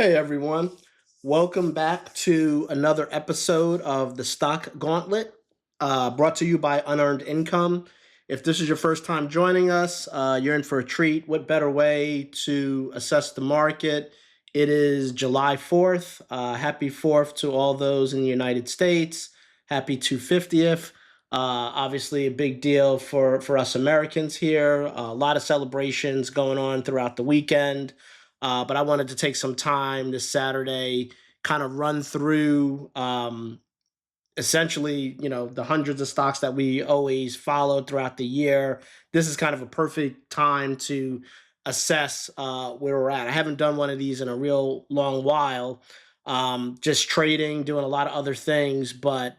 Hey everyone, welcome back to another episode of the Stock Gauntlet, brought to you by UNEarned Income. If this is your first time joining us, you're in for a treat. What better way to assess the market? It is July 4th. Happy 4th to all those in the United States. Happy 250th. Obviously a big deal for us Americans here. A lot of celebrations going on throughout the weekend. But I wanted to take some time this Saturday, kind of run through essentially, the hundreds of stocks that we always followed throughout the year. This is kind of a perfect time to assess where we're at. I haven't done one of these in a real long while, just trading, doing a lot of other things, but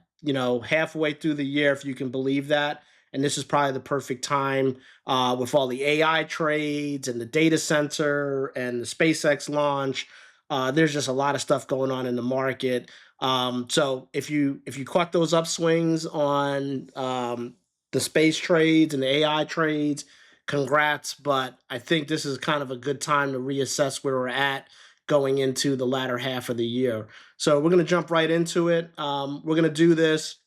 halfway through the year, if you can believe that, and this is probably the perfect time with all the AI trades and the data center and the SpaceX launch. There's just a lot of stuff going on in the market. So if you caught those upswings on the space trades and the AI trades, congrats. But I think this is kind of a good time to reassess where we're at going into the latter half of the year. So we're going to jump right into it. We're going to do this.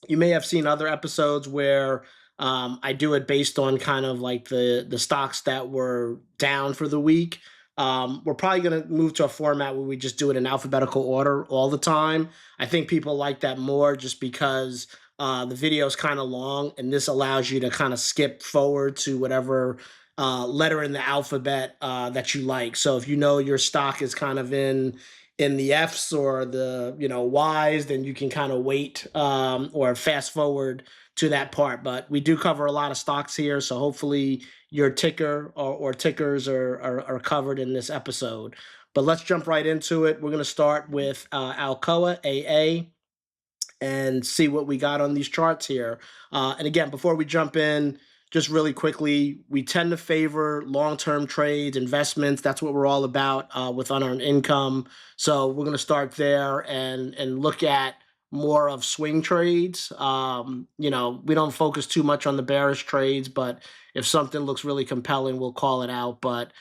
You may have seen other episodes where I do it based on kind of like the stocks that were down for the week. We're probably going to move to a format where we just do it in alphabetical order all the time. I think people like that more just because the video is kind of long, and this allows you to kind of skip forward to whatever letter in the alphabet that you like. So if you know your stock is kind of in the F's or the Y's, then you can kind of wait or fast forward to that part. But we do cover a lot of stocks here, so hopefully your ticker or tickers are covered in this episode. But let's jump right into it. We're going to start with Alcoa AA and see what we got on these charts here. And again, before we jump in, just really quickly, we tend to favor long-term trades, investments. That's what we're all about with unearned income. So we're going to start there and look at more of swing trades. We don't focus too much on the bearish trades, but if something looks really compelling, we'll call it out. But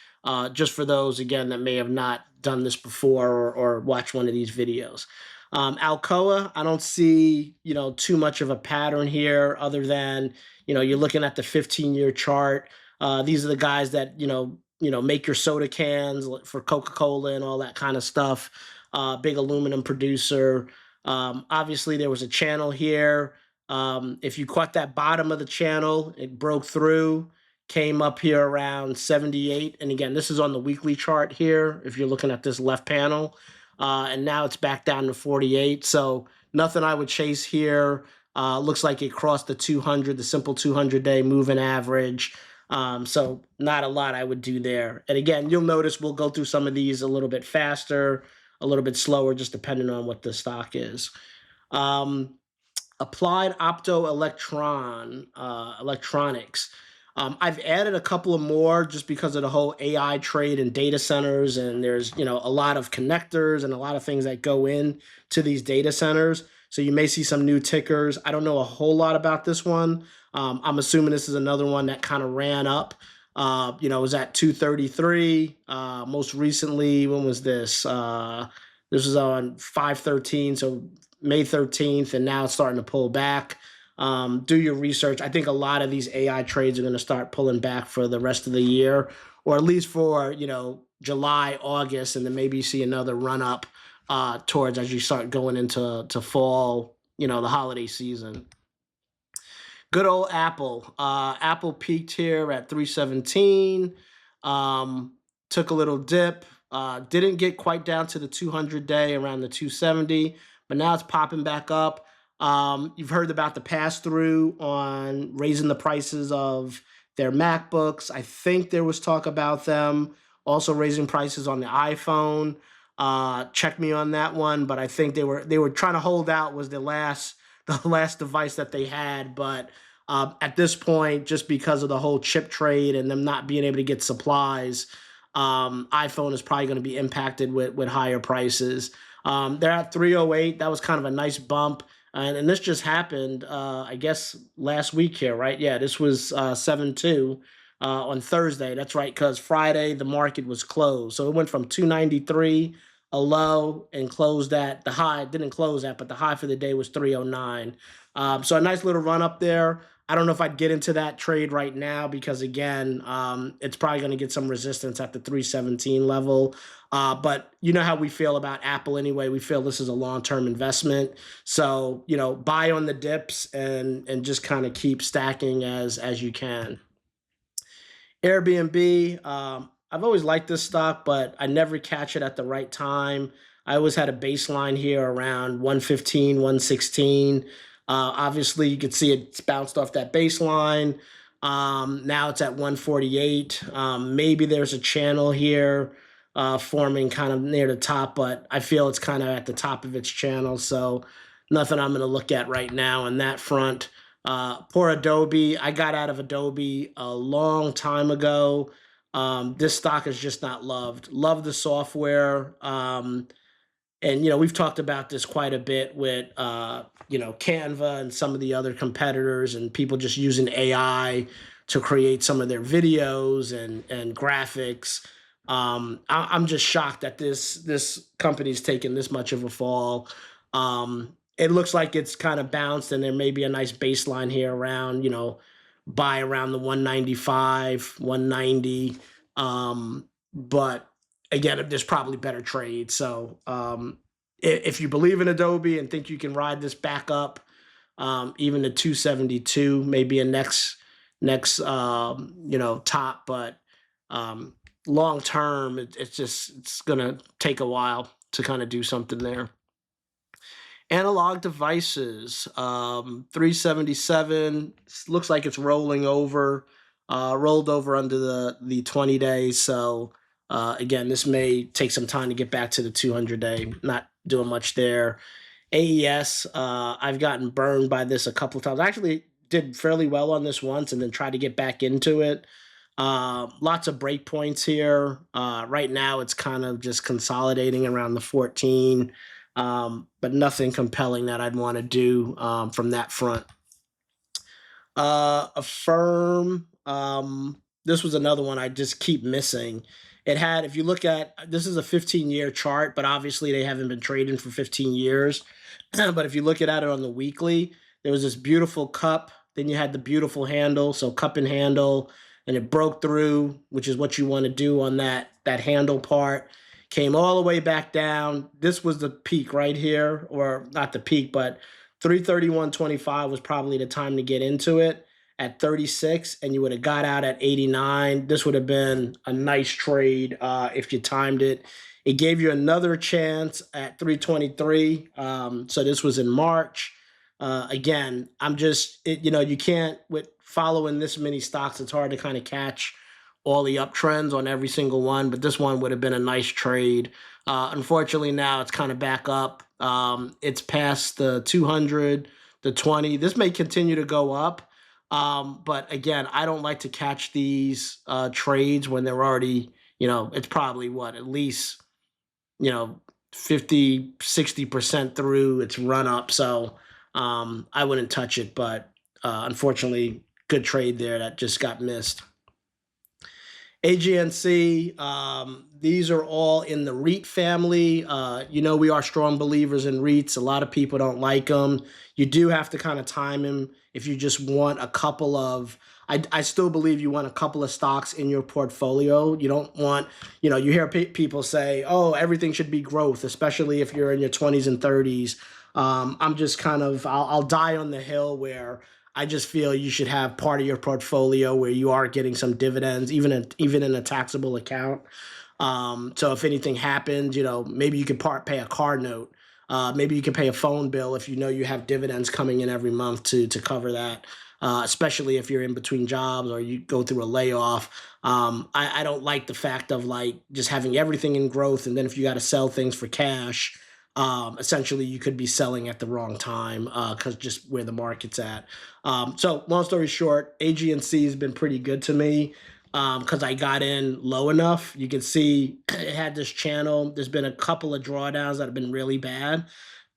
just for those, again, that may have not done this before or watched one of these videos. Alcoa, I don't see, too much of a pattern here other than, you're looking at the 15-year chart. These are the guys that, make your soda cans for Coca-Cola and all that kind of stuff. Big aluminum producer. Obviously, there was a channel here. If you caught that bottom of the channel, it broke through, came up here around 78. And again, this is on the weekly chart here, if you're looking at this left panel. And now it's back down to 48. So nothing I would chase here. Looks like it crossed the 200, the simple 200-day moving average. So not a lot I would do there. And again, you'll notice we'll go through some of these a little bit faster, a little bit slower, just depending on what the stock is. Applied Electronics. I've added a couple of more just because of the whole AI trade and data centers, and there's a lot of connectors and a lot of things that go in to these data centers. So you may see some new tickers. I don't know a whole lot about this one. I'm assuming this is another one that kind of ran up. It was at 233. Most recently, when was this? This was on 5/13, so May 13th, and now it's starting to pull back. Do your research. I think a lot of these AI trades are going to start pulling back for the rest of the year, or at least for, July, August, and then maybe you see another run up towards as you start going into fall, the holiday season. Good old Apple. Apple peaked here at 317, took a little dip, didn't get quite down to the 200-day around the 270, but now it's popping back up. You've heard about the pass-through on raising the prices of their MacBooks. I think there was talk about them also raising prices on the iPhone. Check me on that one, but I think they were trying to hold out, was the last device that they had. But at this point, just because of the whole chip trade and them not being able to get supplies, iPhone is probably going to be impacted with higher prices. They're at 308. That was kind of a nice bump. And this just happened, I guess, last week here, right? Yeah, this was 7/2. on Thursday. That's right, because Friday the market was closed. So it went from 293, a low, and closed at the high. Didn't close at, but the high for the day was 309. So a nice little run up there. I don't know if I'd get into that trade right now because, again, it's probably going to get some resistance at the 317 level. But you know how we feel about Apple anyway. We feel this is a long-term investment. So, buy on the dips and just kind of keep stacking as you can. Airbnb, I've always liked this stock, but I never catch it at the right time. I always had a baseline here around 115, 116. Obviously, you can see it's bounced off that baseline. Now it's at 148. Maybe there's a channel here forming kind of near the top, but I feel it's kind of at the top of its channel. So nothing I'm going to look at right now on that front. Poor Adobe. I got out of Adobe a long time ago. This stock is just not loved. Love the software. And, we've talked about this quite a bit with, Canva and some of the other competitors and people just using AI to create some of their videos and graphics. I'm just shocked that this company's taken this much of a fall. It looks like it's kind of bounced, and there may be a nice baseline here around, buy around the 195, 190. But again, there's probably better trades. So if you believe in Adobe and think you can ride this back up, even to 272, maybe a next top, but long term, it's gonna take a while to kind of do something there. Analog devices, 377, looks like it's rolling over, rolled over under the 20 days. So again, this may take some time to get back to the 200-day. Not doing much there. AES, I've gotten burned by this a couple of times. I actually did fairly well on this once and then tried to get back into it. Lots of break points here. Right now, it's kind of just consolidating around the 14. But nothing compelling that I'd want to do from that front. Affirm, this was another one I just keep missing. It had, if you look at, this is a 15-year chart, but obviously they haven't been trading for 15 years. But if you look at it on the weekly, there was this beautiful cup, then you had the beautiful handle, so cup and handle, and it broke through, which is what you want to do on that handle part. Came all the way back down. This was the peak right here, or not the peak, but 331.25 was probably the time to get into it at 36, and you would have got out at 89. This would have been a nice trade if you timed it. It gave you another chance at 323. So this was in March. Again, I'm just, you can't, with following this many stocks, it's hard to kind of catch all the uptrends on every single one, but this one would have been a nice trade. Unfortunately, now it's kind of back up. It's past the 200, the 20. This may continue to go up, but again, I don't like to catch these trades when they're already, it's probably at least, 50, 60% through its run up. So I wouldn't touch it, but unfortunately, good trade there that just got missed. AGNC, these are all in the REIT family. We are strong believers in REITs. A lot of people don't like them. You do have to kind of time them if you just want a couple of, I still believe you want a couple of stocks in your portfolio. You don't want, you hear people say, oh, everything should be growth, especially if you're in your 20s and 30s. I'm just kind of, I'll die on the hill where I just feel you should have part of your portfolio where you are getting some dividends, even in a taxable account. So if anything happens, maybe you could pay a car note. Maybe you can pay a phone bill if you have dividends coming in every month to cover that. Especially if you're in between jobs or you go through a layoff. I don't like the fact of just having everything in growth, and then if you got to sell things for cash, essentially you could be selling at the wrong time because just where the market's at. So long story short, AGNC has been pretty good to me because I got in low enough. You can see it had this channel. There's been a couple of drawdowns that have been really bad.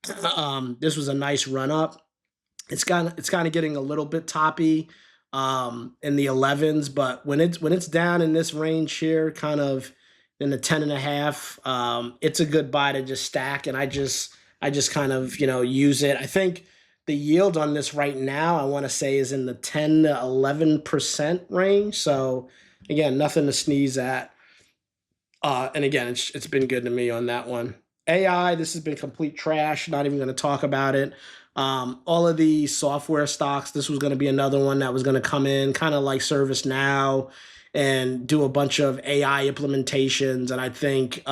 This was a nice run up. It's kind of getting a little bit toppy. in the 11s, but when it's down in this range here, kind of in the 10.5, it's a good buy to just stack, and I just kind of use it. I think the yield on this right now, I want to say, is in the 10 to 11% range. So again, nothing to sneeze at. And again, it's been good to me on that one. AI, this has been complete trash. Not even going to talk about it. All of the software stocks, this was going to be another one that was going to come in, kind of like ServiceNow, and do a bunch of AI implementations. And I think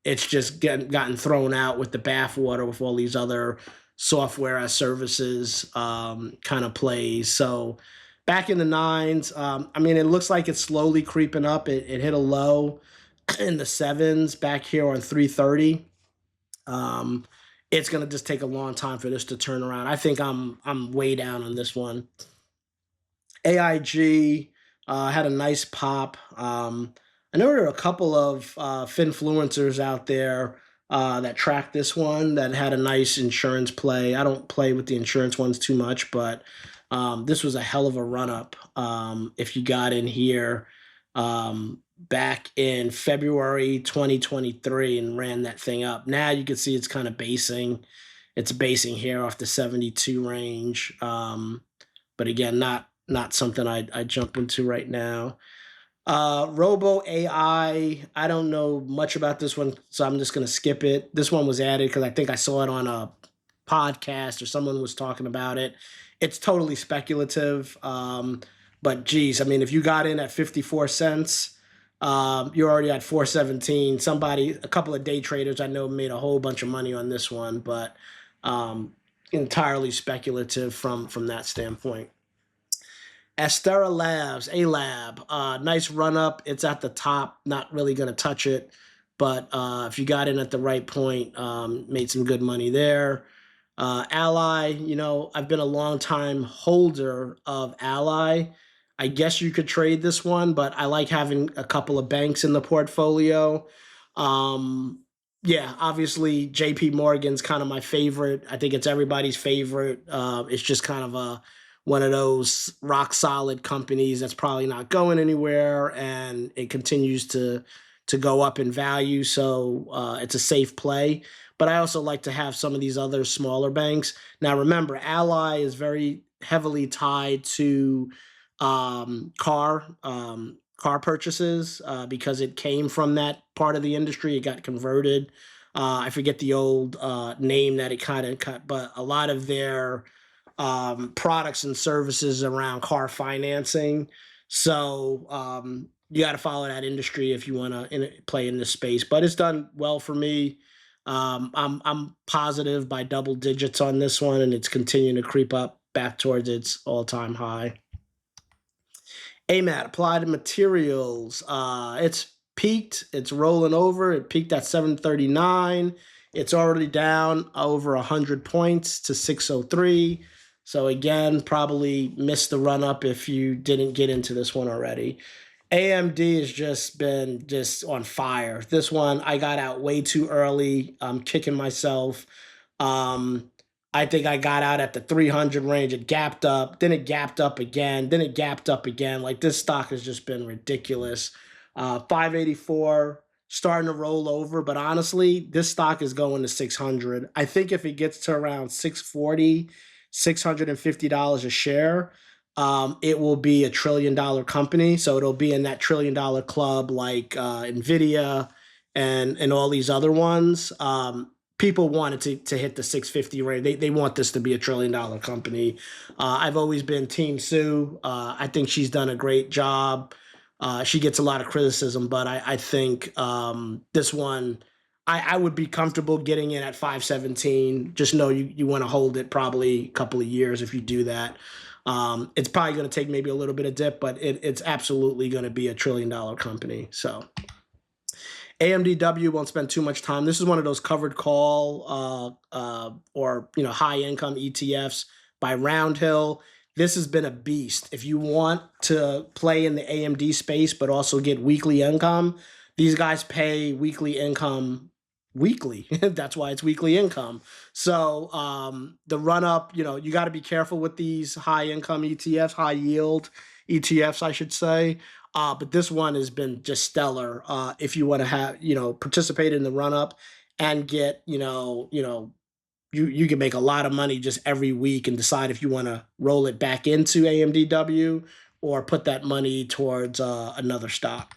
it's just gotten thrown out with the bathwater with all these other software as services kind of plays. So back in the nines, I mean, it looks like it's slowly creeping up. It hit a low in the sevens back here on 330. It's gonna just take a long time for this to turn around. I think I'm way down on this one. AIG had a nice pop. I know there are a couple of finfluencers out there that track this one that had a nice insurance play. I don't play with the insurance ones too much, but this was a hell of a run up if you got in here back in February 2023 and ran that thing up. Now you can see it's kind of basing. It's basing here off the 72 range. But again, not something I jump into right now. Robo AI, I don't know much about this one, so I'm just going to skip it. This one was added because I think I saw it on a podcast or someone was talking about it. It's totally speculative. But geez, I mean, if you got in at 54 cents, you're already at 417. A couple of day traders I know made a whole bunch of money on this one, but entirely speculative from that standpoint. Astera Labs, A-Lab, nice run up. It's at the top, not really going to touch it, but if you got in at the right point, made some good money there. Ally, I've been a long time holder of Ally. I guess you could trade this one, but I like having a couple of banks in the portfolio. Yeah, obviously JP Morgan's kind of my favorite. I think it's everybody's favorite. It's just kind of one of those rock solid companies that's probably not going anywhere, and it continues to go up in value. So it's a safe play. But I also like to have some of these other smaller banks. Now, remember, Ally is very heavily tied to car purchases because it came from that part of the industry. It got converted. I forget the old name that it kind of cut, but a lot of their products and services around car financing. So you got to follow that industry if you want to play in this space. But it's done well for me. I'm positive by double digits on this one, and it's continuing to creep up back towards its all-time high. AMAT, Applied Materials. It's peaked. It's rolling over. It peaked at 739. It's already down over 100 points to 603. So again, probably missed the run up if you didn't get into this one already. AMD has just been on fire. This one, I got out way too early. I'm kicking myself. I think I got out at the 300 range. It gapped up, then it gapped up again, then it gapped up again. Like, this stock has just been ridiculous. 584, starting to roll over, but honestly, this stock is going to 600. I think if it gets to around 640, $650 a share, it will be a $1 trillion company. So it'll be in that $1 trillion club like NVIDIA and all these other ones. People wanted to hit the 650 range. They want this to be a $1 trillion company. I've always been Team Sue. I think she's done a great job. She gets a lot of criticism, but I think this one, I would be comfortable getting in at 517. Just know you want to hold it probably a couple of years if you do that. It's probably going to take maybe a little bit of dip, but it's absolutely going to be a $1 trillion company. So AMDW, won't spend too much time. This is one of those covered call or high income ETFs by Roundhill. This has been a beast. If you want to play in the AMD space but also get weekly income, these guys pay weekly income weekly. That's why it's weekly income. So the run up, you got to be careful with these high income ETFs, high yield ETFs, I should say. But this one has been just stellar. If you want to have, participate in the run up and get, you can make a lot of money just every week and decide if you want to roll it back into AMDW or put that money towards another stock.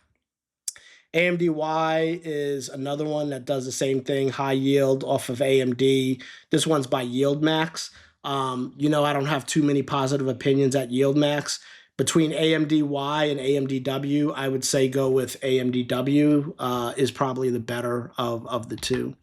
AMDY is another one that does the same thing, high yield off of AMD. This one's by YieldMax. I don't have too many positive opinions at YieldMax. Between AMDY and AMDW, I would say go with AMDW is probably the better of the two.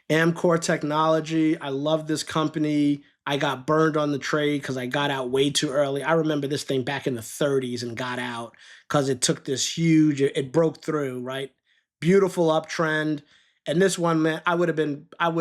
Amcor Technology, I love this company. I got burned on the trade because I got out way too early. I remember this thing back in the 30s and got out because it took this huge, it broke through, right? Beautiful uptrend. And this one, man, I would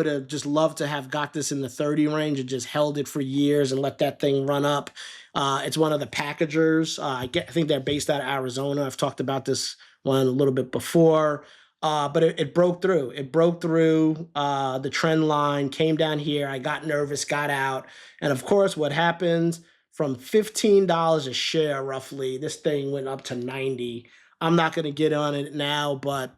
have just loved to have got this in the 30 range and just held it for years and let that thing run up. It's one of the packagers. I think they're based out of Arizona. I've talked about this one a little bit before. But it broke through. It broke through the trend line, came down here. I got nervous, got out. And of course, what happens from $15 a share, roughly, this thing went up to 90. I'm not going to get on it now, but,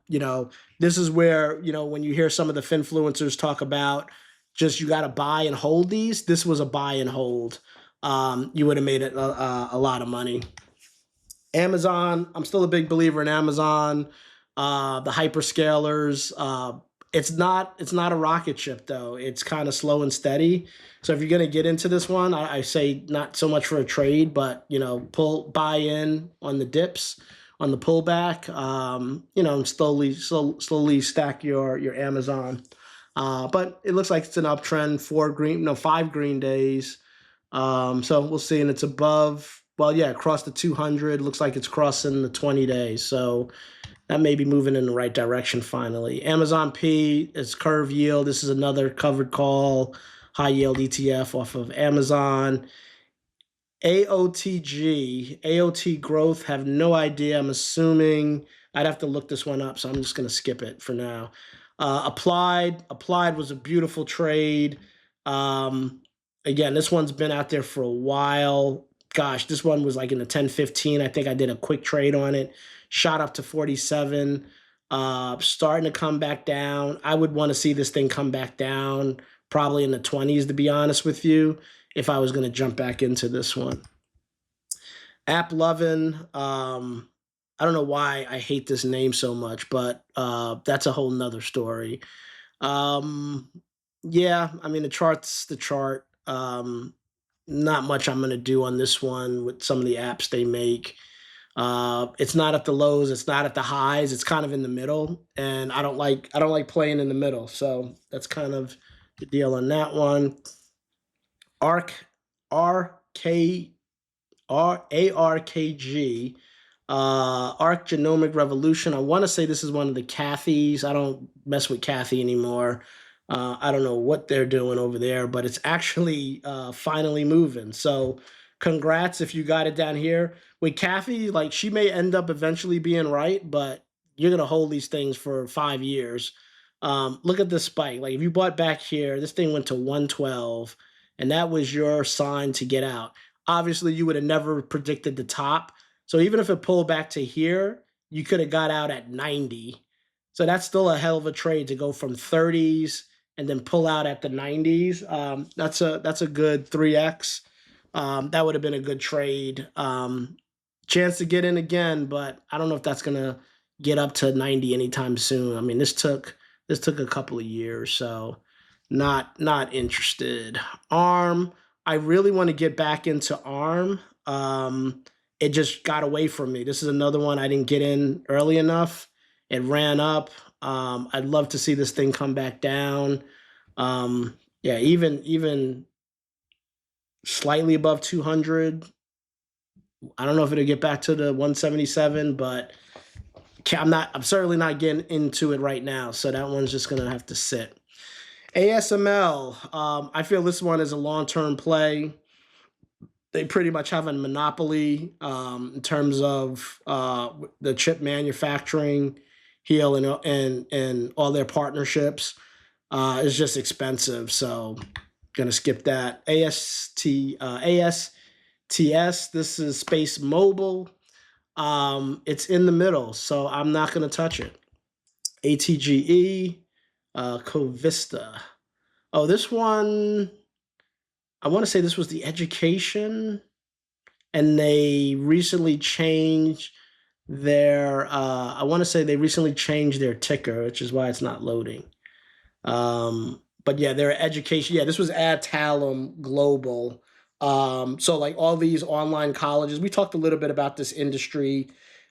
this is where, when you hear some of the finfluencers talk about just you got to buy and hold these, this was a buy and hold. You would have made it a lot of money. Amazon, I'm still a big believer in Amazon. The hyperscalers, it's not a rocket ship though. It's kind of slow and steady. So if you're going to get into this one, I say not so much for a trade, but buy in on the dips, on the pullback, and slowly stack your Amazon. But it looks like it's an uptrend, 5 green days. So we'll see, and it's above. Well, yeah, across the 200. Looks like it's crossing the 20 days. So that may be moving in the right direction finally. Amazon P is curve yield. This is another covered call, high yield ETF off of Amazon. AOT growth, have no idea. I'm assuming I'd have to look this one up, so I'm just going to skip it for now. Applied was a beautiful trade. Again, this one's been out there for a while. Gosh, this one was like in the 10-15. I think I did a quick trade on it. Shot up to 47, starting to come back down. I would want to see this thing come back down, probably in the 20s, to be honest with you, if I was going to jump back into this one. AppLovin, I don't know why I hate this name so much, but that's a whole nother story. Yeah, I mean, the chart's the chart. Not much I'm going to do on this one with some of the apps they make. It's not at the lows, it's not at the highs, it's kind of in the middle, and I don't like playing in the middle. So that's kind of the deal on that one. ARKG, Arc Genomic Revolution. I want to say this is one of the Cathys. I don't mess with Cathy anymore. I don't know what they're doing over there, but it's actually finally moving. So congrats if you got it down here. With Cathy, like, she may end up eventually being right, but you're going to hold these things for 5 years. Look at this spike. Like, if you bought back here, this thing went to 112, and that was your sign to get out. Obviously, you would have never predicted the top. So even if it pulled back to here, you could have got out at 90. So that's still a hell of a trade to go from 30s and then pull out at the 90s. That's a good 3x. That would have been a good trade. Chance to get in again, but I don't know if that's gonna get up to 90 anytime soon. I mean, this took a couple of years, so not interested. ARM, I really want to get back into ARM. It just got away from me. This is another one I didn't get in early enough. It ran up. I'd love to see this thing come back down. Yeah, even slightly above 200. I don't know if it'll get back to the 177, but I'm certainly not getting into it right now. So that one's just gonna have to sit. ASML, I feel this one is a long-term play. They pretty much have a monopoly in terms of the chip manufacturing Heal and all their partnerships is just expensive. So gonna skip that. ASTS. This is Space Mobile. It's in the middle, so I'm not gonna touch it. ATGE, Covista. Oh, this one, I want to say this was the education, and they recently changed their, I want to say they recently changed their ticker, which is why it's not loading. But yeah, their education, yeah, this was Adtalem Global. So like all these online colleges, we talked a little bit about this industry.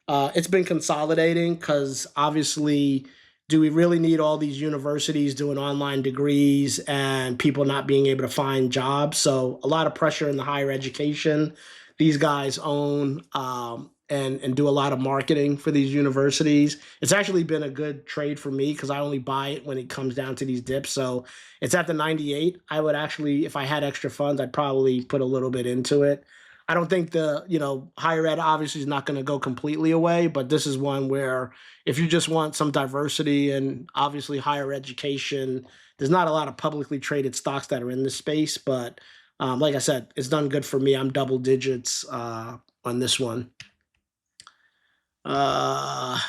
It's been consolidating because obviously, do we really need all these universities doing online degrees and people not being able to find jobs? So a lot of pressure in the higher education. These guys own and do a lot of marketing for these universities. It's actually been a good trade for me because I only buy it when it comes down to these dips. So it's at the 98. I would actually, if I had extra funds, I'd probably put a little bit into it. I don't think higher ed obviously is not going to go completely away, but this is one where if you just want some diversity and obviously higher education, there's not a lot of publicly traded stocks that are in this space. But like I said, it's done good for me. I'm double digits on this one. Now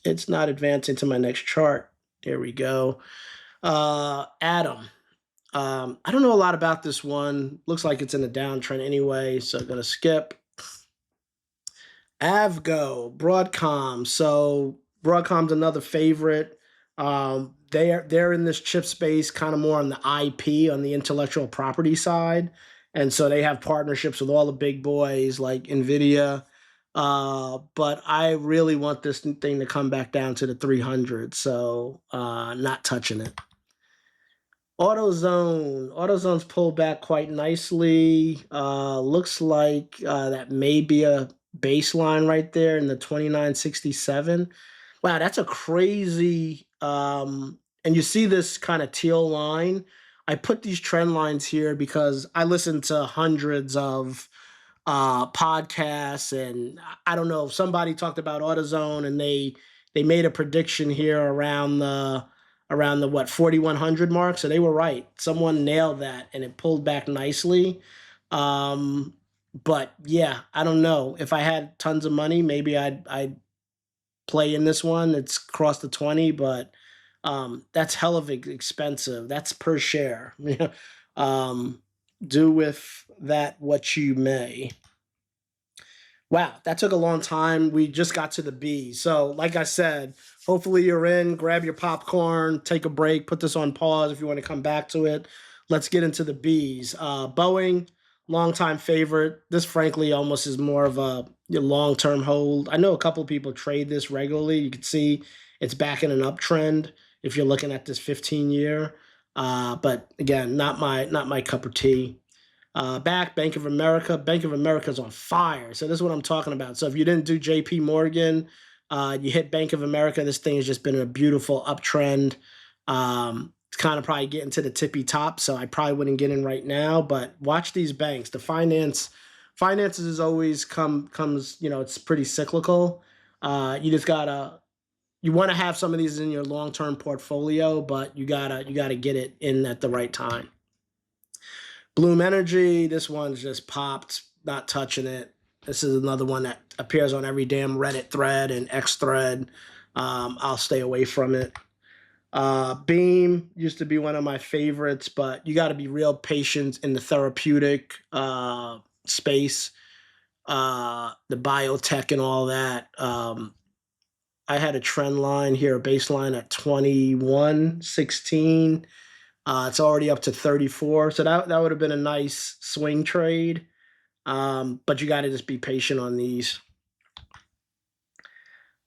it's not advancing to my next chart. Here we go. Atom. I don't know a lot about this one. Looks like it's in a downtrend anyway, so I'm gonna skip. Avgo, Broadcom. So Broadcom's another favorite. They're in this chip space, kind of more on the IP, on the intellectual property side, and so they have partnerships with all the big boys like NVIDIA. But I really want this thing to come back down to the 300, so not touching it. AutoZone's pulled back quite nicely. Looks like that may be a baseline right there in the 2967. Wow, that's a crazy. And you see this kind of teal line. I put these trend lines here because I listen to hundreds of podcasts, and I don't know, somebody talked about AutoZone and they made a prediction here around the what 4100 mark, so they were right. Someone nailed that and it pulled back nicely. But yeah, I don't know, if I had tons of money, maybe I'd play in this one. It's crossed the 20, but that's hell of expensive. That's per share. Do with that what you may. Wow, that took a long time. We just got to the B. So like I said, hopefully you're in, grab your popcorn, take a break, put this on pause if you want to come back to it. Let's get into the Bs. Boeing, longtime favorite. This frankly almost is more of a long-term hold. I know a couple people trade this regularly. You can see it's back in an uptrend if you're looking at this 15-year. But again, not my cup of tea. Bank of America. Bank of America is on fire. So this is what I'm talking about. So if you didn't do JP Morgan, you hit Bank of America. This thing has just been a beautiful uptrend. It's kind of probably getting to the tippy top, so I probably wouldn't get in right now. But watch these banks. The finances is always comes. It's pretty cyclical. You just gotta. You want to have some of these in your long-term portfolio, but you gotta get it in at the right time. Bloom Energy, this one's just popped, not touching it. This is another one that appears on every damn Reddit thread and X thread. I'll stay away from it. Beam used to be one of my favorites, but you got to be real patient in the therapeutic space, the biotech and all that. I had a trend line here, a baseline at 21.16. It's already up to 34, so that would have been a nice swing trade. But you got to just be patient on these.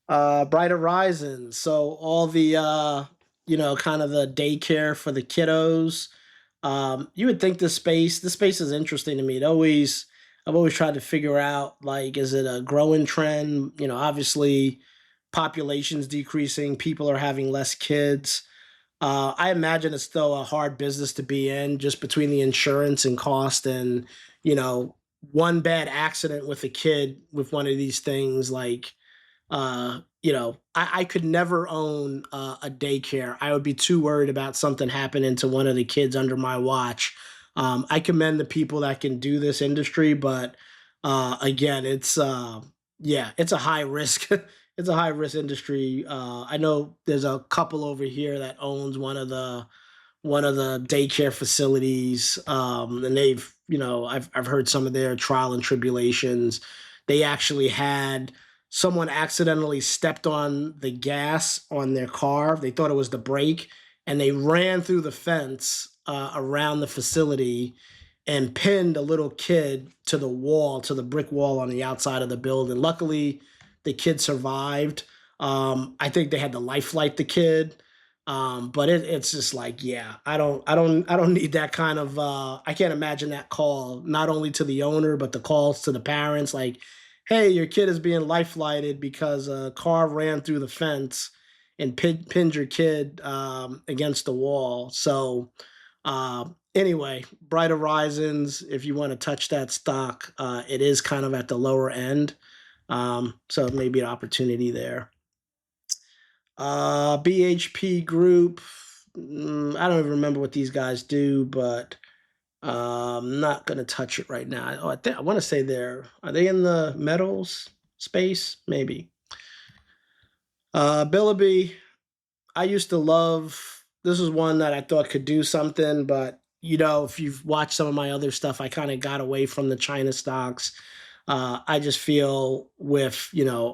Bright Horizons. So all the kind of the daycare for the kiddos. You would think this space is interesting to me. I've always tried to figure out, like, is it a growing trend? Obviously population's decreasing, people are having less kids. I imagine it's still a hard business to be in, just between the insurance and cost and, one bad accident with a kid with one of these things, like, I could never own a daycare. I would be too worried about something happening to one of the kids under my watch. I commend the people that can do this industry, but again, yeah, it's a high risk. It's a high risk industry. I know there's a couple over here that owns one of the daycare facilities, and I've heard some of their trial and tribulations. They actually had someone accidentally stepped on the gas on their car. They thought it was the brake, and they ran through the fence around the facility and pinned a little kid to the wall, to the brick wall on the outside of the building. Luckily, the kid survived. I think they had to life flight the kid. But it's just like, yeah, I don't need that kind of, I can't imagine that call, not only to the owner, but the calls to the parents, like, hey, your kid is being life flighted because a car ran through the fence and pinned your kid against the wall. So, anyway, Bright Horizons, if you want to touch that stock, it is kind of at the lower end. So maybe an opportunity there. BHP Group. I don't even remember what these guys do, but I'm not gonna touch it right now. Oh, I want to say are they in the metals space? Maybe. Billerby. I used to love. This is one that I thought could do something, but if you've watched some of my other stuff, I kind of got away from the China stocks. I just feel with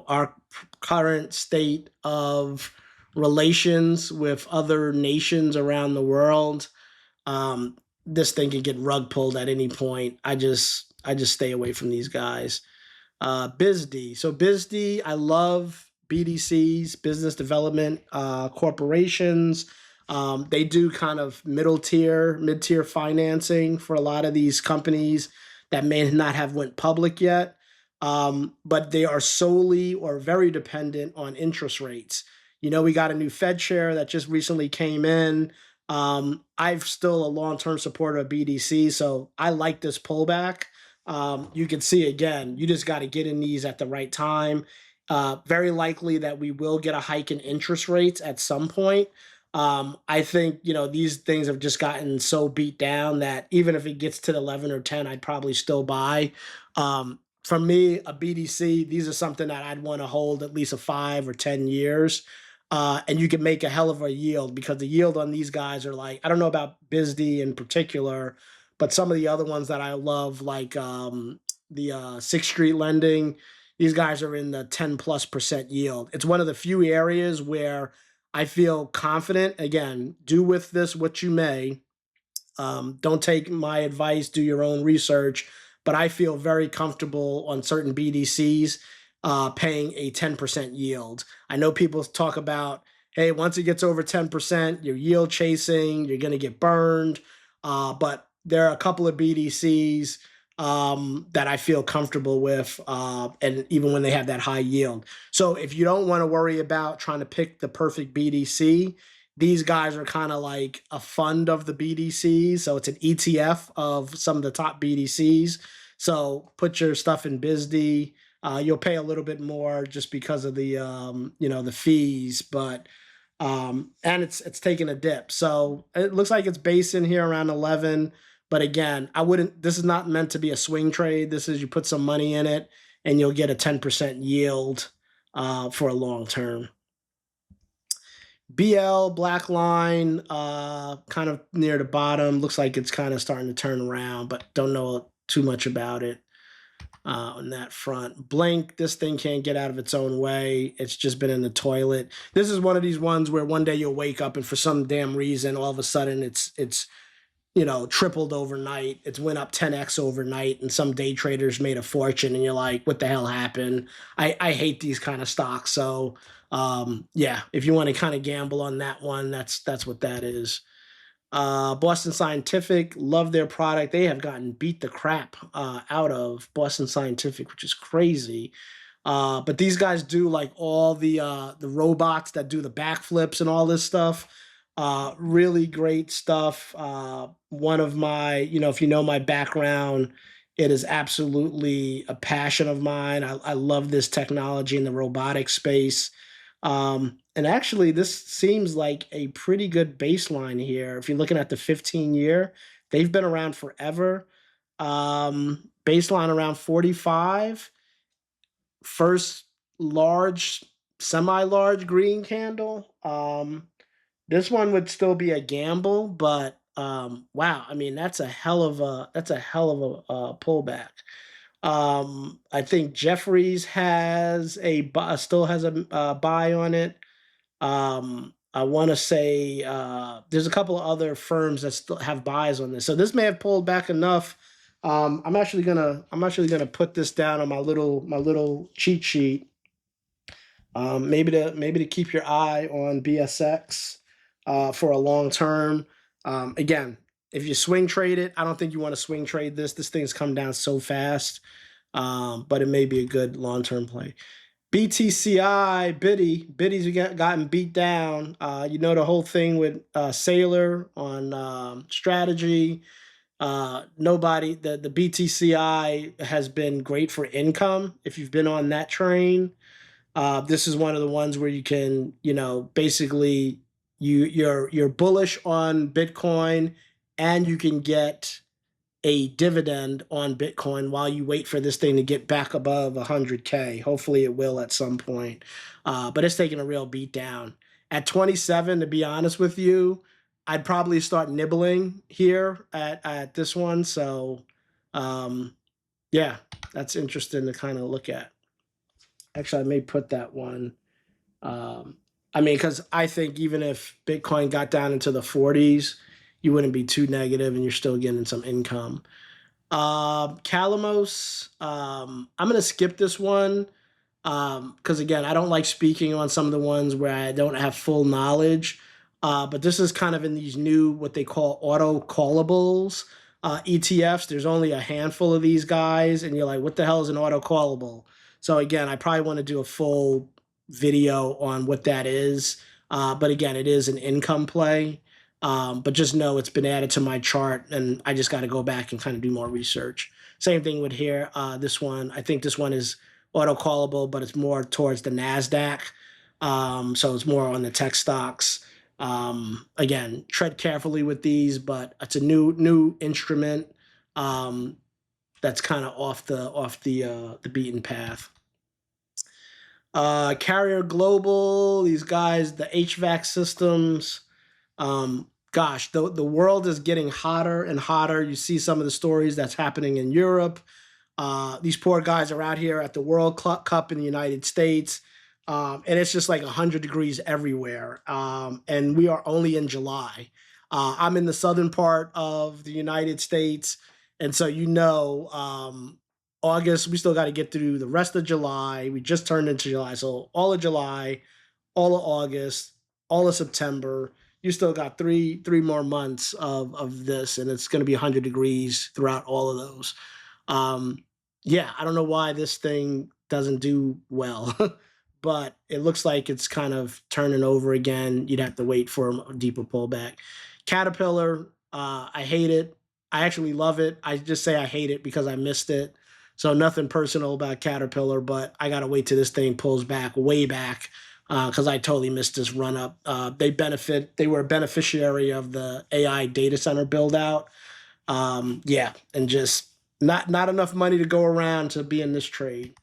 our current state of relations with other nations around the world, this thing could get rug pulled at any point. I just stay away from these guys. BISD. So BISD, I love BDCs, business development corporations. They do kind of mid-tier financing for a lot of these companies that may not have went public yet, but they are solely or very dependent on interest rates. We got a new Fed chair that just recently came in. I'm still a long-term supporter of BDC, so I like this pullback. You can see again, you just got to get in these at the right time. Very likely that we will get a hike in interest rates at some point. I think, these things have just gotten so beat down that even if it gets to 11 or 10, I'd probably still buy. For me, a BDC, these are something that I'd want to hold at least a 5 or 10 years. And you can make a hell of a yield because the yield on these guys are like, I don't know about BISD in particular, but some of the other ones that I love, like the Sixth Street lending, these guys are in the 10+% yield. It's one of the few areas where I feel confident. Again, do with this what you may. Don't take my advice, do your own research, but I feel very comfortable on certain BDCs paying a 10% yield. I know people talk about, hey, once it gets over 10%, you're yield chasing, you're going to get burned. But there are a couple of BDCs that I feel comfortable with, and even when they have that high yield. So if you don't want to worry about trying to pick the perfect BDC, these guys are kind of like a fund of the BDCs. So it's an ETF of some of the top BDCs. So put your stuff in BISD. You'll pay a little bit more just because of the fees, but and it's taking a dip. So it looks like it's based in here around 11. But again, this is not meant to be a swing trade. This is you put some money in it and you'll get a 10% yield for a long term. BL Black Line, kind of near the bottom. Looks like it's kind of starting to turn around, but don't know too much about it on that front. Blink, this thing can't get out of its own way. It's just been in the toilet. This is one of these ones where one day you'll wake up and for some damn reason, all of a sudden it's tripled overnight. It's went up 10x overnight, and some day traders made a fortune, and you're like, what the hell happened? I hate these kind of stocks. So yeah, if you want to kind of gamble on that one, that's what that is. Boston Scientific, love their product. They have gotten beat the crap out of Boston Scientific, which is crazy. But these guys do like all the robots that do the backflips and all this stuff. Really great stuff. One of my, if you know my background It is absolutely a passion of mine. I love this technology in the robotic space. And actually, this seems like a pretty good baseline here. If you're looking at the 15-year, they've been around forever. Baseline around 45. First large, semi-large green candle. This one would still be a gamble, but wow, I mean that's a hell of a pullback. I think Jeffries has still has a buy on it. I want to say there's a couple of other firms that still have buys on this, so this may have pulled back enough. I'm actually gonna put this down on my little cheat sheet. Maybe to keep your eye on BSX for a long term. Again, if you swing trade it, I don't think you want to swing trade this. This thing's come down so fast, but it may be a good long term play. BTCI, Biddy's gotten beat down. You know the whole thing with Sailor on strategy. The BTCI has been great for income if you've been on that train. This is one of the ones where you can, basically you're bullish on Bitcoin, and you can get a dividend on Bitcoin while you wait for this thing to get back above 100K. Hopefully it will at some point. But it's taking a real beat down. At 27, to be honest with you, I'd probably start nibbling here at this one. So yeah, that's interesting to kind of look at. Actually, I may put that one. I mean, because I think even if Bitcoin got down into the 40s, you wouldn't be too negative, and you're still getting some income. Calamos, I'm going to skip this one because, again, I don't like speaking on some of the ones where I don't have full knowledge. But this is kind of in these new, what they call auto-callables ETFs. There's only a handful of these guys, and you're like, what the hell is an auto-callable? So, again, I probably want to do a full video on what that is. But, again, it is an income play. But just know it's been added to my chart, and I just got to go back and kind of do more research. Same thing with here. This one, I think this one is auto-callable, but it's more towards the NASDAQ. So it's more on the tech stocks. Again, tread carefully with these, but it's a new instrument that's kind of off the beaten path. Carrier Global, these guys, the HVAC systems. Gosh, the world is getting hotter and hotter. You see some of the stories that's happening in Europe. These poor guys are out here at the World Cup in the United States, and it's just like 100 degrees everywhere. And we are only in July. I'm in the southern part of the United States, and so August, we still got to get through the rest of July. We just turned into July, so all of July, all of August, all of September. You still got three more months of this, and it's going to be 100 degrees throughout all of those. Yeah, I don't know why this thing doesn't do well, but it looks like it's kind of turning over again. You'd have to wait for a deeper pullback. Caterpillar, I hate it. I actually love it. I just say I hate it because I missed it. So nothing personal about Caterpillar, but I got to wait till this thing pulls back, way back, because I totally missed this run up. They were a beneficiary of the AI data center build out. Yeah, and just not enough money to go around to be in this trade.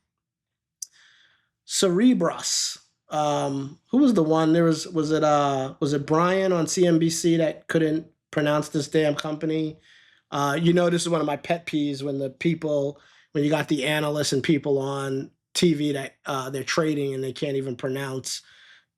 Cerebras. Who was the one? Was it Brian on CNBC that couldn't pronounce this damn company? This is one of my pet peeves when you got the analysts and people on TV that they're trading and they can't even pronounce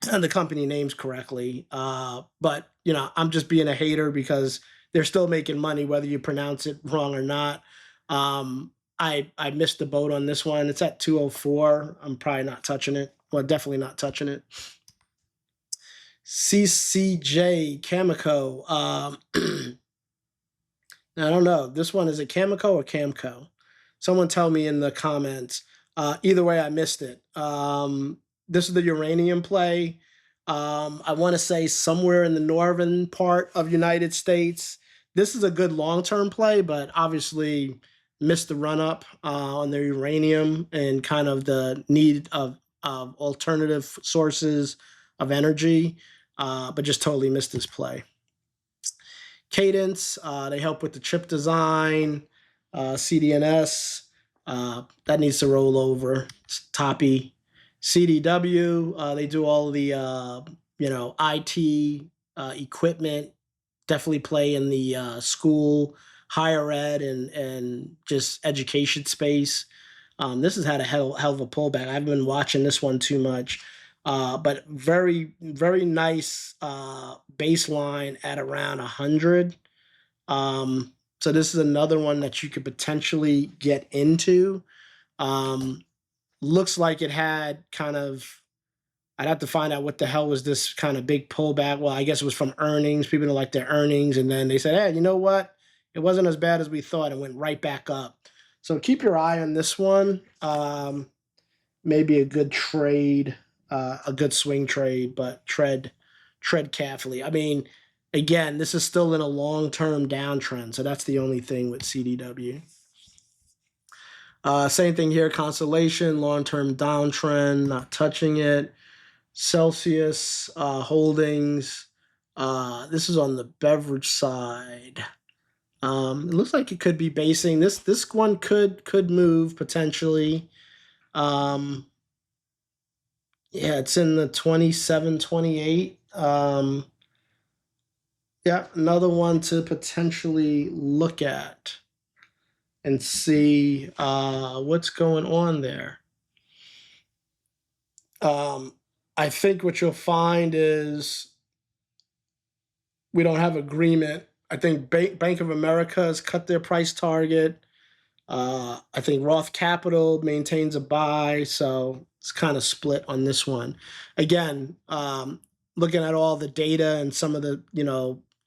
the company names correctly. But I'm just being a hater because they're still making money whether you pronounce it wrong or not. I missed the boat on this one. It's at 204. I'm probably not touching it. Well, definitely not touching it. CCJ Cameco. I don't know. This one, is it Cameco or Camco? Someone tell me in the comments. Either way, I missed it. This is the uranium play. I want to say somewhere in the northern part of United States. This is a good long-term play, but obviously missed the run up on their uranium and kind of the need of alternative sources of energy, but just totally missed this play. Cadence, they help with the chip design. CDNS, that needs to roll over. It's toppy. CDW, they do all the IT equipment. Definitely play in the school, higher ed, and just education space. This has had a hell of a pullback. I've been watching this one too much, but very nice baseline at around 100. So this is another one that you could potentially get into. Looks like it had kind of, I'd have to find out what the hell was this kind of big pullback. Well, I guess it was from earnings. People don't like their earnings. And then they said, hey, you know what? It wasn't as bad as we thought. It went right back up. So keep your eye on this one. Maybe a good trade, a good swing trade, but tread carefully. I mean, again, this is still in a long-term downtrend. So that's the only thing with CDW. Same thing here, Constellation, long-term downtrend, not touching it. Celsius Holdings, this is on the beverage side. It looks like it could be basing. This one could move potentially. Yeah, it's in the 27, 28. Yeah, another one to potentially look at and see what's going on there. I think what you'll find is we don't have agreement. I think Bank of America has cut their price target. I think Roth Capital maintains a buy, so it's kind of split on this one. Again, looking at all the data and some of the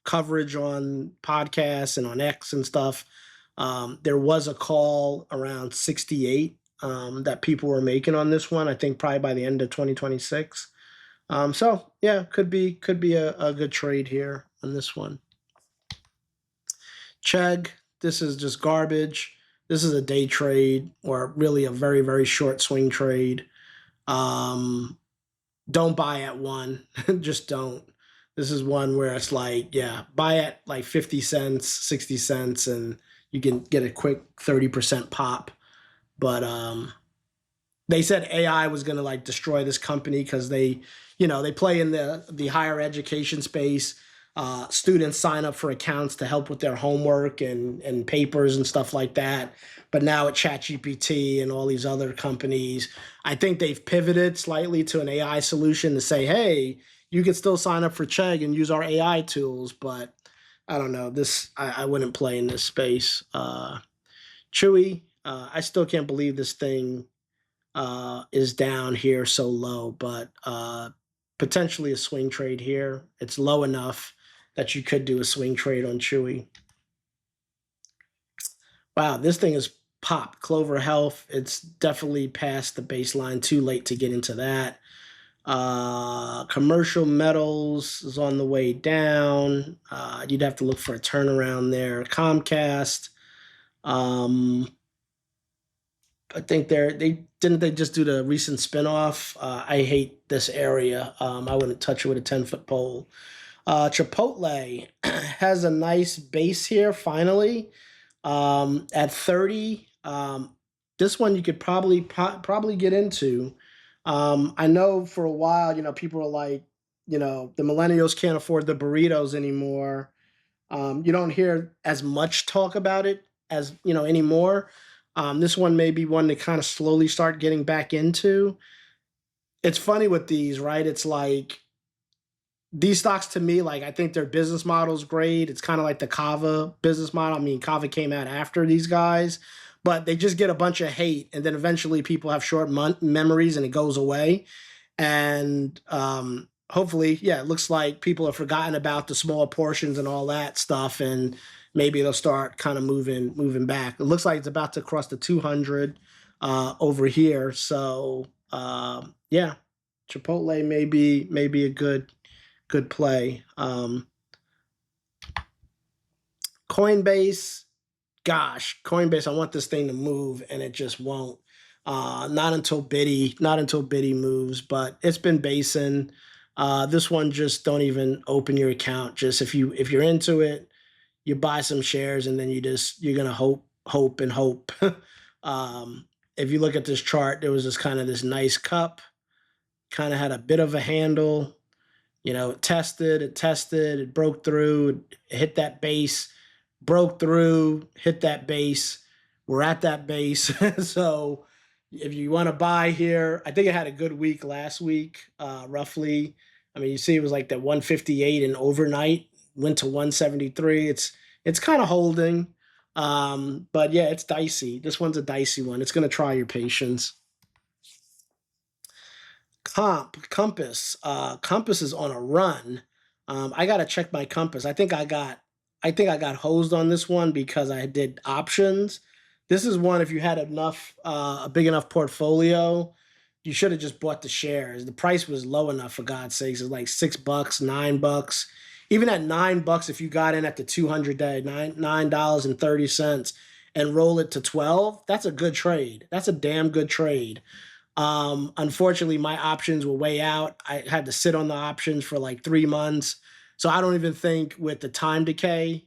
coverage on podcasts and on X and stuff, there was a call around 68 that people were making on this one. I think probably by the end of 2026. So yeah, could be a good trade here on this one. Chegg, this is just garbage. This is a day trade or really a very short swing trade. Don't buy at one. Just don't. This is one where it's like, yeah, buy at like 50 cents, 60 cents, and you can get a quick 30% pop. But they said AI was going to like destroy this company because they play in the higher education space. Students sign up for accounts to help with their homework and papers and stuff like that. But now at ChatGPT and all these other companies, I think they've pivoted slightly to an AI solution to say, hey, you can still sign up for Chegg and use our AI tools. But I don't know. I wouldn't play in this space. Chewy, I still can't believe this thing is down here so low, but potentially a swing trade here. It's low enough that you could do a swing trade on Chewy. Wow, this thing is popped. Clover Health, it's definitely past the baseline. Too late to get into that. Commercial Metals is on the way down. You'd have to look for a turnaround there. Comcast, I think they just do the recent spinoff. I hate this area. I wouldn't touch it with a 10-foot pole. Chipotle has a nice base here finally at 30. This one you could probably get into. I know for a while, people are like, the millennials can't afford the burritos anymore. You don't hear as much talk about it as anymore. This one may be one to kind of slowly start getting back into. It's funny with these, right? It's like these stocks to me, like I think their business model is great. It's kind of like the Kava business model. I mean, Kava came out after these guys, but they just get a bunch of hate, and then eventually people have short memories and it goes away. And hopefully, yeah, it looks like people have forgotten about the small portions and all that stuff, and maybe they'll start kind of moving back. It looks like it's about to cross the 200 over here. So yeah, Chipotle may be a good play. Coinbase gosh, Coinbase, I want this thing to move, and it just won't. Not until Biddy moves, but it's been basing. This one, just don't even open your account. Just if you're into it, you buy some shares, and then you're gonna hope and hope. If you look at this chart, there was this nice cup, kind of had a bit of a handle. It tested, it broke through, it hit that base, broke through, hit that base. We're at that base. So if you want to buy here, I think it had a good week last week, roughly. I mean, you see it was like that 158 and overnight went to 173. It's kind of holding. But yeah, it's dicey. This one's a dicey one. It's going to try your patience. Compass. Compass is on a run. I gotta check my Compass. I think I got hosed on this one because I did options. This is one, if you had a big enough portfolio, you should have just bought the shares. The price was low enough, for God's sakes. It's like $6, $9. Even at $9, if you got in at the 200-day, $9.30, and roll it to 12, that's a good trade. That's a damn good trade. Unfortunately, my options were way out. I had to sit on the options for like 3 months. So I don't even think, with the time decay,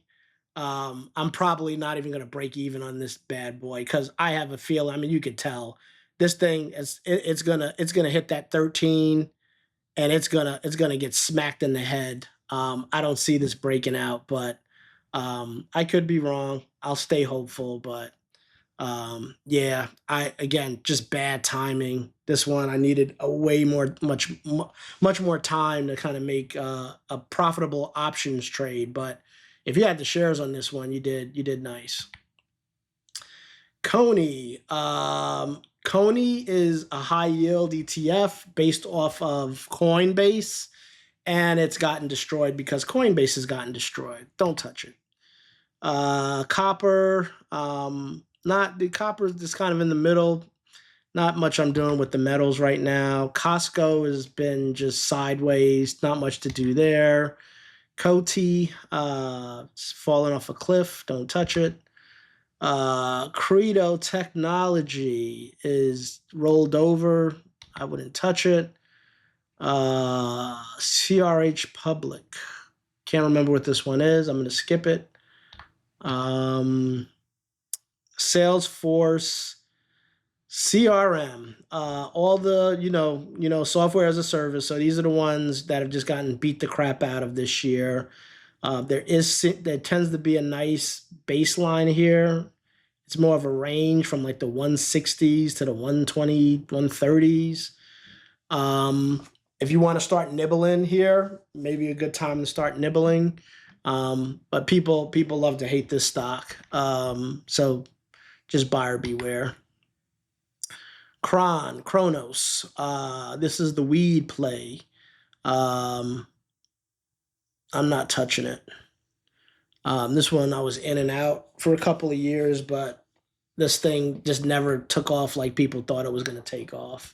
I'm probably not even going to break even on this bad boy, because I have a feeling, I mean, you could tell this thing it's gonna hit that 13, and it's gonna get smacked in the head. I don't see this breaking out, but I could be wrong. I'll stay hopeful, but yeah, again, just bad timing. This one, I needed much more time to kind of make a profitable options trade. But if you had the shares on this one, you did nice. Coney. Coney is a high yield ETF based off of Coinbase, and it's gotten destroyed because Coinbase has gotten destroyed. Don't touch it. Copper. Copper's just kind of in the middle. Not much I'm doing with the metals right now. Costco has been just sideways. Not much to do there. Coty, it's falling off a cliff. Don't touch it. Credo Technology is rolled over. I wouldn't touch it. CRH Public. Can't remember what this one is. I'm going to skip it. Salesforce, CRM, all the software as a service. So these are the ones that have just gotten beat the crap out of this year. There tends to be a nice baseline here. It's more of a range from like the 160s to the 120, 130s. If you want to start nibbling here, maybe a good time to start nibbling. But people love to hate this stock. So just buyer beware. Kronos. This is the weed play. I'm not touching it. This one I was in and out for a couple of years, but this thing just never took off like people thought it was going to take off.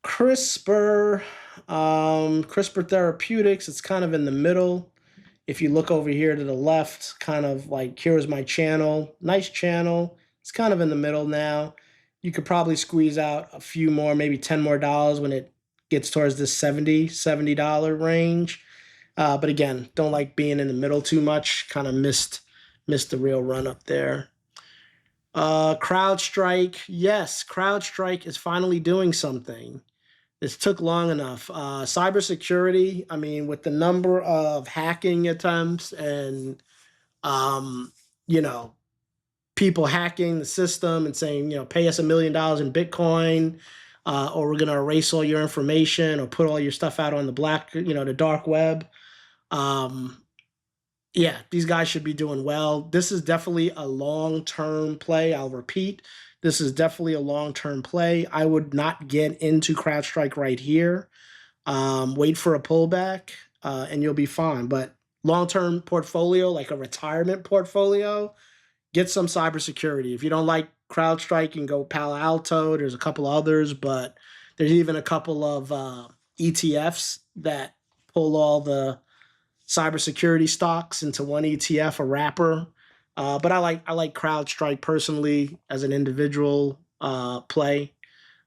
CRISPR Therapeutics, it's kind of in the middle. If you look over here to the left, kind of like, here's my channel. Nice channel. It's kind of in the middle now. You could probably squeeze out a few more, maybe $10 more when it gets towards this $70 range. But again, don't like being in the middle too much. Kind of missed the real run up there. CrowdStrike. Yes, CrowdStrike is finally doing something. This took long enough. Cybersecurity, I mean, with the number of hacking attempts and, people hacking the system and saying, pay us $1 million in Bitcoin, or we're going to erase all your information or put all your stuff out on the the dark web. Yeah, these guys should be doing well. This is definitely a long-term play. I'll repeat. This is definitely a long-term play. I would not get into CrowdStrike right here. Wait for a pullback, and you'll be fine. But long-term portfolio, like a retirement portfolio, get some cybersecurity. If you don't like CrowdStrike, you can go Palo Alto. There's a couple others, but there's even a couple of ETFs that pull all the cybersecurity stocks into one ETF, a wrapper. But I like CrowdStrike personally as an individual play.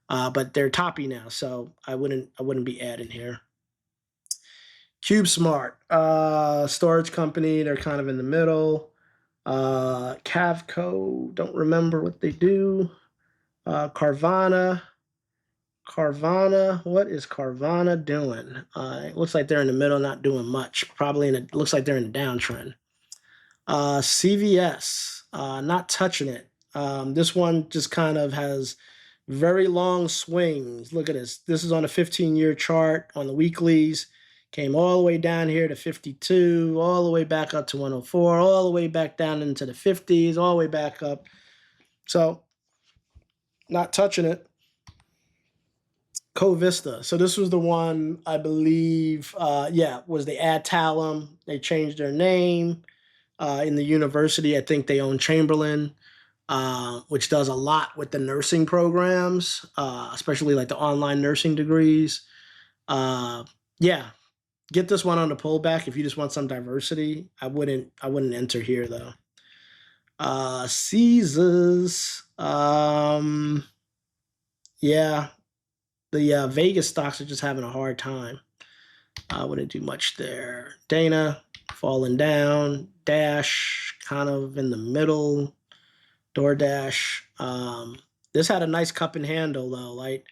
But they're toppy now, so I wouldn't be adding here. CubeSmart, storage company. They're kind of in the middle. Cavco, don't remember what they do. Carvana, what is Carvana doing? It looks like they're in the middle, not doing much. Looks like they're in a downtrend. CVS, not touching it. This one just kind of has very long swings. Look at this. This is on a 15-year chart on the weeklies. Came all the way down here to 52, all the way back up to 104, all the way back down into the 50s, all the way back up. So, not touching it. Covista. So this was the one, I believe, was the Adtalem. They changed their name. In the university, I think they own Chamberlain, which does a lot with the nursing programs, especially like the online nursing degrees. Get this one on the pullback if you just want some diversity. I wouldn't enter here though. Caesars, the Vegas stocks are just having a hard time. I wouldn't do much there. Dana falling down. Dash kind of in the middle. DoorDash. This had a nice cup and handle though, like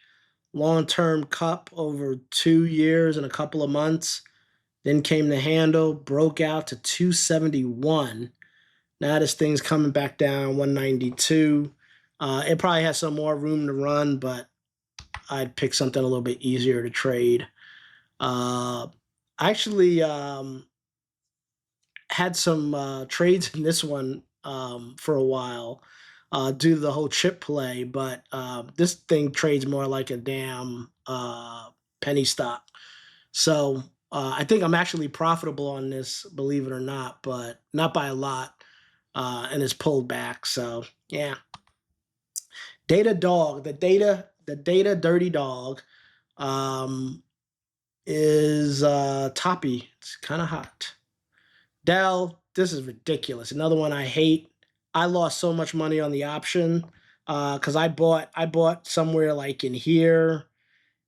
long-term cup over 2 years and a couple of months. Then came the handle, broke out to 271. Now this thing's coming back down 192. It probably has some more room to run, but I'd pick something a little bit easier to trade. Actually had some trades in this one for a while due to the whole chip play, but this thing trades more like a damn penny stock. So I think I'm actually profitable on this, believe it or not, but not by a lot, and it's pulled back. So yeah. Data dog, the data dirty dog is toppy. It's kind of hot. Dell, this is ridiculous. Another one I hate. I lost so much money on the option because I bought somewhere like in here,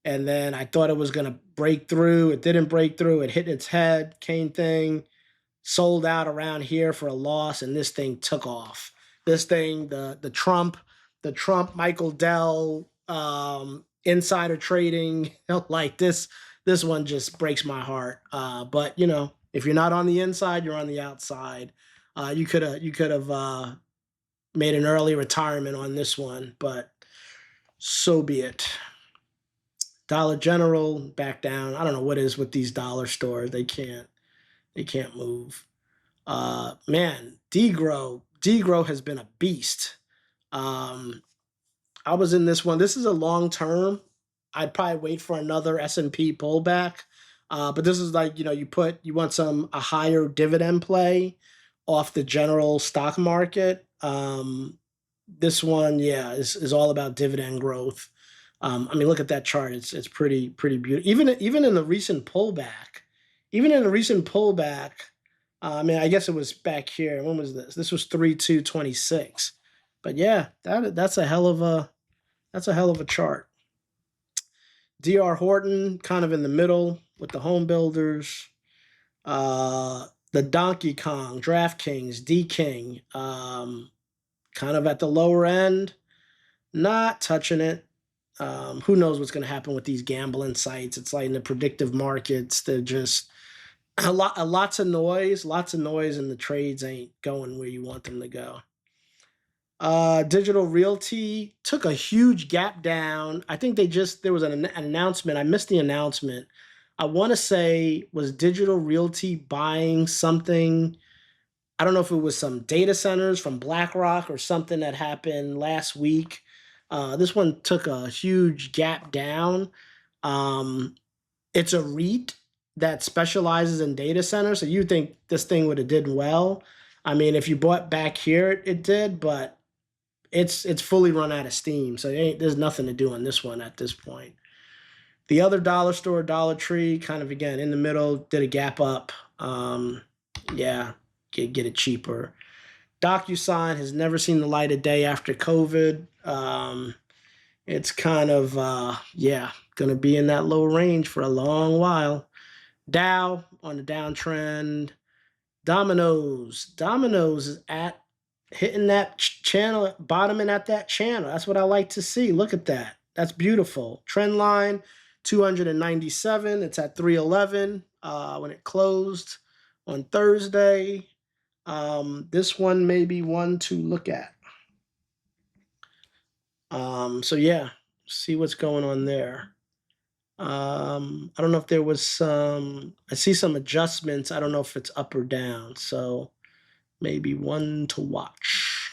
and then I thought it was gonna break through. It didn't break through. It hit its head. Cane thing sold out around here for a loss, and this thing took off. This thing, the Trump Michael Dell insider trading, like this one just breaks my heart. But you know, if you're not on the inside, you're on the outside. You could have made an early retirement on this one, but so be it. Dollar General back down. I don't know what is with these dollar stores. They can't move. Man, Degro has been a beast. I was in this one. This is a long term. I'd probably wait for another S&P pullback. But this is like, you know, you want a higher dividend play off the general stock market. This one, is all about dividend growth. I mean, look at that chart. It's pretty beautiful. Even in the recent pullback, I mean, I guess it was back here. When was this? This was 3/2/26. But yeah, that's a hell of a chart. DR Horton kind of in the middle with the home builders. The Donkey Kong, DraftKings, D-King, kind of at the lower end. Not touching it. Who knows what's going to happen with these gambling sites? It's like in the predictive markets. They're just lots of noise, and the trades ain't going where you want them to go. Digital Realty took a huge gap down. I think there was an announcement. I missed the announcement. I want to say, was Digital Realty buying something? I don't know if it was some data centers from BlackRock or something that happened last week. This one took a huge gap down. It's a REIT that specializes in data centers, so you think this thing would have did well. I mean, if you bought back here, it did, but it's fully run out of steam, so there's nothing to do on this one at this point. The other dollar store, Dollar Tree, kind of again in the middle, did a gap up. Get it cheaper. DocuSign has never seen the light of day after COVID. It's kind of, going to be in that low range for a long while. Dow on the downtrend. Domino's is at hitting that channel, bottoming at that channel. That's what I like to see. Look at that. That's beautiful. Trend line 297. It's at 311 when it closed on Thursday. This one may be one to look at. So yeah, see what's going on there. I don't know if there was I see some adjustments. I don't know if it's up or down. So maybe one to watch.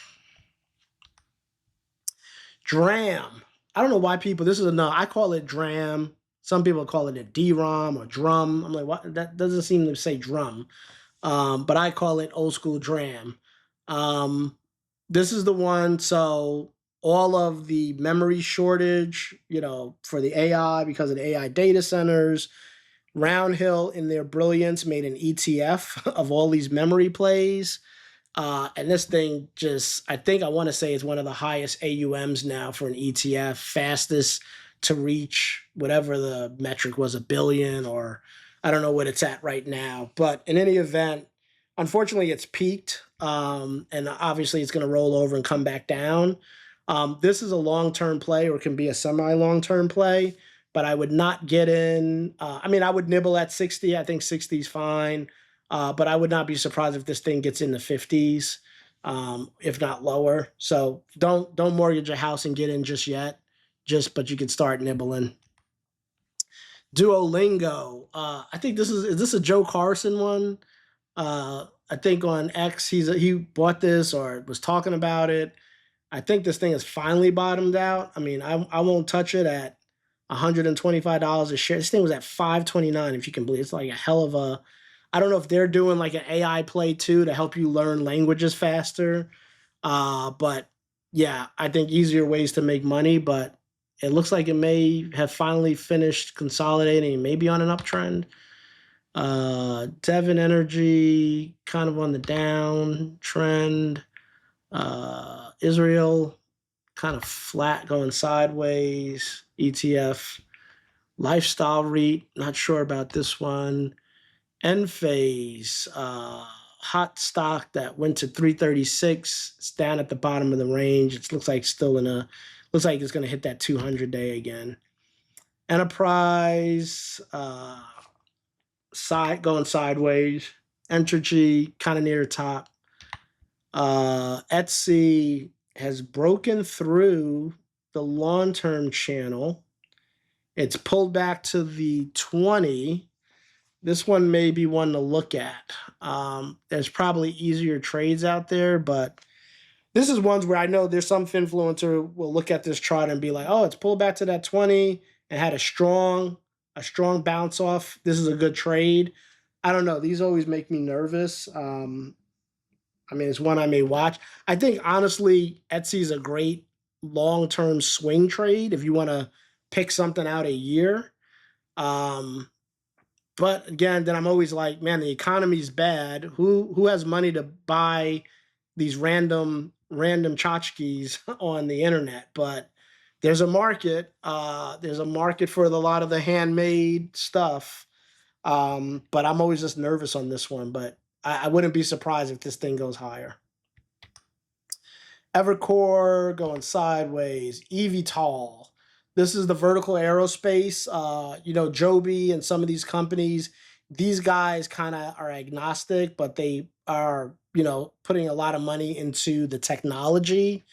DRAM. I don't know why people, I call it DRAM. Some people call it a DRAM or drum. I'm like, what? That doesn't seem to say drum. But I call it old school DRAM. This is the one, so all of the memory shortage, for the AI, because of the AI data centers, Roundhill in their brilliance made an ETF of all these memory plays. And this thing I want to say it's one of the highest AUMs now for an ETF, fastest to reach whatever the metric was, $1 billion, or I don't know what it's at right now. But in any event, unfortunately, it's peaked, and obviously it's going to roll over and come back down. This is a long-term play, or it can be a semi-long-term play, but I would not get in. I would nibble at 60. I think 60 is fine. But I would not be surprised if this thing gets in the 50s, if not lower. So don't mortgage a house and get in just yet. But you can start nibbling. Duolingo. I think is this a Joe Carson one? I think on X he bought this or was talking about it. I think this thing has finally bottomed out. I won't touch it at $125 a share. This thing was at $5.29, if you can believe. It's like a hell of a. I don't know if they're doing like an AI play too to help you learn languages faster. But yeah, I think easier ways to make money, but it looks like it may have finally finished consolidating, maybe on an uptrend. Devon Energy kind of on the down trend. Israel kind of flat going sideways. ETF. Lifestyle REIT, not sure about this one. Enphase, hot stock that went to 336. It's down at the bottom of the range. It looks like it's going to hit that 200-day again. Enterprise, going sideways. Entergy, kind of near the top. Etsy has broken through the long-term channel. It's pulled back to the 20. This one may be one to look at. There's probably easier trades out there, but this is ones where I know there's some influencer will look at this chart and be like, oh, it's pulled back to that 20 and had a strong bounce off. This is a good trade. I don't know. These always make me nervous. It's one I may watch. I think, honestly, Etsy is a great long-term swing trade if you want to pick something out a year. But again, then I'm always like, man, the economy's bad. Who has money to buy these random tchotchkes on the internet? But there's a market. There's a market for a lot of the handmade stuff. But I'm always just nervous on this one. But I wouldn't be surprised if this thing goes higher. Evercore going sideways. eVTOL. This is the vertical aerospace. Joby and some of these companies, these guys kind of are agnostic, but they are, putting a lot of money into the technology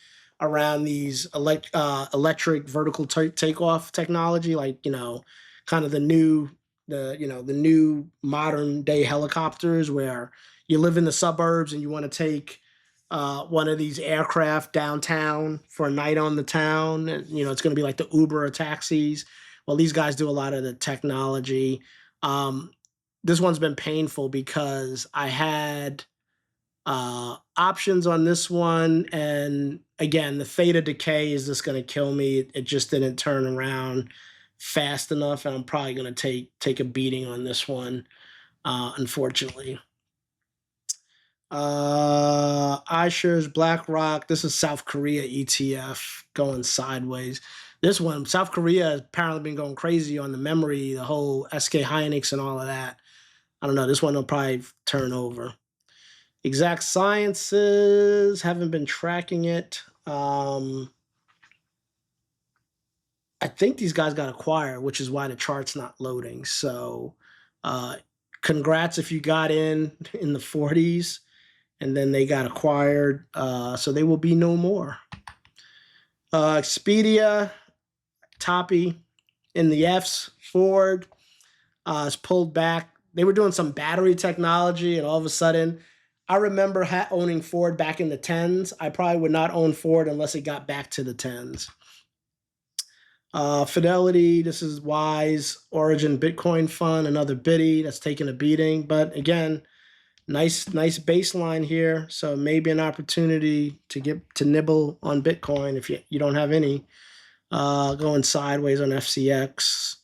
around these electric vertical takeoff technology, like, kind of the new modern day helicopters where you live in the suburbs and you want to take one of these aircraft downtown for a night on the town. It's going to be like the Uber or taxis. Well, these guys do a lot of the technology. This one's been painful because I had options on this one. And again, the theta decay is just going to kill me. It just didn't turn around fast enough. And I'm probably going to take a beating on this one, unfortunately. iShares, BlackRock. This is South Korea ETF going sideways. This one, South Korea has apparently been going crazy on the memory, the whole SK Hynix and all of that. I don't know. This one will probably turn over. Exact Sciences, haven't been tracking it. I think these guys got acquired, which is why the chart's not loading. So congrats if you got in the 40s and then they got acquired. So they will be no more. Expedia, Toppy in the Fs. Ford is pulled back. They were doing some battery technology, and all of a sudden, I remember owning Ford back in the 10s. I probably would not own Ford unless it got back to the 10s. Fidelity, this is Wise, Origin Bitcoin Fund, another biddy that's taking a beating. But again, nice baseline here. So maybe an opportunity to get to nibble on Bitcoin if you don't have any. Going sideways on FCX.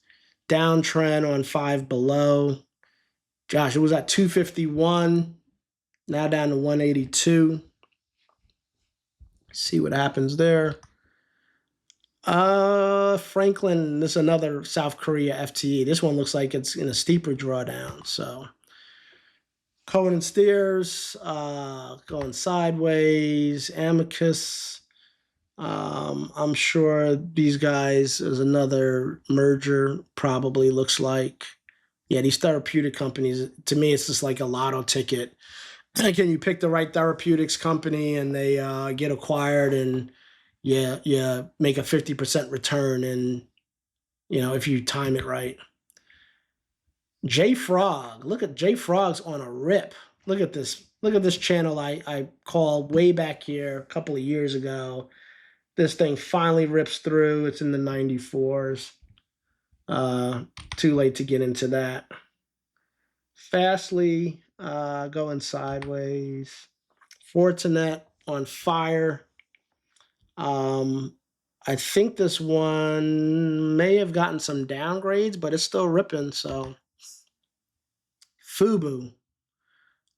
Downtrend on 5 below. Gosh, it was at 251. Now down to 182. See what happens there. Franklin, this is another South Korea FTE. This one looks like it's in a steeper drawdown. So Cohen and Steers going sideways. Amicus. I'm sure these guys is another merger, probably looks like. Yeah, these therapeutic companies, to me, it's just like a lotto ticket. Can you pick the right therapeutics company and they get acquired and you make a 50% return, and if you time it right. J Frog, look at J Frog's on a rip. Look at this channel I called way back here a couple of years ago. This thing finally rips through. It's in the 94s. Too late to get into that. Fastly going sideways. Fortinet on fire. I think this one may have gotten some downgrades, but it's still ripping. So Fubu.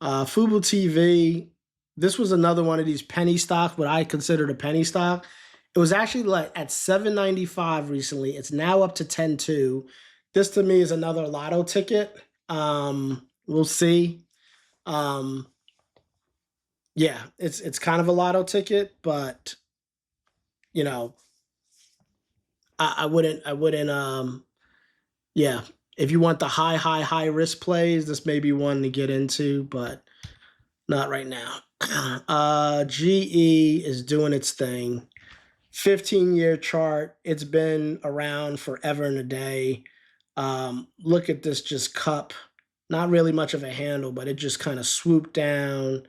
Fubu TV. This was another one of these penny stock, what I considered a penny stock. It was actually like at $7.95 recently. It's now up to $10.2. This to me is another lotto ticket. We'll see. Yeah, it's kind of a lotto ticket, but I wouldn't yeah, if you want the high risk plays, this may be one to get into, but not right now. GE is doing its thing. 15-year chart. It's been around forever and a day. Look at this just cup. Not really much of a handle, but it just kind of swooped down.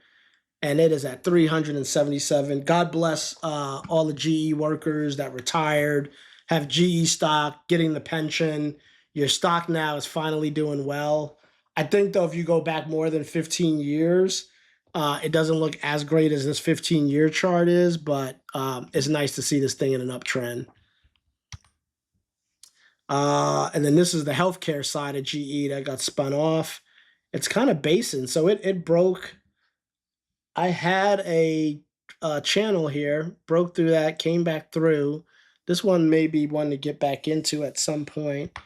And it is at 377. God bless all the GE workers that retired, have GE stock, getting the pension. Your stock now is finally doing well. I think, though, if you go back more than 15 years, it doesn't look as great as this 15-year chart is, but it's nice to see this thing in an uptrend. And then this is the healthcare side of GE that got spun off. It's kind of basing, so it broke. I had a channel here, broke through that, came back through. This one may be one to get back into at some point.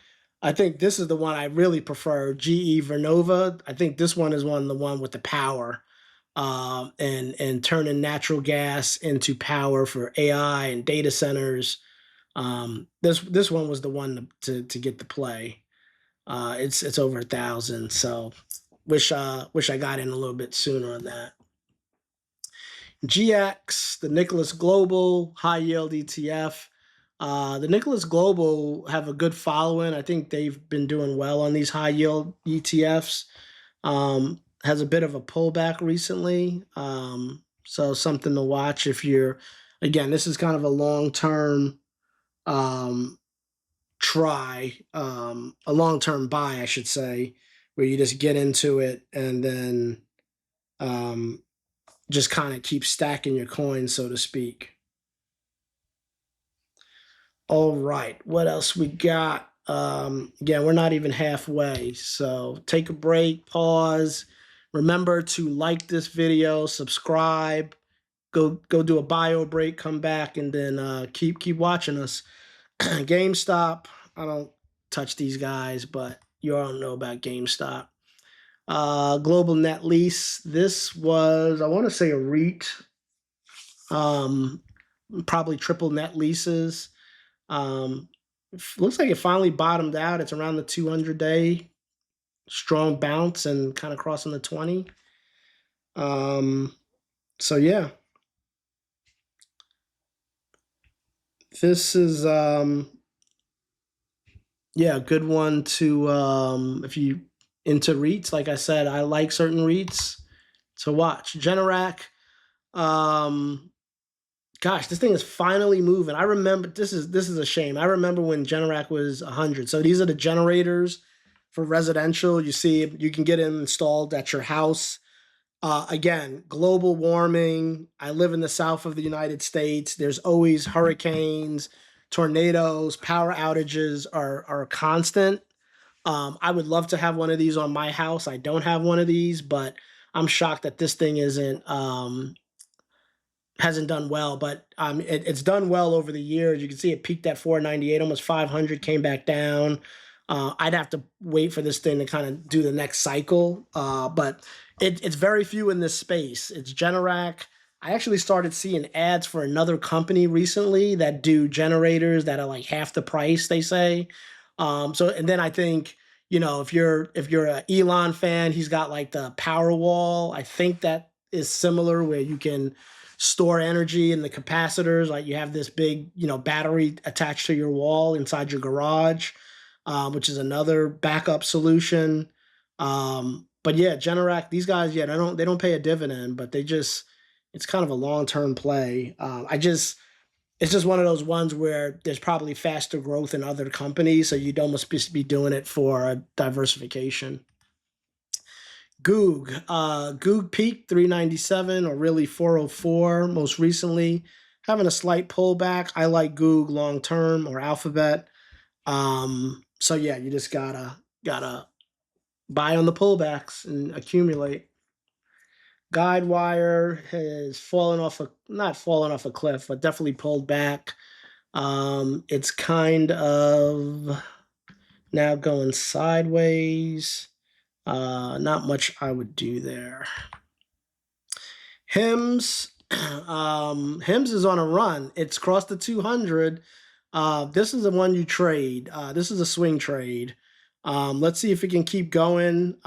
I think this is the one I really prefer, GE Vernova. I think this one is the one with the power. And turning natural gas into power for AI and data centers. This one was the one to get the play. It's over 1,000, so wish I got in a little bit sooner on that. GX, the Nicholas Global High Yield ETF. The Nicholas Global have a good following. I think they've been doing well on these high yield ETFs. Has a bit of a pullback recently. So something to watch if you're, again, this is kind of a long-term a long-term buy, I should say, where you just get into it and then just kind of keep stacking your coins, so to speak. All right, what else we got? Again, we're not even halfway, so take a break, pause, Remember to like this video, subscribe, go do a bio break, come back, and then keep watching us. GameStop, I don't touch these guys, but you all know about GameStop. Global Net Lease, this was, I want to say, a REIT, probably triple net leases. Looks like it finally bottomed out. It's around the 200-day strong bounce and kind of crossing the 20. So yeah, this is yeah, a good one to if you into REITs. Like I said, I like certain REITs to watch. Generac, gosh, this thing is finally moving. I remember, this is a shame. I remember when Generac was 100. So these are the generators for residential. You see, you can get them installed at your house. Again, global warming. I live in the south of the United States. There's always hurricanes, tornadoes, power outages are constant. I would love to have one of these on my house. I don't have one of these, but I'm shocked that this thing hasn't done well, but it's done well over the years. You can see it peaked at 498, almost 500, came back down. I'd have to wait for this thing to kind of do the next cycle, but it's very few in this space. It's Generac. I actually started seeing ads for another company recently that do generators that are like half the price, they say. And then I think, if you're an Elon fan, he's got like the Powerwall. I think that is similar, where you can store energy in the capacitors. Like you have this big, battery attached to your wall inside your garage, which is another backup solution. But yeah, Generac, these guys, yeah, they don't pay a dividend, but it's kind of a long-term play. It's just one of those ones where there's probably faster growth in other companies, so you'd almost be doing it for diversification. Goog. Goog peaked 397, or really 404 most recently, having a slight pullback. I like Goog long term, or Alphabet. So yeah, you just gotta buy on the pullbacks and accumulate. Guidewire has not fallen off a cliff, but definitely pulled back. It's kind of now going sideways. Not much I would do there. HIMS. HIMS is on a run. It's crossed the 200. This is the one you trade. This is a swing trade. Let's see if it can keep going.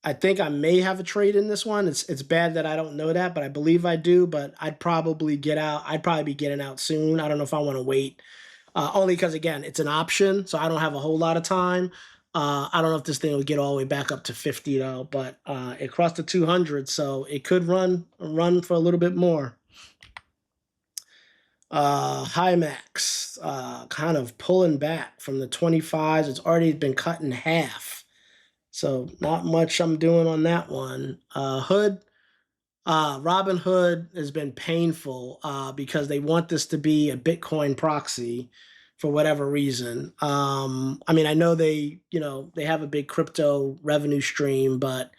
I think I may have a trade in this one. It's bad that I don't know that, but I believe I do. But I'd probably get out. I'd probably be getting out soon. I don't know if I want to wait. Only because, again, it's an option, so I don't have a whole lot of time. I don't know if this thing will get all the way back up to 50 though, but it crossed the 200, so it could run for a little bit more. Himax, kind of pulling back from the 25s. It's already been cut in half, so not much I'm doing on that one. Hood. Robinhood has been painful because they want this to be a Bitcoin proxy for whatever reason. I mean, I know they have a big crypto revenue stream, but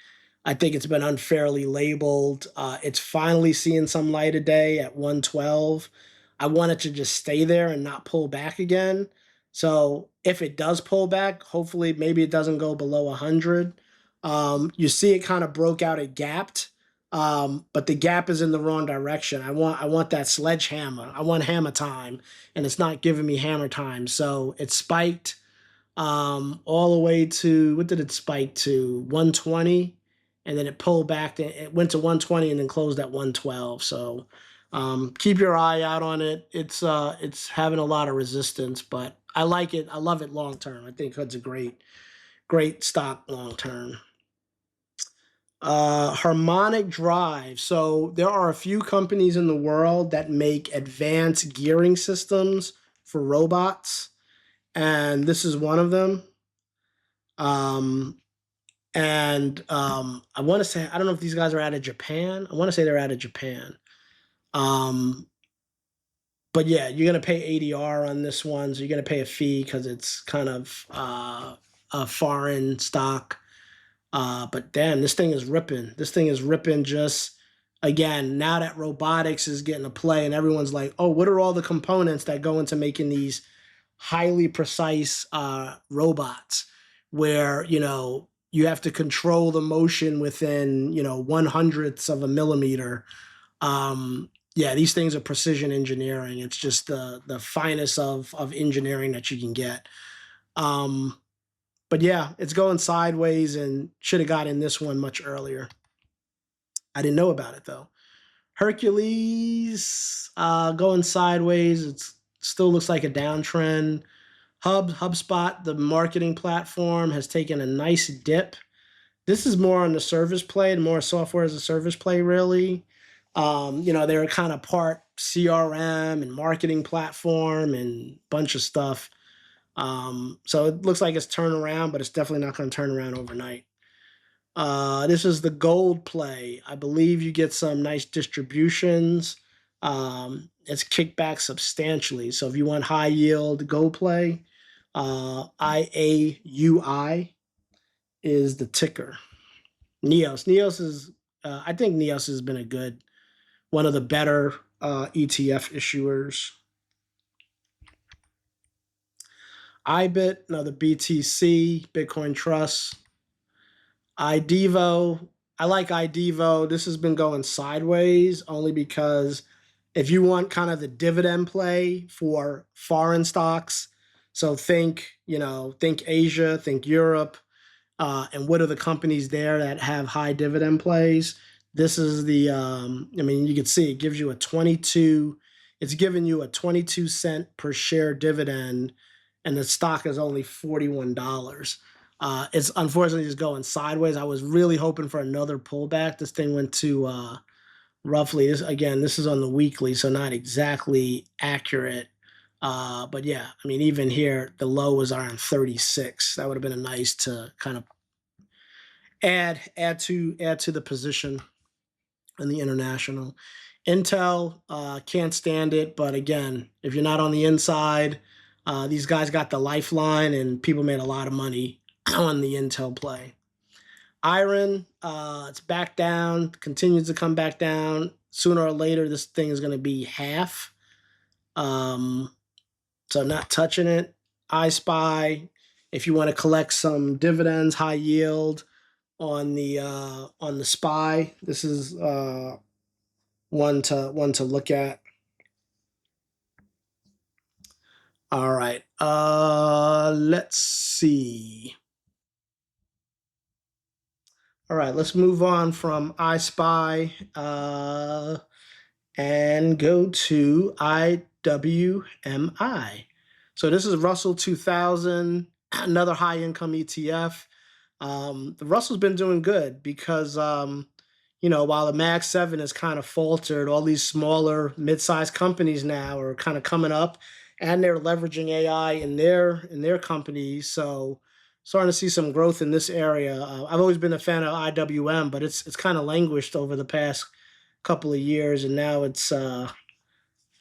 I think it's been unfairly labeled. It's finally seeing some light of day at 112. I want it to just stay there and not pull back again. So if it does pull back, hopefully maybe it doesn't go below 100. You see it kind of broke out, it gapped. But the gap is in the wrong direction. I want that sledgehammer. I want hammer time, and it's not giving me hammer time. So it spiked all the way to, what did it spike to? 120, and then it pulled back. It went to 120 and then closed at 112. So keep your eye out on it. It's having a lot of resistance, but I like it. I love it long term. I think Hood's a great stock long term. Harmonic Drive. So there are a few companies in the world that make advanced gearing systems for robots, and this is one of them. I want to say, I don't know if these guys are out of Japan. I want to say they're out of Japan. But yeah, you're going to pay ADR on this one, so you're going to pay a fee because it's kind of a foreign stock. But damn, this thing is ripping. This thing is ripping just again, now that robotics is getting a play and everyone's like, oh, what are all the components that go into making these highly precise robots where, you have to control the motion within, 1/100th of a millimeter. Yeah, these things are precision engineering. It's just the finest of engineering that you can get. But yeah, it's going sideways and should have got in this one much earlier. I didn't know about it though. Hercules going sideways. It still looks like a downtrend. HubSpot, the marketing platform, has taken a nice dip. This is more on the service play, more software as a service play, really. They're kind of part CRM and marketing platform and bunch of stuff. So it looks like it's turned around, but it's definitely not going to turn around overnight. This is the gold play. I believe you get some nice distributions. It's kicked back substantially. So if you want high yield gold play, IAUI is the ticker. Neos is, I think Neos has been one of the better ETF issuers. IBIT, another BTC, Bitcoin Trust. IDEVO, I like IDEVO. This has been going sideways only because if you want kind of the dividend play for foreign stocks, so think Asia, think Europe, and what are the companies there that have high dividend plays? This is the, you can see it gives you it's giving you a 22-cent per share dividend, and the stock is only $41. It's unfortunately just going sideways. I was really hoping for another pullback. This thing went to roughly, this is on the weekly, so not exactly accurate. But yeah, even here, the low was around 36. That would have been nice to kind of add to the position in the international. Intel, can't stand it, but again, if you're not on the inside, these guys got the lifeline, and people made a lot of money on the Intel play. Iron, it's back down, continues to come back down. Sooner or later, this thing is going to be half. So not touching it. iSpy, if you want to collect some dividends, high yield on the SPY, this is one to look at. All right, let's see. All right, let's move on from iSpy and go to IWMI. So this is Russell 2000, another high income ETF. The Russell's been doing good because, while the Mag 7 has kind of faltered, all these smaller mid-sized companies now are kind of coming up, and they're leveraging AI in their companies. So starting to see some growth in this area. I've always been a fan of IWM, but it's kind of languished over the past couple of years, and now it's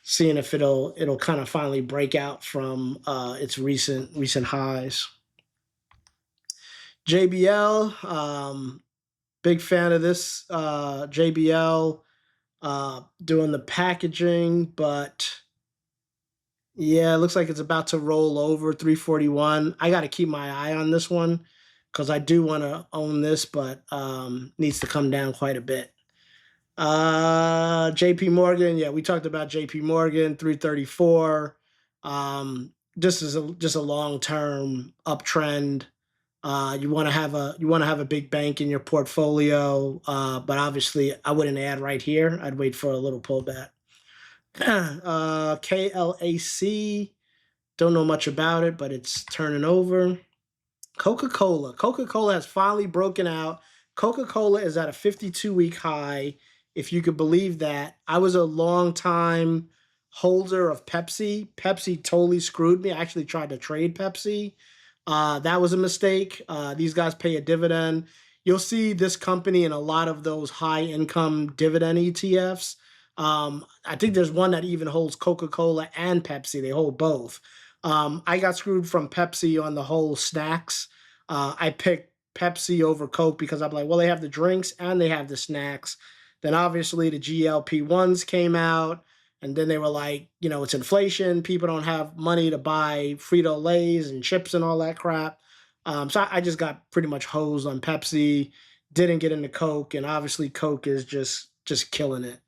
seeing if it'll kind of finally break out from its recent highs. JBL, big fan of this. JBL doing the packaging, but yeah, it looks like it's about to roll over 341. I got to keep my eye on this one because I do want to own this, but needs to come down quite a bit. JP Morgan, yeah, we talked about JP Morgan, 334. This is just a long-term uptrend. You want to have a big bank in your portfolio, but obviously I wouldn't add right here. I'd wait for a little pullback. KLAC, don't know much about it, but it's turning over. Coca-Cola has finally broken out. Coca-Cola is at a 52-week high, if you could believe that. I was a long time holder of Pepsi. Pepsi totally screwed me. I actually tried to trade Pepsi. That was a mistake. These guys pay a dividend. You'll see this company in a lot of those high income dividend ETFs. I think there's one that even holds Coca-Cola and Pepsi. They hold both. I got screwed from Pepsi on the whole snacks. I picked Pepsi over Coke because I'm like, well, they have the drinks and they have the snacks. Then obviously the GLP-1s came out, and then they were like, you know, it's inflation. People don't have money to buy Frito-Lays and chips and all that crap. So I just got pretty much hosed on Pepsi, didn't get into Coke, and obviously Coke is just killing it.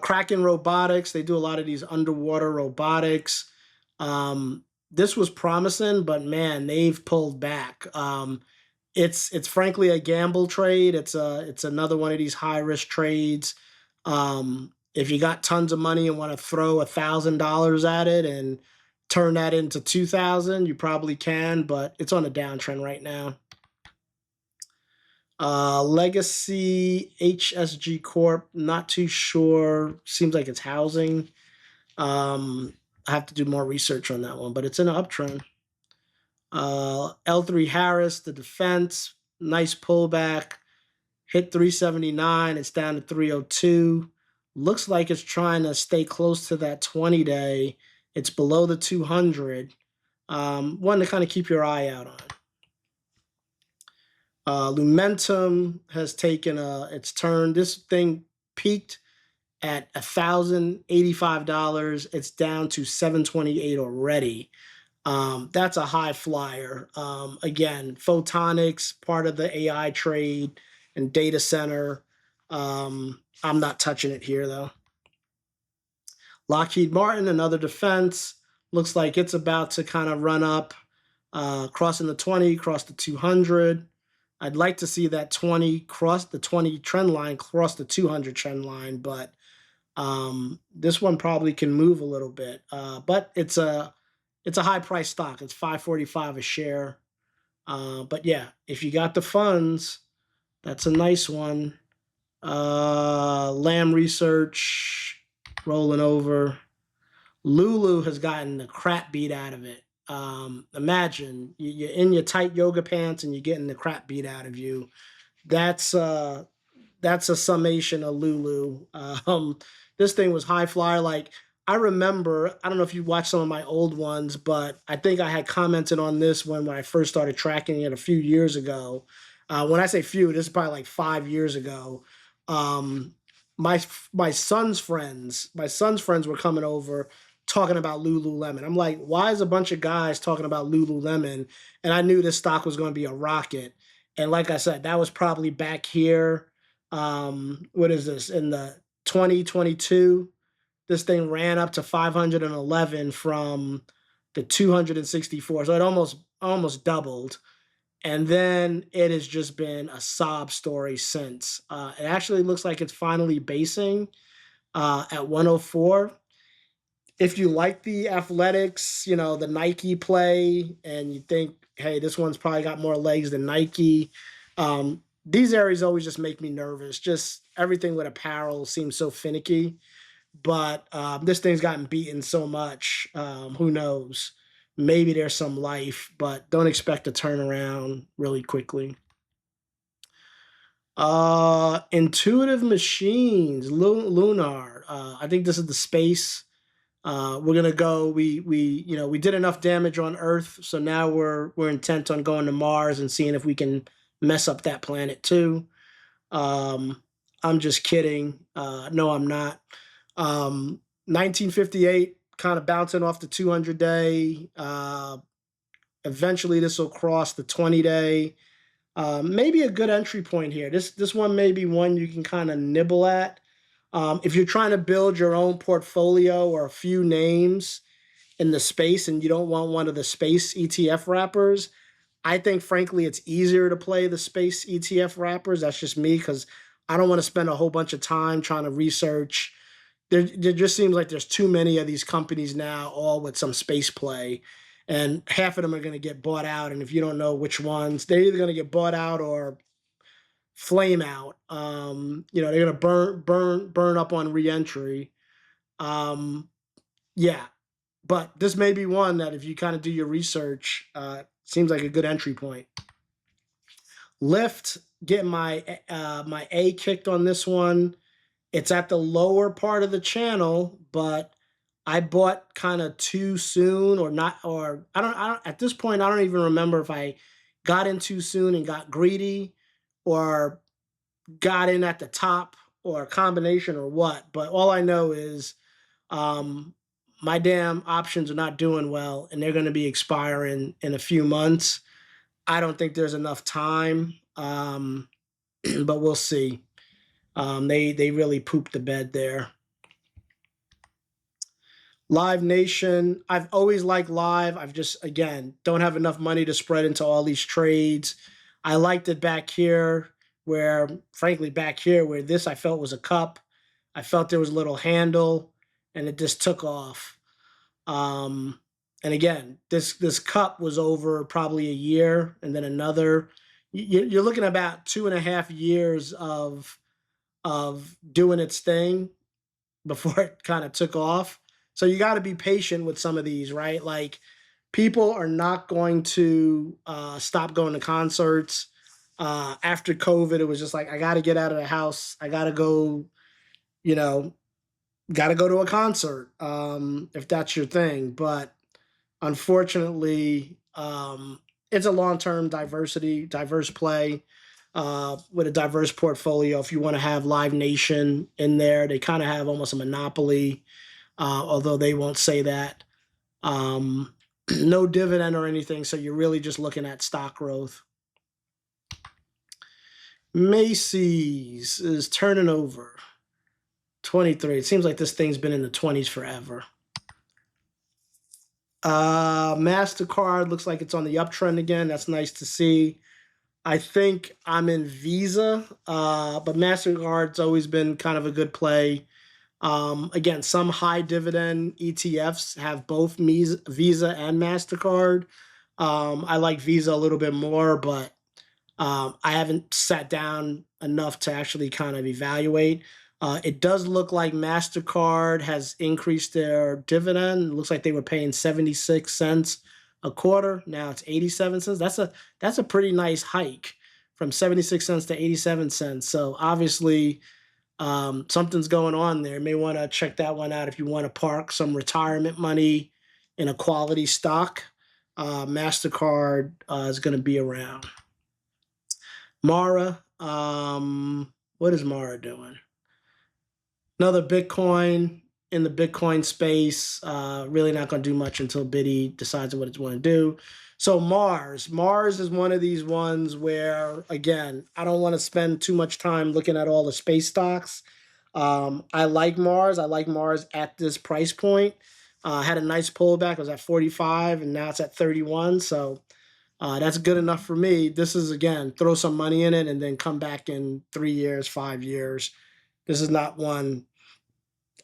Kraken Robotics, they do a lot of these underwater robotics. This was promising, but man, they've pulled back. It's frankly a gamble trade. It's another one of these high risk trades. If you got tons of money and want to throw $1,000 at it and turn that into 2,000, you probably can, but it's on a downtrend right now. Legacy HSG Corp, not too sure. Seems like it's housing. I have to do more research on that one, but it's in an uptrend. L3 Harris, the defense, nice pullback. Hit 379. It's down to 302. Looks like it's trying to stay close to that 20-day. It's below the 200. One to kind of keep your eye out on. Lumentum has taken its turn. This thing peaked at $1,085. It's down to $728 already. That's a high flyer. Again, photonics, part of the AI trade and data center. I'm not touching it here though. Lockheed Martin, another defense. Looks like it's about to kind of run up, crossing the 20, cross the 200. I'd like to see that 20 cross the 20 trend line, cross the 200 trend line, but this one probably can move a little bit. But it's a high price stock. It's $5.45 a share. But yeah, if you got the funds, that's a nice one. Lamb Research rolling over. Lulu has gotten the crap beat out of it. Imagine you're in your tight yoga pants and you're getting the crap beat out of you. That's a summation of Lulu. This thing was high flyer. Like, I remember, I don't know if you watched some of my old ones, but I think I had commented on this when I first started tracking it a few years ago. When I say few, this is probably like 5 years ago. My son's friends were coming over talking about Lululemon. I'm like, why is a bunch of guys talking about Lululemon? And I knew this stock was going to be a rocket. And like I said, that was probably back here. What is this? In the 2022, this thing ran up to 511 from the 264. So it almost doubled. And then it has just been a sob story since. It actually looks like it's finally basing at 104. If you like the athletics, you know, the Nike play, and you think, hey, this one's probably got more legs than Nike, these areas always just make me nervous. Just everything with apparel seems so finicky. But this thing's gotten beaten so much. Who knows? Maybe there's some life, but don't expect to turn around really quickly. Intuitive Machines, Lunar. I think this is the space. We're gonna go. We did enough damage on Earth, so now we're intent on going to Mars and seeing if we can mess up that planet too. I'm just kidding. No, I'm not. 1958, kind of bouncing off the 200-day. Eventually, this will cross the 20-day. Maybe a good entry point here. This one may be one you can kind of nibble at. If you're trying to build your own portfolio or a few names in the space and you don't want one of the space ETF wrappers, I think, frankly, it's easier to play the space ETF wrappers. That's just me, because I don't want to spend a whole bunch of time trying to research. There just seems like there's too many of these companies now, all with some space play, and half of them are going to get bought out. And if you don't know which ones, they're either going to get bought out or flame out. They're going to burn up on reentry. Yeah, but this may be one that if you kind of do your research, seems like a good entry point. Lyft, getting my A kicked on this one. It's at the lower part of the channel, but I bought kind of too soon or not, or I don't, at this point, I don't even remember if I got in too soon and got greedy or got in at the top or a combination or what. But all I know is um, my damn options are not doing well and they're going to be expiring in a few months. I don't think there's enough time, but we'll see. They really pooped the bed there. Live Nation, I've always liked Live. I've just, again, don't have enough money to spread into all these trades. I liked it back here where, frankly, back here where this I felt was a cup. I felt there was a little handle and it just took off. And again, this cup was over probably a year and then another. You're looking at about 2.5 years of doing its thing before it kind of took off. So you got to be patient with some of these, right? Like people are not going to stop going to concerts. After COVID, it was just like, I got to get out of the house. I got to go, you know, got to go to a concert if that's your thing. But unfortunately, it's a long-term diverse play with a diverse portfolio. If you want to have Live Nation in there, they kind of have almost a monopoly, although they won't say that. No dividend or anything, so you're really just looking at stock growth. Macy's is turning over 23. It seems like this thing's been in the 20s forever. MasterCard looks like it's on the uptrend again. That's nice to see. I think I'm in Visa, but MasterCard's always been kind of a good play. Again, some high dividend ETFs have both Visa and MasterCard. I like Visa a little bit more, but I haven't sat down enough to actually kind of evaluate. It does look like MasterCard has increased their dividend. It looks like they were paying 76 cents a quarter. Now it's 87 cents. That's a pretty nice hike from 76 cents to 87 cents. So obviously something's going on there. You may want to check that one out if you want to park some retirement money in a quality stock. MasterCard is going to be around. Mara, what is Mara doing? Another Bitcoin in the Bitcoin space. Really not going to do much until Biddy decides what it's going to do. So Mars is one of these ones where, again, I don't want to spend too much time looking at all the space stocks. I like Mars. I like Mars at this price point. Had a nice pullback. It was at 45, and now it's at 31. So that's good enough for me. This is, again, throw some money in it and then come back in 3 years, 5 years. This is not one.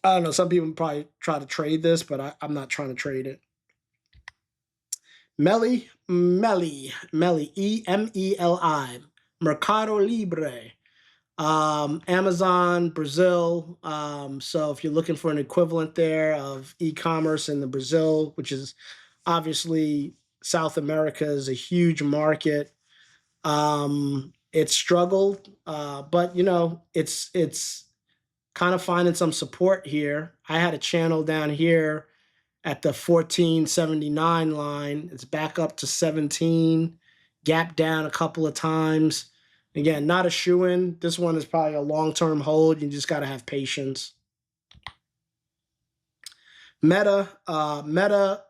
I don't know. Some people probably try to trade this, but I'm not trying to trade it. Meli, EMELI, Mercado Libre, Amazon, Brazil. So if you're looking for an equivalent there of e-commerce in the Brazil, which is obviously South America is a huge market. It struggled, but you know, it's kind of finding some support here. I had a channel down here at the 1479 line. It's back up to 17, gap down a couple of times. Again, not a shoe-in. This one is probably a long-term hold. You just got to have patience. Meta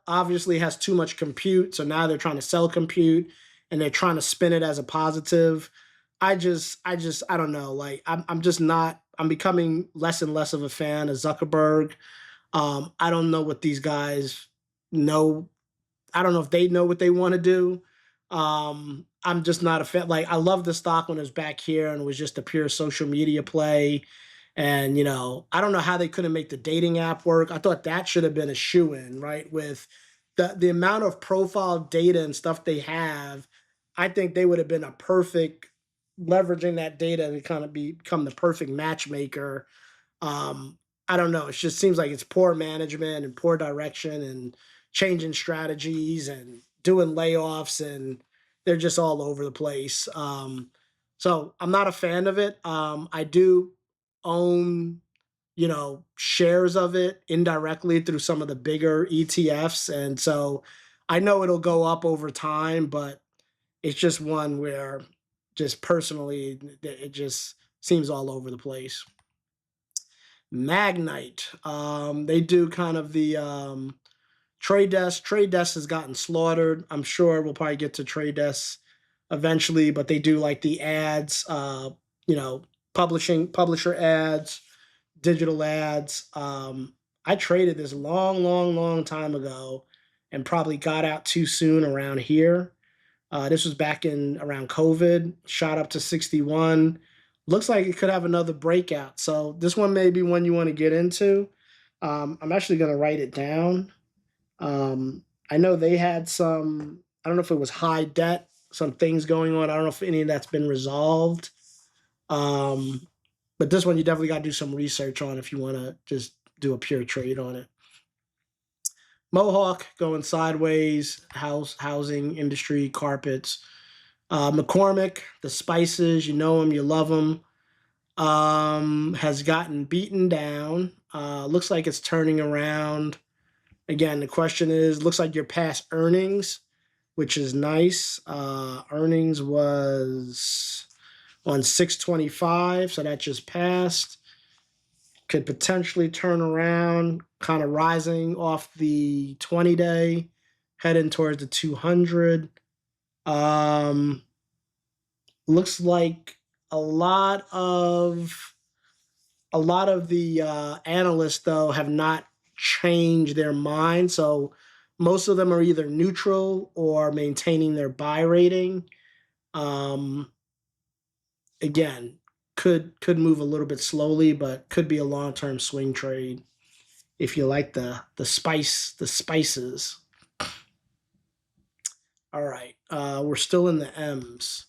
obviously has too much compute, so now they're trying to sell compute and they're trying to spin it as a positive. I don't know. Like I'm just not. I'm becoming less and less of a fan of Zuckerberg. I don't know what these guys know. I don't know if they know what they want to do. I'm just not a fan. Like I love the stock when it was back here and it was just a pure social media play. And, you know, I don't know how they couldn't make the dating app work. I thought that should have been a shoe-in, right? With the amount of profile data and stuff they have, I think they would have been a perfect leveraging that data to kind of become the perfect matchmaker. I don't know. It just seems like it's poor management and poor direction and changing strategies and doing layoffs, and they're just all over the place. So I'm not a fan of it. I do own shares of it indirectly through some of the bigger ETFs. And so I know it'll go up over time, but it's just one where just personally, it just seems all over the place. Magnite, they do kind of the Trade Desk. Trade Desk has gotten slaughtered. I'm sure we'll probably get to Trade Desk eventually, but they do like the ads, publisher ads, digital ads. I traded this long, long, long time ago and probably got out too soon around here. This was back in around COVID, shot up to 61. Looks like it could have another breakout. So this one may be one you want to get into. I'm actually going to write it down. I know they had some, I don't know if it was high debt, some things going on. I don't know if any of that's been resolved. But this one you definitely got to do some research on if you want to just do a pure trade on it. Mohawk going sideways, housing industry, carpets. McCormick, the spices, you know them, you love them, has gotten beaten down. Looks like it's turning around. Again, the question is, looks like you're past earnings, which is nice. Earnings was on 625, so that just passed. Could potentially turn around, kind of rising off the 20-day, heading towards the 200. Looks like a lot of the analysts, though, have not changed their mind. So most of them are either neutral or maintaining their buy rating. Again, could move a little bit slowly, but could be a long-term swing trade if you like the spices. All right, we're still in the M's.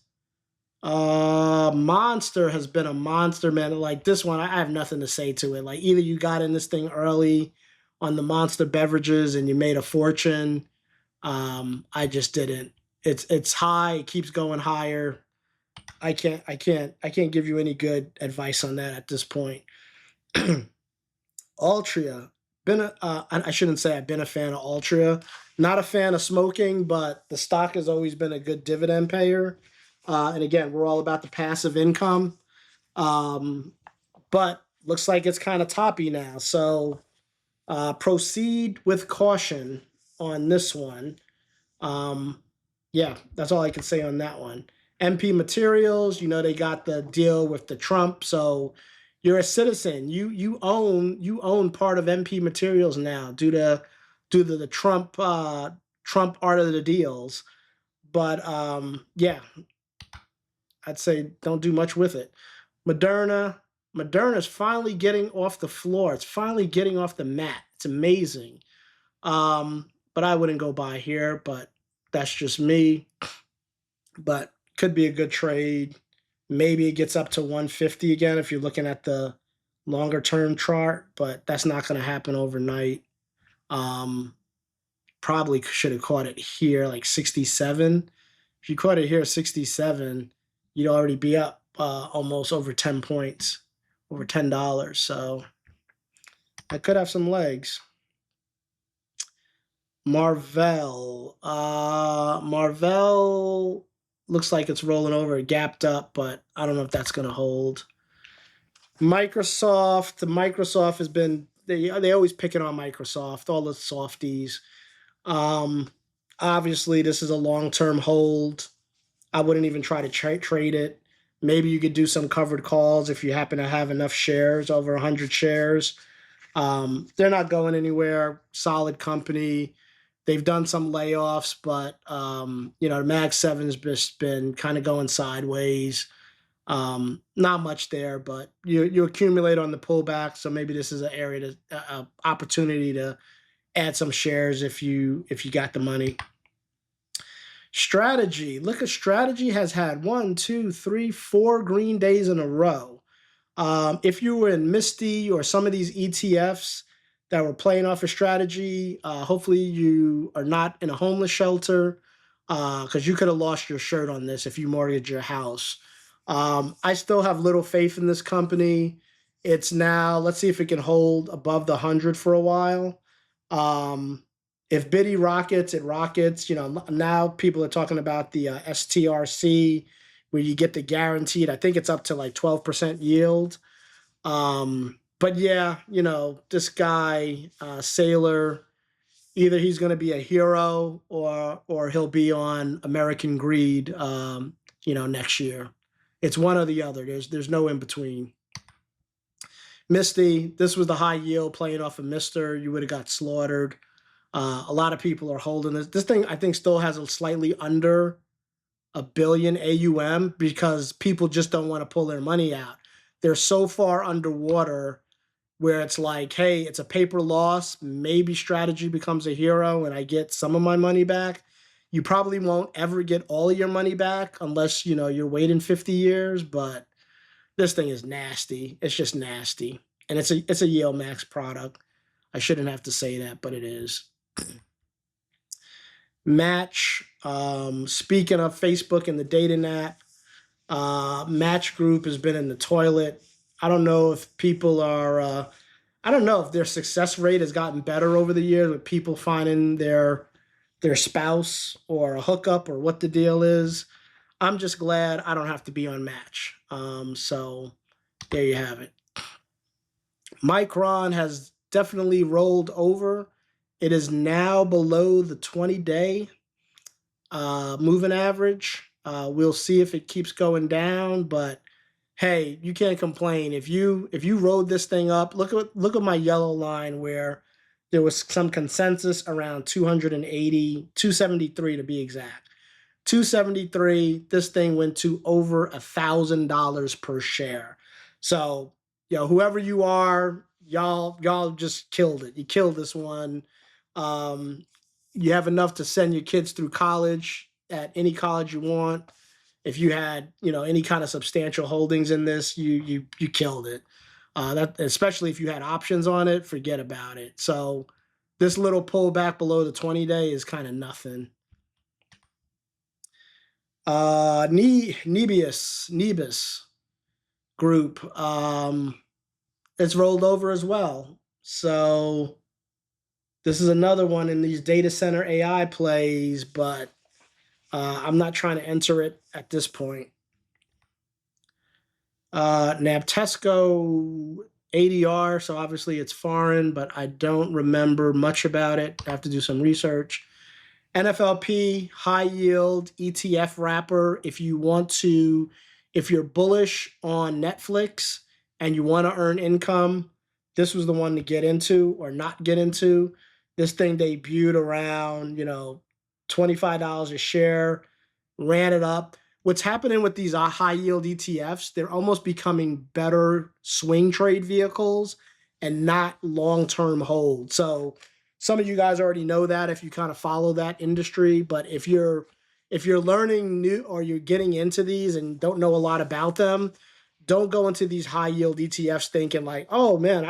Monster has been a monster, man. Like this one, I have nothing to say to it. Like either you got in this thing early on the Monster beverages and you made a fortune. I just didn't. It's high. It keeps going higher. I can't give you any good advice on that at this point. Altria, I shouldn't say I've been a fan of Altria. Not a fan of smoking, but the stock has always been a good dividend payer. And again, we're all about the passive income. But looks like it's kind of toppy now. So proceed with caution on this one. Yeah, that's all I can say on that one. MP Materials, they got the deal with the Trump, so you're a citizen. You own part of MP Materials now due to the Trump art of the deals. But yeah, I'd say don't do much with it. Moderna's finally getting off the floor. It's finally getting off the mat. It's amazing. But I wouldn't go buy here, but that's just me. But could be a good trade. Maybe it gets up to 150 again if you're looking at the longer term chart, but that's not going to happen overnight. Probably should have caught it here, like 67. If you caught it here at 67, you'd already be up almost over 10 points, over $10. So I could have some legs. Marvell looks like it's rolling over, gapped up, but I don't know if that's going to hold. Microsoft has been, they always pick it on Microsoft, all the softies. Obviously, this is a long-term hold. I wouldn't even try to trade it. Maybe you could do some covered calls if you happen to have enough shares, over 100 shares. They're not going anywhere. Solid company. They've done some layoffs, but the Mag 7's just been kind of going sideways. Not much there, but you accumulate on the pullback, so maybe this is an area opportunity to add some shares if you got the money. Strategy. Look at Strategy has had 1, 2, 3, 4 green days in a row. If you were in Misty or some of these ETFs that were playing off a Strategy, hopefully you are not in a homeless shelter, because you could have lost your shirt on this if you mortgaged your house. I still have little faith in this company. It's now, let's see if it can hold above the 100 for a while. If Biddy rockets, it rockets. Now people are talking about the STRC, where you get the guaranteed. I think it's up to like 12% yield. But yeah, this guy, Sailor, either he's going to be a hero or he'll be on American Greed, next year. It's one or the other. There's no in between. Misty, this was the high yield playing off of Mister. You would have got slaughtered. A lot of people are holding this. This thing, I think, still has a slightly under $1 billion AUM because people just don't want to pull their money out. They're so far underwater where it's like, hey, it's a paper loss. Maybe strategy becomes a hero and I get some of my money back. You probably won't ever get all of your money back unless, you're waiting 50 years. But this thing is nasty. It's just nasty. And it's a Yale Max product. I shouldn't have to say that, but it is. Match. Speaking of Facebook and the dating app, Match Group has been in the toilet. I don't know if people are, I don't know if their success rate has gotten better over the years with people finding their spouse or a hookup or what the deal is. I'm just glad I don't have to be on Match. So there you have it. Micron has definitely rolled over. It is now below the 20-day moving average. We'll see if it keeps going down, but hey, you can't complain. If you rode this thing up, look at my yellow line where there was some consensus around 280, 273 to be exact. 273, this thing went to over $1,000 per share. So, whoever you are, y'all just killed it. You killed this one. You have enough to send your kids through college at any college you want. If you had, any kind of substantial holdings in this, you killed it. That especially if you had options on it, forget about it. So this little pullback below the 20-day is kind of nothing. Nebis Group, it's rolled over as well. So this is another one in these data center AI plays, but I'm not trying to enter it at this point. Nabtesco ADR, so obviously it's foreign, but I don't remember much about it. I have to do some research. NFLP, high yield ETF wrapper. If you're bullish on Netflix and you want to earn income, this was the one to get into or not get into. This thing debuted around, $25 a share, ran it up. What's happening with these high yield ETFs, they're almost becoming better swing trade vehicles and not long-term hold. So some of you guys already know that if you kind of follow that industry, but if you're learning new or you're getting into these and don't know a lot about them, don't go into these high yield ETFs thinking like, oh man,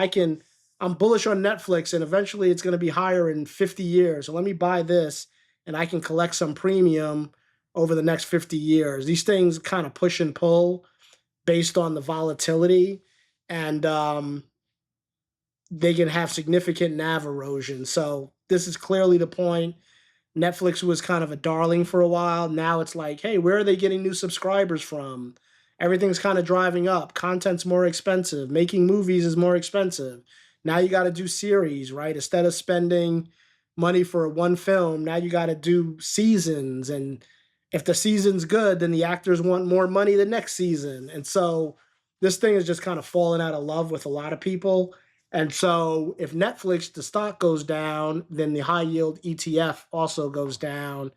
I'm bullish on Netflix and eventually it's going to be higher in 50 years. So let me buy this and I can collect some premium over the next 50 years. These things kind of push and pull based on the volatility, and they can have significant NAV erosion. So this is clearly the point. Netflix was kind of a darling for a while. Now it's like, hey, where are they getting new subscribers from? Everything's kind of driving up. Content's more expensive. Making movies is more expensive. Now you got to do series, right? Instead of spending money for one film, now you got to do seasons. And if the season's good, then the actors want more money the next season. And so this thing is just kind of falling out of love with a lot of people. And so if Netflix, the stock goes down, then the high yield ETF also goes down.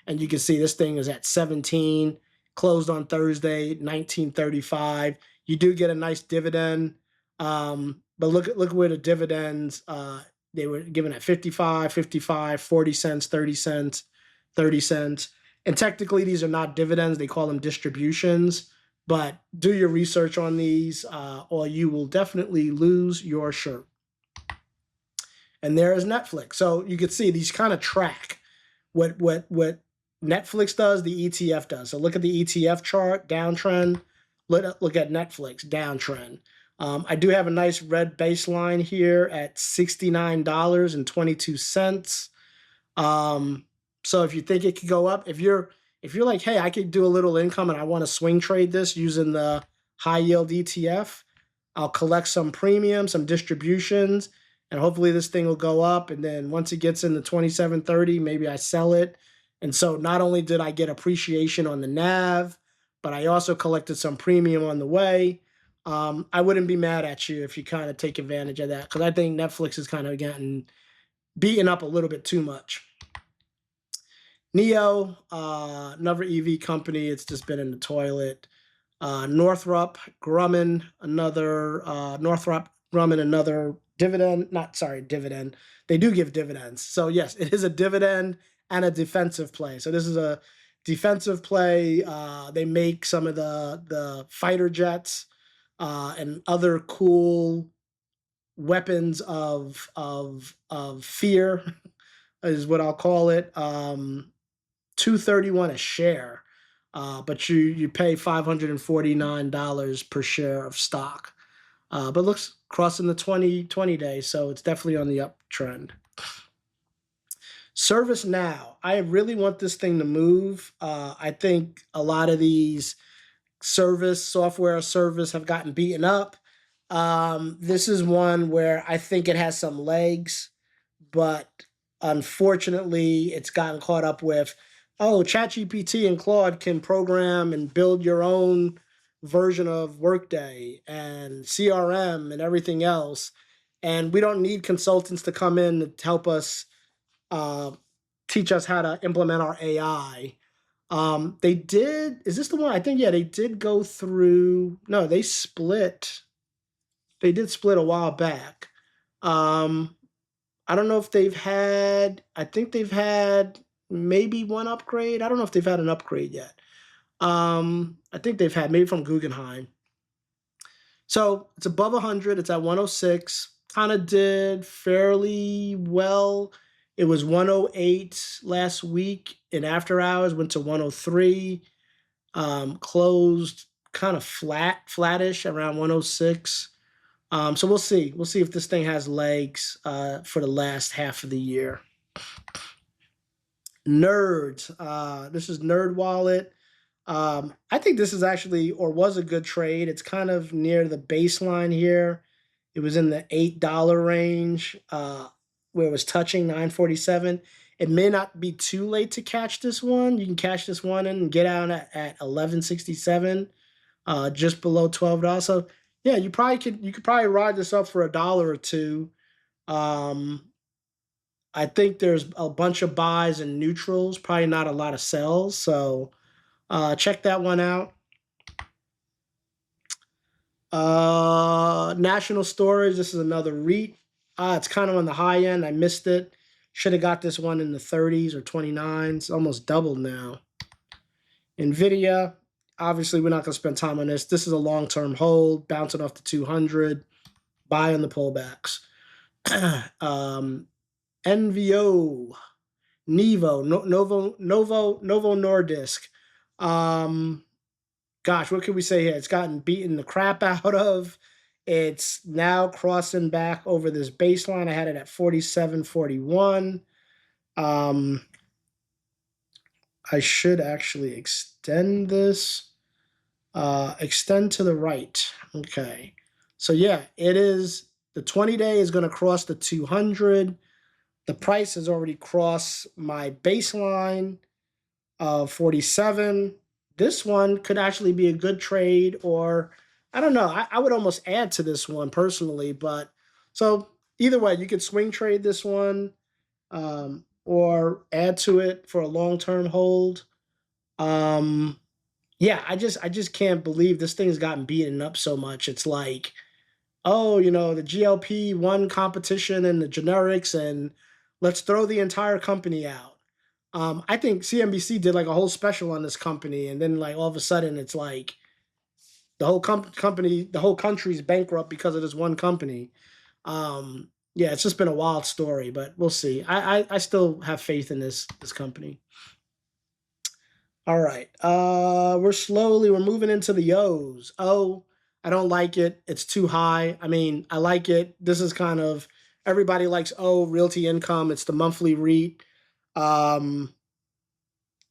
And you can see this thing is at 17, closed on Thursday, 1935. You do get a nice dividend. But look where the dividends, they were given at 55, 40 cents, 30 cents, 30 cents. And technically these are not dividends. They call them distributions. But do your research on these, or you will definitely lose your shirt. And there is Netflix. So you can see these kind of track what Netflix does, the ETF does. So look at the ETF chart, downtrend. Look at Netflix, downtrend. I do have a nice red baseline here at $69.22. So if you think it could go up, if you're like, hey, I could do a little income and I want to swing trade this using the high yield ETF, I'll collect some premium, some distributions, and hopefully this thing will go up. And then once it gets into 27.30, maybe I sell it. And so not only did I get appreciation on the NAV, but I also collected some premium on the way. I wouldn't be mad at you if you kind of take advantage of that, because I think Netflix is kind of getting beaten up a little bit too much. NEO, another EV company. It's just been in the toilet. Northrop Grumman, another dividend. Dividend. They do give dividends. So yes, it is a dividend and a defensive play. So this is a defensive play. They make some of the fighter jets and other cool weapons of fear is what I'll call it. $231 a share, but you pay $549 per share of stock. But looks crossing the 20 days, so it's definitely on the uptrend. ServiceNow, I really want this thing to move. I think a lot of these software service have gotten beaten up. This is one where I think it has some legs, but unfortunately, it's gotten caught up with, oh, ChatGPT and Claude can program and build your own version of Workday and CRM and everything else. And we don't need consultants to come in to help us teach us how to implement our AI. Is this the one? I think, yeah, they did go through, no, they did split a while back. I don't know if I think they've had maybe one upgrade. I don't know if they've had an upgrade yet. I think they've had maybe from Guggenheim. So it's above 100. It's at 106. Kind of did fairly well. It was 108 last week in after hours, went to 103. Closed kind of flattish around 106. So we'll see. We'll see if this thing has legs for the last half of the year. Nerds. This is Nerd Wallet. I think this is actually, or was a good trade. It's kind of near the baseline here. It was in the $8 range where it was touching 947. It may not be too late to catch this one. You can catch this one and get out at 1167, just below $12. So yeah, you could probably ride this up for $1 or $2. I think there's a bunch of buys and neutrals, probably not a lot of sells. So check that one out. National Storage, this is another REIT. It's kind of on the high end. I missed it. Should have got this one in the 30s or 29s. Almost doubled now. NVIDIA, obviously we're not going to spend time on this. This is a long-term hold, bouncing off the 200. Buy on the pullbacks. NVO, Novo Nordisk. Gosh, what can we say here? It's gotten beaten the crap out of. It's now crossing back over this baseline. I had it at 47.41. I should actually extend this. Extend to the right. Okay. So yeah, it is. The 20-day is going to cross the 200. The price has already crossed my baseline of 47. This one could actually be a good trade, or I don't know. I would almost add to this one personally, but so either way, you could swing trade this one or add to it for a long-term hold. Yeah, I just can't believe this thing's gotten beaten up so much. It's like, oh, the GLP-1 competition and the generics, and let's throw the entire company out. I think CNBC did like a whole special on this company, and then like all of a sudden it's like the whole company, the whole country's bankrupt because of this one company. Yeah, it's just been a wild story, but we'll see. I still have faith in this company. All right, we're moving into the O's. I don't like it. It's too high. I mean, I like it. This is kind of, everybody likes, oh, Realty Income. It's the monthly REIT.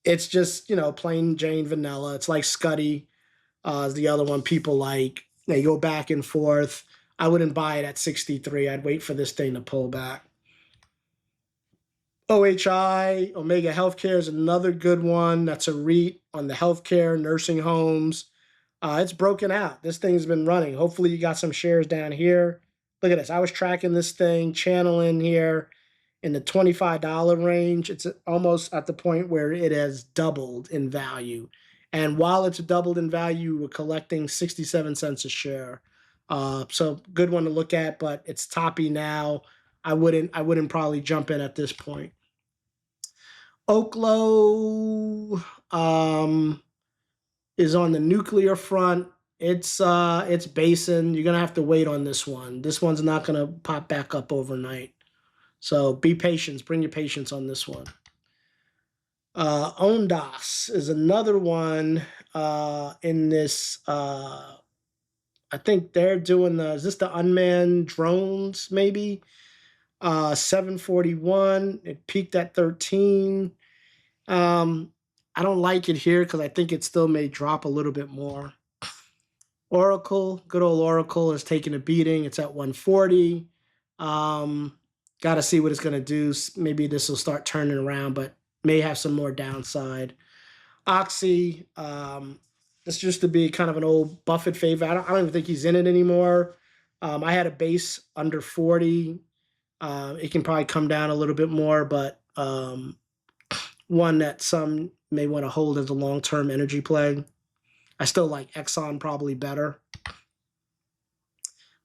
It's just, plain Jane vanilla. It's like Scuddy is the other one people like. They go back and forth. I wouldn't buy it at 63. I'd wait for this thing to pull back. OHI, Omega Healthcare, is another good one. That's a REIT on the healthcare, nursing homes. It's broken out. This thing's been running. Hopefully you got some shares down here. Look at this. I was tracking this thing, channeling here in the $25 range. It's almost at the point where it has doubled in value. And while it's doubled in value, we're collecting 67 cents a share. So good one to look at, but it's toppy now. I wouldn't probably jump in at this point. Oklo is on the nuclear front. It's basin. You're gonna have to wait on this one. This one's not gonna pop back up overnight. So be patient. Bring your patience on this one. Ondas is another one in this. I think they're doing is this the unmanned drones maybe? 741. It peaked at 13. I don't like it here because I think it still may drop a little bit more. Oracle, good old Oracle, is taking a beating. It's at 140. Got to see what it's going to do. Maybe this will start turning around, but may have some more downside. Oxy, this used to be kind of an old Buffett favorite. I don't even think he's in it anymore. I had a base under 40. It can probably come down a little bit more, but one that some may want to hold as a long-term energy play. I still like Exxon probably better.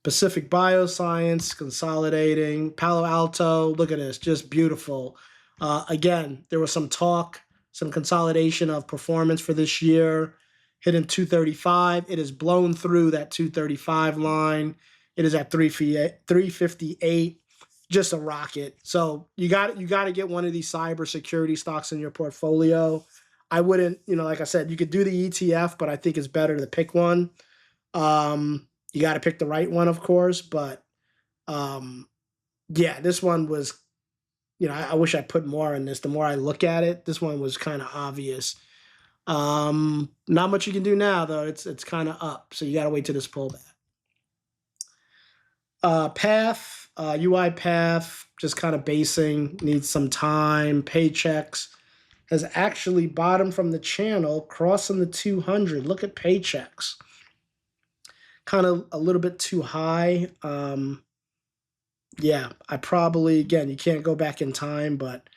Pacific Bioscience, consolidating. Palo Alto, look at this, just beautiful. Again, there was some talk, some consolidation of performance for this year, hitting 235. It has blown through that 235 line. It is at 358. Just a rocket. So you got to get one of these cybersecurity stocks in your portfolio. I wouldn't, like I said, you could do the ETF, but I think it's better to pick one. You got to pick the right one, of course, but yeah, this one was, I wish I put more in this. The more I look at it, this one was kind of obvious. Not much you can do now, though. It's kind of up, so you got to wait till this pullback. Path, UiPath, just kind of basing, needs some time. Paychecks has actually bottomed from the channel, crossing the 200. Look at Paychecks. Kind of a little bit too high. Yeah, I probably, again, you can't go back in time, but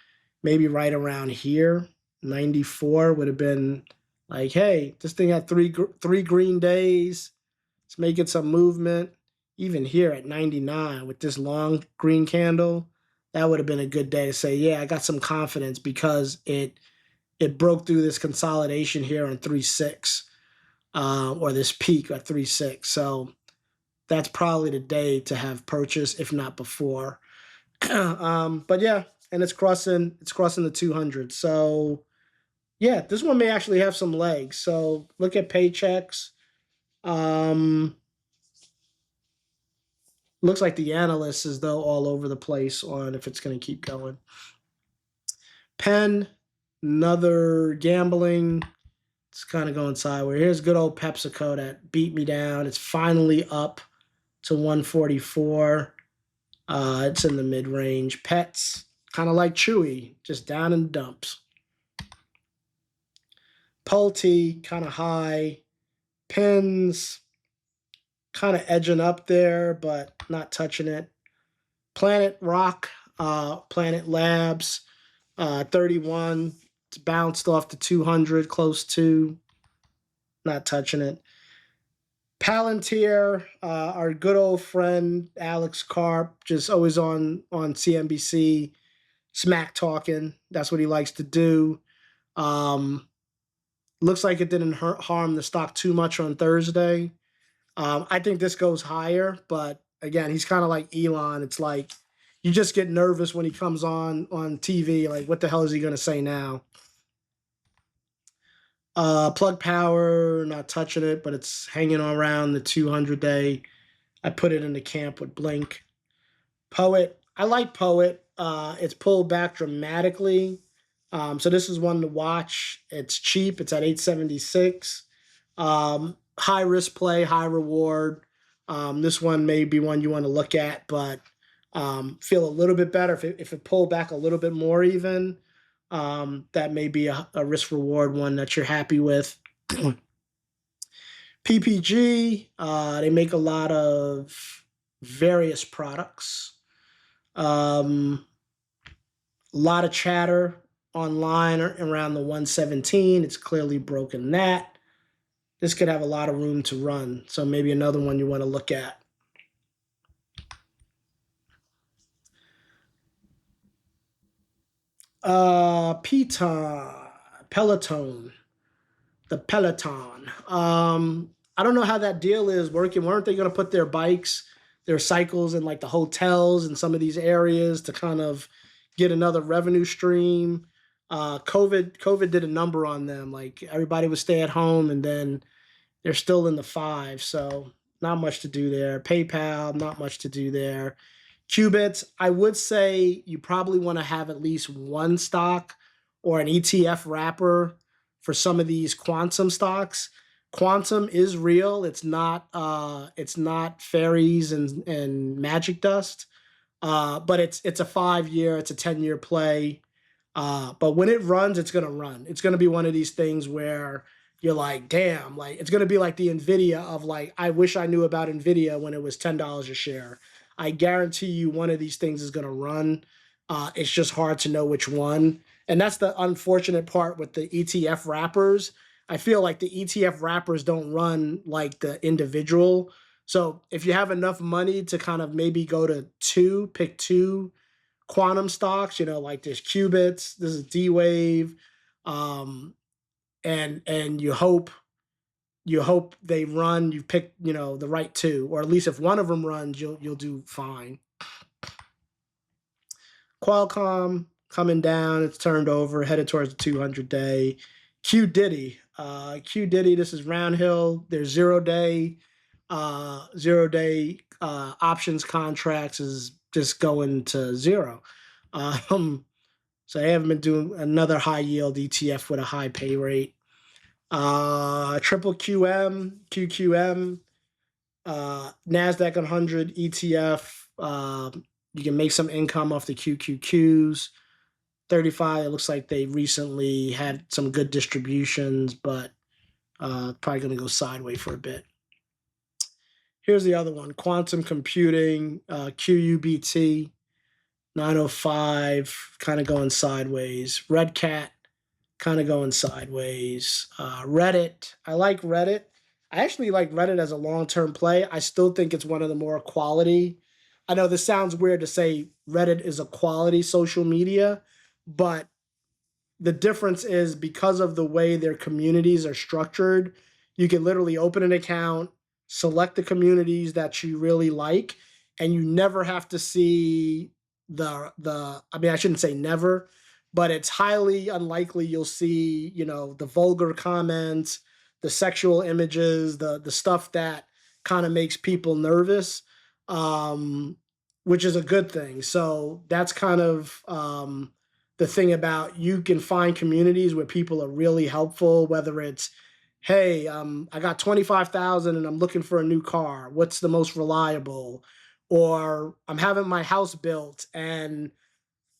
maybe right around here, 94 would have been like, hey, this thing had three green days. It's making some movement. Even here at 99 with this long green candle, that would have been a good day to say, yeah, I got some confidence because it broke through this consolidation here on 3.6 or this peak at 3.6. So that's probably the day to have purchased, if not before. But yeah, and it's crossing the 200. So yeah, this one may actually have some legs. So look at Paychecks. Looks like the analysts is though all over the place on if it's going to keep going. Penn, another gambling. It's kind of going sideways. Here's good old PepsiCo that beat me down. It's finally up to 144. It's in the mid-range. Pets, kind of like Chewy, just down in dumps. Pulte, kind of high. Pins, kind of edging up there, but not touching it. Planet Rock, Planet Labs, 31. It's bounced off to 200, close to. Not touching it. Palantir, our good old friend Alex Karp, just always on CNBC, smack talking. That's what he likes to do. Looks like it didn't harm the stock too much on Thursday. I think this goes higher, but again, he's kind of like Elon. It's like you just get nervous when he comes on TV. Like, what the hell is he going to say now? Plug Power, not touching it, but it's hanging around the 200-day. I put it in the camp with Blink. Poet, I like Poet. It's pulled back dramatically. So this is one to watch. It's cheap. It's at 876. High risk play, high reward. This one may be one you want to look at, but feel a little bit better if it pulled back a little bit more even. That may be a risk reward one that you're happy with. PPG, they make a lot of various products. A lot of chatter online around the 117. It's clearly broken that. This could have a lot of room to run. So maybe another one you want to look at. Peloton, the Peloton. I don't know how that deal is working. Weren't they going to put their bikes, their cycles in like the hotels in some of these areas to kind of get another revenue stream? COVID did a number on them. Like everybody would stay at home, and then they're still in the five. So not much to do there. PayPal, not much to do there. Qubits, I would say you probably want to have at least one stock or an ETF wrapper for some of these quantum stocks. Quantum is real. It's not fairies and magic dust. But it's a 5-year, it's a 10-year play. But when it runs, it's gonna run. It's gonna be one of these things where you're like, damn, like it's gonna be like the Nvidia of like, I wish I knew about Nvidia when it was $10 a share. I guarantee you one of these things is gonna run. It's just hard to know which one. And that's the unfortunate part with the ETF wrappers. I feel like the ETF wrappers don't run like the individual. So if you have enough money to kind of maybe go to pick two quantum stocks, like there's Qubits, this is D-Wave, and you hope they run, you pick, the right two, or at least if one of them runs, you'll do fine. Qualcomm coming down, it's turned over, headed towards the 200-day. Q Diddy, this is Round Hill. There's 0-day options contracts is just going to zero. So they haven't been doing another high yield ETF with a high pay rate. Triple QQM, NASDAQ 100 ETF. You can make some income off the QQQs. 35, it looks like they recently had some good distributions, but probably going to go sideways for a bit. Here's the other one, quantum computing, QUBT, 905, kind of going sideways. Red Cat, kind of going sideways. Reddit, I like Reddit. I actually like Reddit as a long-term play. I still think it's one of the more quality. I know this sounds weird to say Reddit is a quality social media, but the difference is because of the way their communities are structured, you can literally open an account, select the communities that you really like, and you never have to see I shouldn't say never, but it's highly unlikely you'll see, the vulgar comments, the sexual images, the stuff that kind of makes people nervous, which is a good thing. So that's kind of the thing about, you can find communities where people are really helpful, whether it's, hey, I got 25,000 and I'm looking for a new car. What's the most reliable? Or I'm having my house built and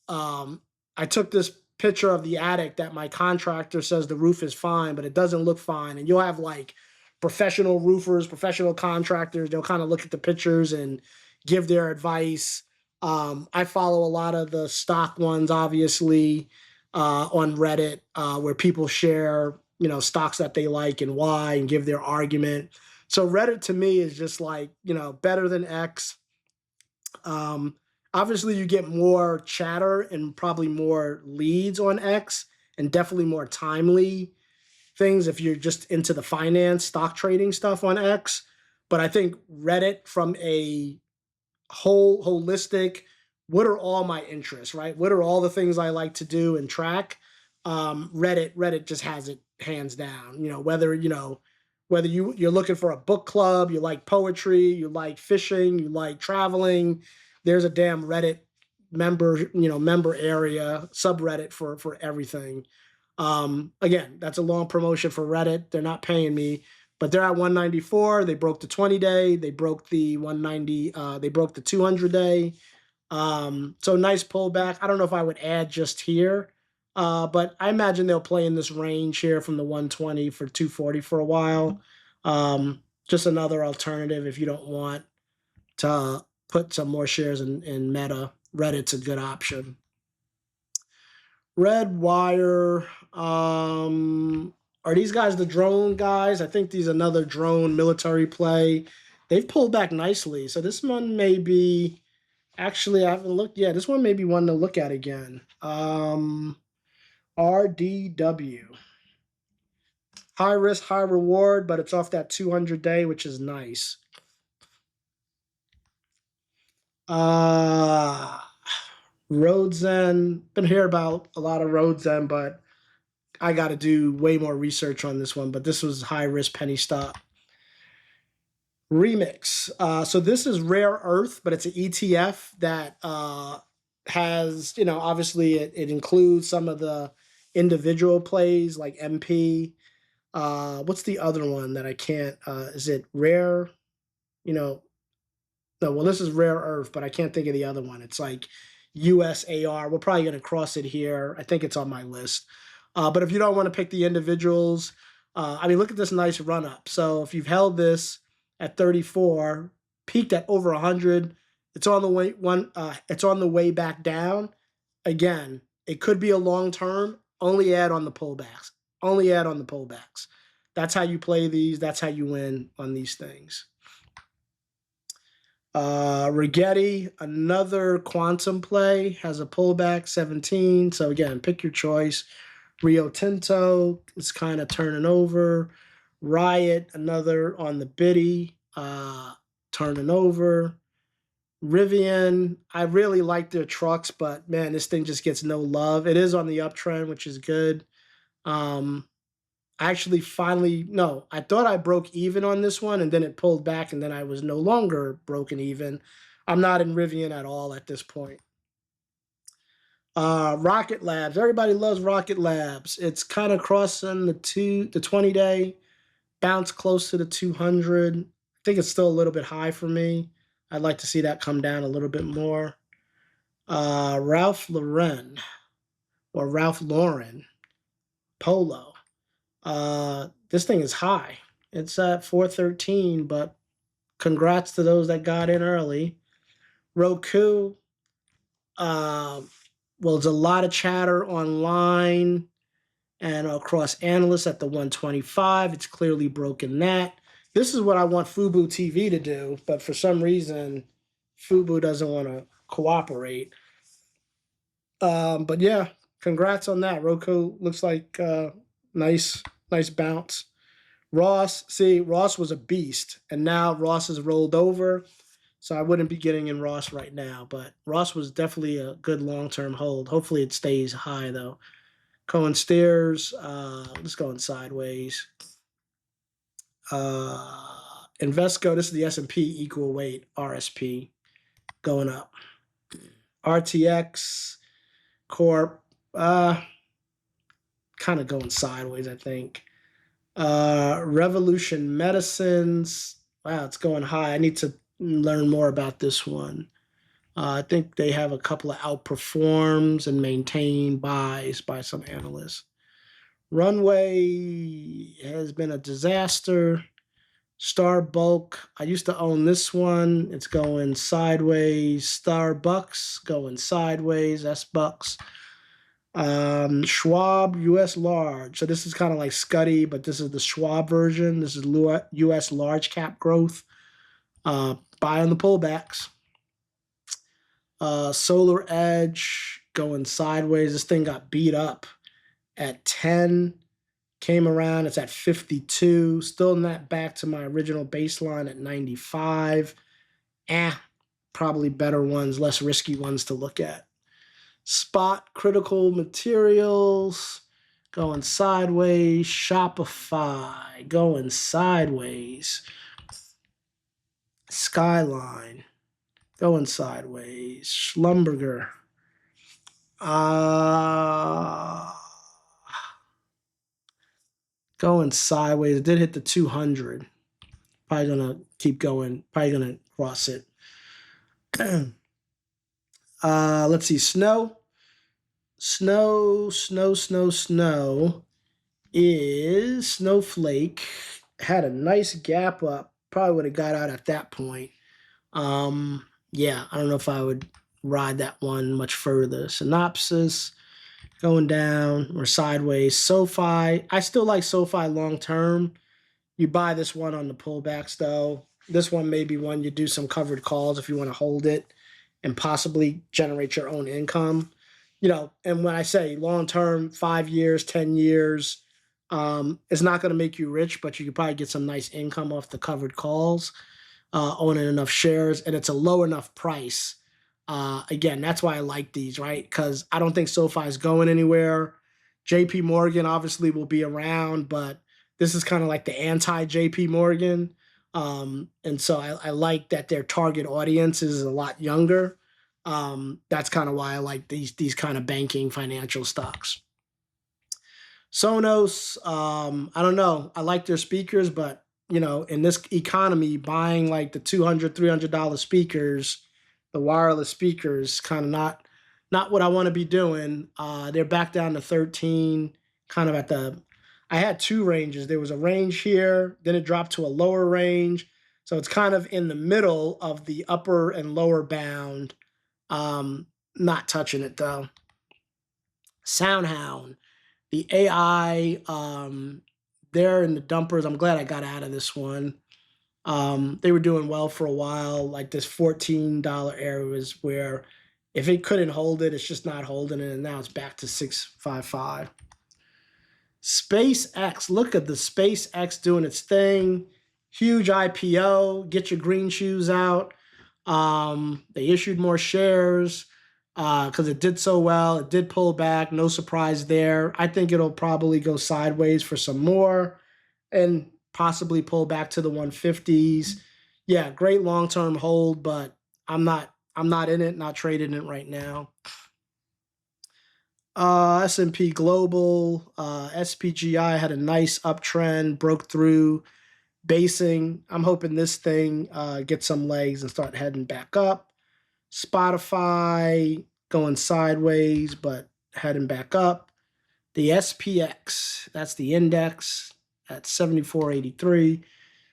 I took this picture of the attic that my contractor says the roof is fine, but it doesn't look fine. And you'll have like professional roofers, professional contractors. They'll kind of look at the pictures and give their advice. I follow a lot of the stock ones, obviously, on Reddit, where people share, stocks that they like and why, and give their argument. So Reddit to me is just like, better than X. Obviously, you get more chatter and probably more leads on X, and definitely more timely things if you're just into the finance, stock trading stuff on X. But I think Reddit, from a holistic, what are all my interests, right? What are all the things I like to do and track? Reddit just has it hands down. Whether you're looking for a book club, you like poetry, you like fishing, you like traveling, there's a damn Reddit member area, subreddit for everything. Again, that's a long promotion for Reddit. They're not paying me, but they're at 194. They broke the 20-day. They broke the 190. They broke the 200-day. So nice pullback. I don't know if I would add just here, but I imagine they'll play in this range here from the 120 for 240 for a while. Just another alternative if you don't want to put some more shares in Meta. Reddit's a good option. Redwire. Are these guys the drone guys? I think these another drone military play. They've pulled back nicely. So this one may be, actually, I haven't looked yet. This one may be one to look at again. RDW. High risk, high reward, but it's off that 200-day, which is nice. Roadzen. Been hearing about a lot of Roadzen, but I got to do way more research on this one. But this was high risk penny stock. Remix. So this is rare earth, but it's an ETF that has, obviously it includes some of the individual plays like MP. What's the other one that I can't? Is it rare? No, well, this is rare earth, but I can't think of the other one. It's like USAR. We're probably going to cross it here. I think it's on my list. But if you don't want to pick the individuals, look at this nice run up. So if you've held this at 34, peaked at over 100, it's on the way it's on the way back down. Again, it could be a long term. Only add on the pullbacks. Only add on the pullbacks. That's how you play these. That's how you win on these things. Rigetti, another quantum play, has a pullback 17. So again, pick your choice. Rio Tinto is kind of turning over. Riot, another on the biddy, turning over. Rivian, I really like their trucks, but man, this thing just gets no love. It is on the uptrend, which is good. I thought I broke even on this one, and then it pulled back, and then I was no longer broken even. I'm not in Rivian at all at this point. Rocket Labs. Everybody loves Rocket Labs. It's kind of crossing the 20-day, bounce close to the 200. I think it's still a little bit high for me. I'd like to see that come down a little bit more. Ralph Lauren Polo. This thing is high. It's at 413, but congrats to those that got in early. Roku. There's a lot of chatter online and across analysts at the 125. It's clearly broken that. This is what I want Fubo TV to do, but for some reason, Fubo doesn't want to cooperate. But yeah, congrats on that. Roku looks like nice bounce. Ross was a beast, and now Ross has rolled over. So I wouldn't be getting in Ross right now, but Ross was definitely a good long-term hold. Hopefully it stays high, though. Cohen Steers, just going sideways. Invesco, this is the S&P equal weight, RSP, going up. RTX, Corp, kind of going sideways, I think. Revolution Medicines, wow, it's going high. I need to learn more about this one. I think they have a couple of outperforms and maintain buys by some analysts. Runway has been a disaster. Star Bulk, I used to own this one. It's going sideways. Starbucks going sideways. S-Bucks. Schwab US Large. So this is kind of like Scuddy, but this is the Schwab version. This is US large cap growth. Buy on the pullbacks. Solar Edge going sideways. This thing got beat up at 10. Came around. It's at 52. Still not back to my original baseline at 95. Probably better ones, less risky ones to look at. Spot Critical Materials. going sideways. Shopify going sideways. Skyline going sideways. Schlumberger. Going sideways. It did hit the 200. Probably gonna keep going. Probably gonna cross it. Let's see. Snow is Snowflake. Had a nice gap up. Probably would have got out at that point. Yeah, I don't know if I would ride that one much further. Synopsis going down or sideways. SoFi, I still like SoFi long term. You buy this one on the pullbacks though. This one may be one you do some covered calls if you want to hold it and possibly generate your own income. You know, and when I say long term, 5 years, 10 years, it's not going to make you rich, but you could probably get some nice income off the covered calls, owning enough shares, and it's a low enough price. Again, that's why I like these, right? Because I don't think SoFi is going anywhere. JP Morgan obviously will be around, but this is kind of like the anti-JP Morgan. And so I like that their target audience is a lot younger. That's kind of why I like these kind of banking financial stocks. Sonos, I don't know. I like their speakers, but you know, in this economy, buying like the $200, $300 speakers, the wireless speakers, kind of not what I want to be doing. They're back down to 13, kind of at the. I had two ranges. There was a range here, then it dropped to a lower range. So it's kind of in the middle of the upper and lower bound. Not touching it though. SoundHound, the AI, they're in the dumpers. I'm glad I got out of this one. They were doing well for a while. Like this $14 area was where if it couldn't hold it, it's just not holding it. And now it's back to 655. SpaceX, look at the SpaceX doing its thing. Huge IPO, get your green shoes out. They issued more shares because it did so well. It did pull back, no surprise there. I think it'll probably go sideways for some more and possibly pull back to the 150s. Yeah, great long-term hold, but I'm not in it, not trading it right now. S&P Global, SPGI had a nice uptrend, broke through basing. I'm hoping this thing gets some legs and start heading back up. Spotify going sideways, but heading back up. The SPX, that's the index at 74.83.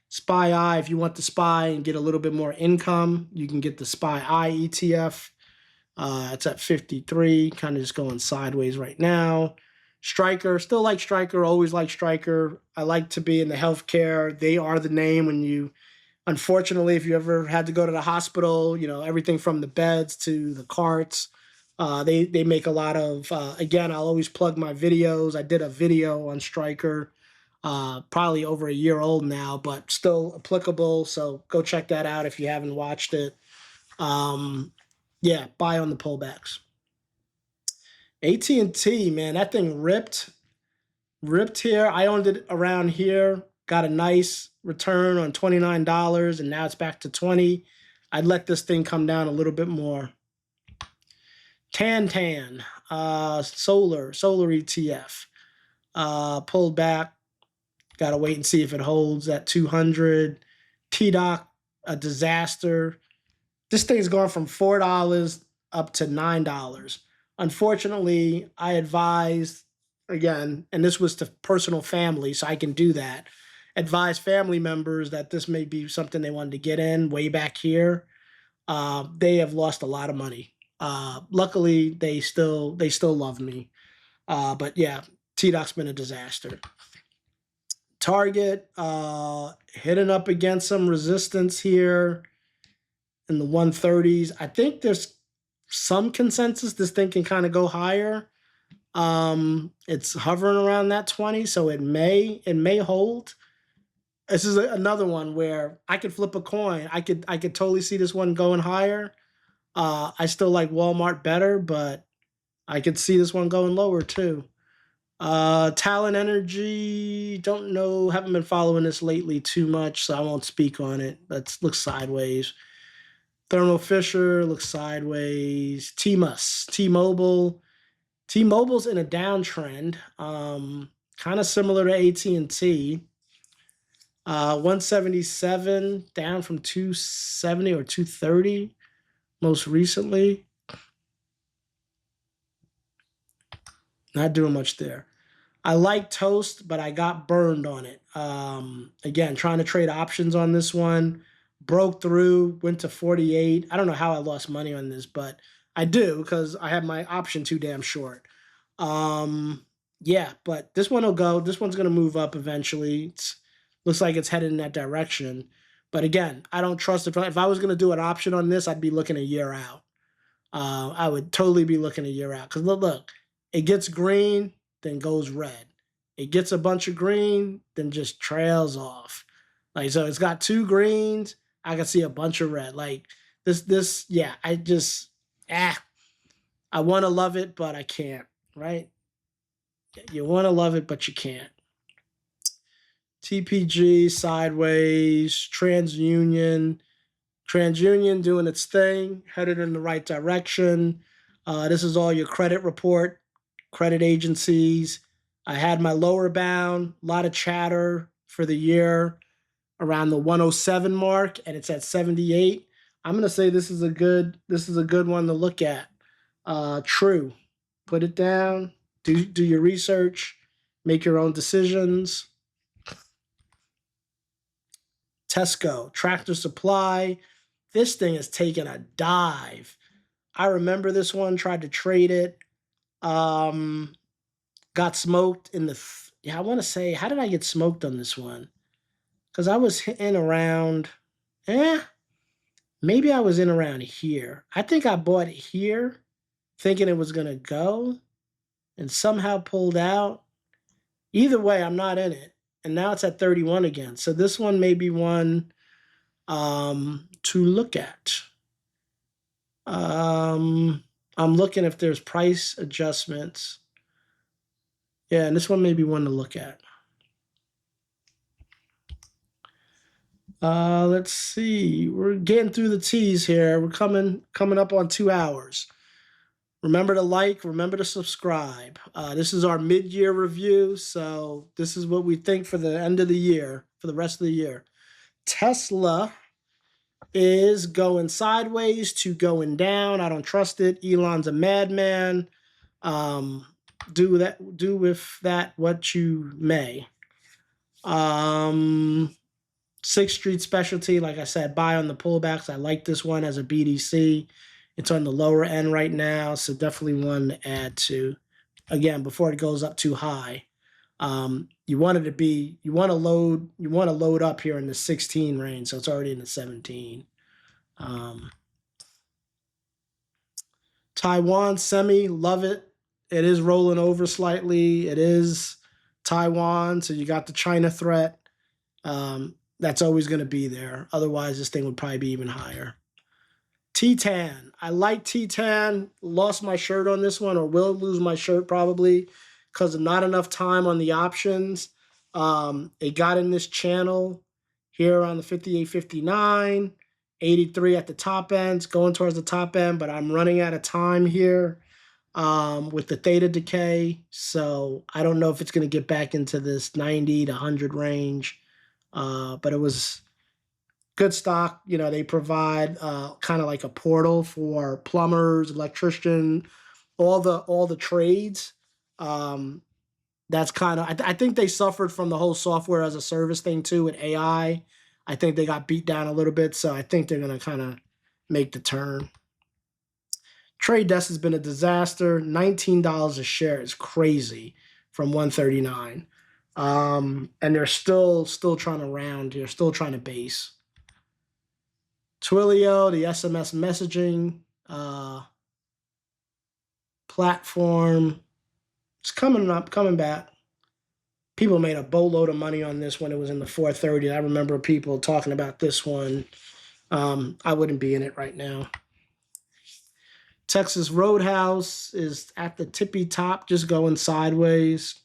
SPY, if you want the SPY and get a little bit more income, you can get the SPY ETF. It's at 53, kind of just going sideways right now. Stryker, still like Stryker, always like Stryker. I like to be in the healthcare. They are the name when you, unfortunately, if you ever had to go to the hospital, you know, everything from the beds to the carts, they make a lot of, again, I'll always plug my videos. I did a video on Stryker, probably over a year old now, but still applicable. So go check that out if you haven't watched it. Yeah, buy on the pullbacks. AT&T, man, that thing ripped here. I owned it around here, got a nice return on $29, and now it's back to 20. I'd let this thing come down a little bit more. Solar ETF, pulled back. Got to wait and see if it holds at 200. TDOC, a disaster. This thing's gone from $4 up to $9. Unfortunately, I advised, again, and this was to personal family, so I can do that, advise family members that this may be something they wanted to get in way back here. They have lost a lot of money. Luckily, they still love me. But yeah, TDOC's been a disaster. Target, hitting up against some resistance here in the 130s. I think there's some consensus this thing can kind of go higher. It's hovering around that 20, so it may hold. This is another one where I could flip a coin. I could totally see this one going higher. I still like Walmart better, but I could see this one going lower too. Talent Energy, don't know, haven't been following this lately too much, so I won't speak on it. That looks sideways. Thermo Fisher looks sideways. T-Mobile. T-Mobile's in a downtrend, kind of similar to AT&T. 177 down from 270 or 230 most recently. Not doing much there. I like Toast, but I got burned on it. Again, trying to trade options on this one. Broke through, went to 48. I don't know how I lost money on this, but I do because I had my option too damn short. Yeah, but this one will go. This one's going to move up eventually. Looks like it's headed in that direction. But again, I don't trust it. If I was going to do an option on this, I'd be looking a year out. I would totally be looking a year out. Because look, it gets green, then goes red. It gets a bunch of green, then just trails off. Like, so it's got 2 greens. I can see a bunch of red. Like yeah, I want to love it, but I can't, right? You want to love it, but you can't. TPG, sideways, TransUnion doing its thing, headed in the right direction. This is all your credit report, credit agencies. I had my lower bound, a lot of chatter for the year around the 107 mark, and it's at 78. I'm going to say this is a good one to look at. True. Put it down, do your research, make your own decisions. Tesco, Tractor Supply. This thing is taking a dive. I remember this one, tried to trade it. Got smoked in the, I want to say, how did I get smoked on this one? Because I was hitting around, maybe I was in around here. I think I bought it here thinking it was going to go and somehow pulled out. Either way, I'm not in it. And now it's at 31 again. So this one may be one to look at. I'm looking if there's price adjustments. Yeah, and this one may be one to look at. Let's see. We're getting through the T's here. We're coming up on 2 hours. Remember to like, remember to subscribe. This is our mid-year review, so this is what we think for the end of the year, for the rest of the year. Tesla is going sideways to going down. I don't trust it. Elon's a madman. Do with that what you may. 6th Street Specialty, like I said, buy on the pullbacks. I like this one as a BDC. It's on the lower end right now, so definitely one to add to. Again, before it goes up too high. You want to load up here in the 16 range, so it's already in the 17. Taiwan semi, love it. It is rolling over slightly. It is Taiwan, so you got the China threat. That's always going to be there. Otherwise, this thing would probably be even higher. T-Tan. I like T-Tan. Lost my shirt on this one, or will lose my shirt probably because of not enough time on the options. It got in this channel here on the 58.59, 83 at the top end. It's going towards the top end, but I'm running out of time here with the theta decay. So I don't know if it's going to get back into this 90 to 100 range. But it was good stock. You know, they provide kind of like a portal for plumbers, electrician, all the trades. That's kind of, I think they suffered from the whole software as a service thing too with AI. I think they got beat down a little bit, so I think they're going to kind of make the turn. Trade Desk has been a disaster. $19 a share is crazy from 139. And they're still trying to round here, still trying to base. Twilio, the SMS messaging platform, it's coming back. People made a boatload of money on this when it was in the 430. I remember people talking about this one. I wouldn't be in it right now. Texas Roadhouse is at the tippy top, just going sideways.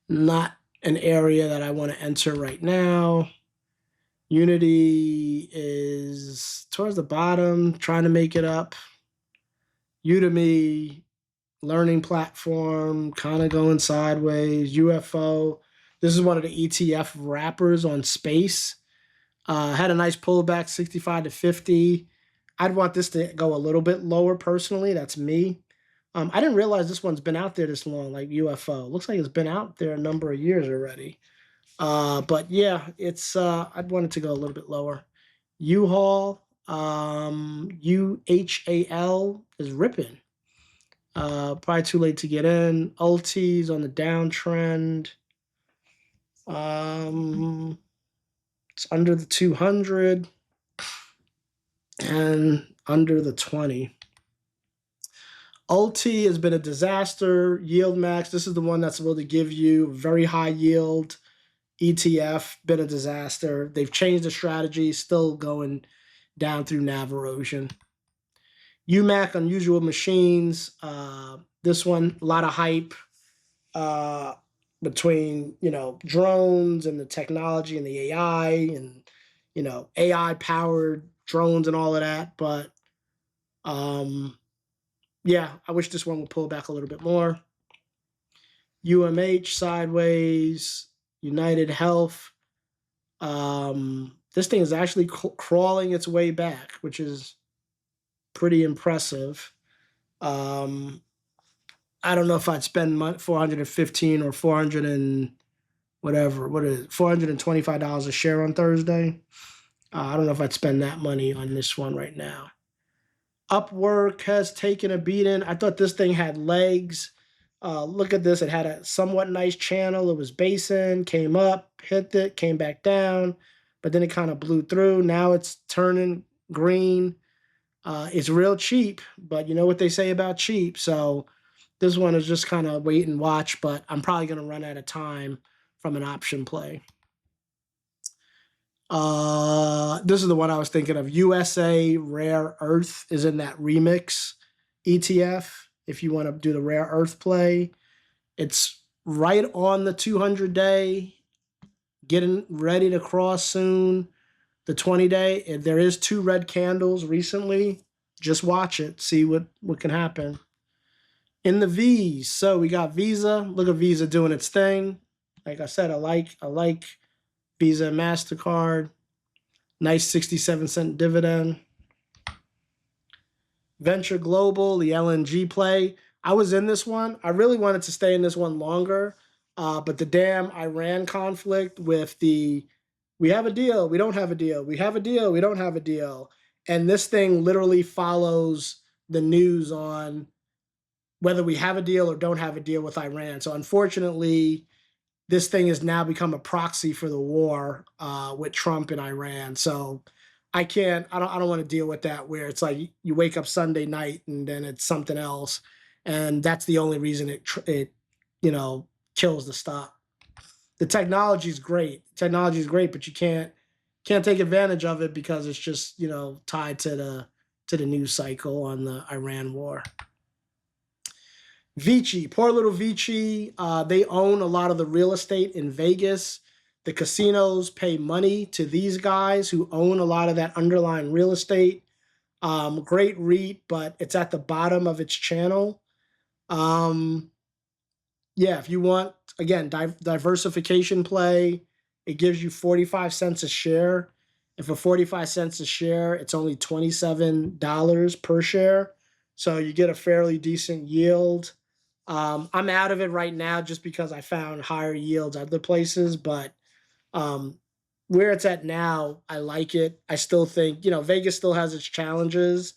Not an area that I want to enter right now. Unity is towards the bottom, trying to make it up. Udemy, learning platform, kind of going sideways. UFO. This is one of the ETF wrappers on space. Had a nice pullback, 65 to 50. I'd want this to go a little bit lower personally. That's me. I didn't realize this one's been out there this long, like UFO. Looks like it's been out there a number of years already. But yeah, it's I'd want it to go a little bit lower. U-Haul, UHAL is ripping. Probably too late to get in. Ulti's on the downtrend. It's under the 200 and under the 20. Ulti has been a disaster. Yield Max, this is the one that's able to give you very high yield. ETF, been a disaster. They've changed the strategy, still going down through NAV erosion. UMAC, Unusual Machines. This one, a lot of hype between, drones and the technology and the AI and, AI-powered drones and all of that. But, yeah, I wish this one would pull back a little bit more. UMH, sideways. United Health. This thing is actually crawling its way back, which is pretty impressive. I don't know if I'd spend 415 or 400 and whatever. What is it? $425 a share on Thursday. I don't know if I'd spend that money on this one right now. Upwork has taken a beating. I thought this thing had legs. Look at this. It had a somewhat nice channel. It was basing, came up, hit it, came back down, but then it kind of blew through. Now it's turning green. It's real cheap, but you know what they say about cheap. So this one is just kind of wait and watch, but I'm probably going to run out of time from an option play. This is the one I was thinking of. USA Rare Earth is in that remix ETF. If you want to do the rare earth play, it's right on the 200-day, getting ready to cross soon. The 20-day, there is 2 red candles recently. Just watch it, see what can happen. In the V's, so we got Visa. Look at Visa doing its thing. Like I said, I like Visa and MasterCard. Nice 67-cent dividend. Venture Global, the LNG play. I was in this one. I really wanted to stay in this one longer, but the damn Iran conflict with we have a deal, we don't have a deal, we have a deal, we don't have a deal. And this thing literally follows the news on whether we have a deal or don't have a deal with Iran. So unfortunately, this thing has now become a proxy for the war with Trump and Iran. So I don't want to deal with that where it's like you wake up Sunday night and then it's something else. And that's the only reason it kills the stock. The technology is great. Technology is great, but you can't take advantage of it because it's just, tied to the news cycle on the Iran war. Vici, poor little Vici. They own a lot of the real estate in Vegas. The casinos pay money to these guys who own a lot of that underlying real estate. Great REIT, but it's at the bottom of its channel. Yeah, if you want, again, diversification play, it gives you 45 cents a share. And for 45 cents a share, it's only $27 per share. So you get a fairly decent yield. I'm out of it right now just because I found higher yields other places, but where it's at now, I like it. I still think, Vegas still has its challenges,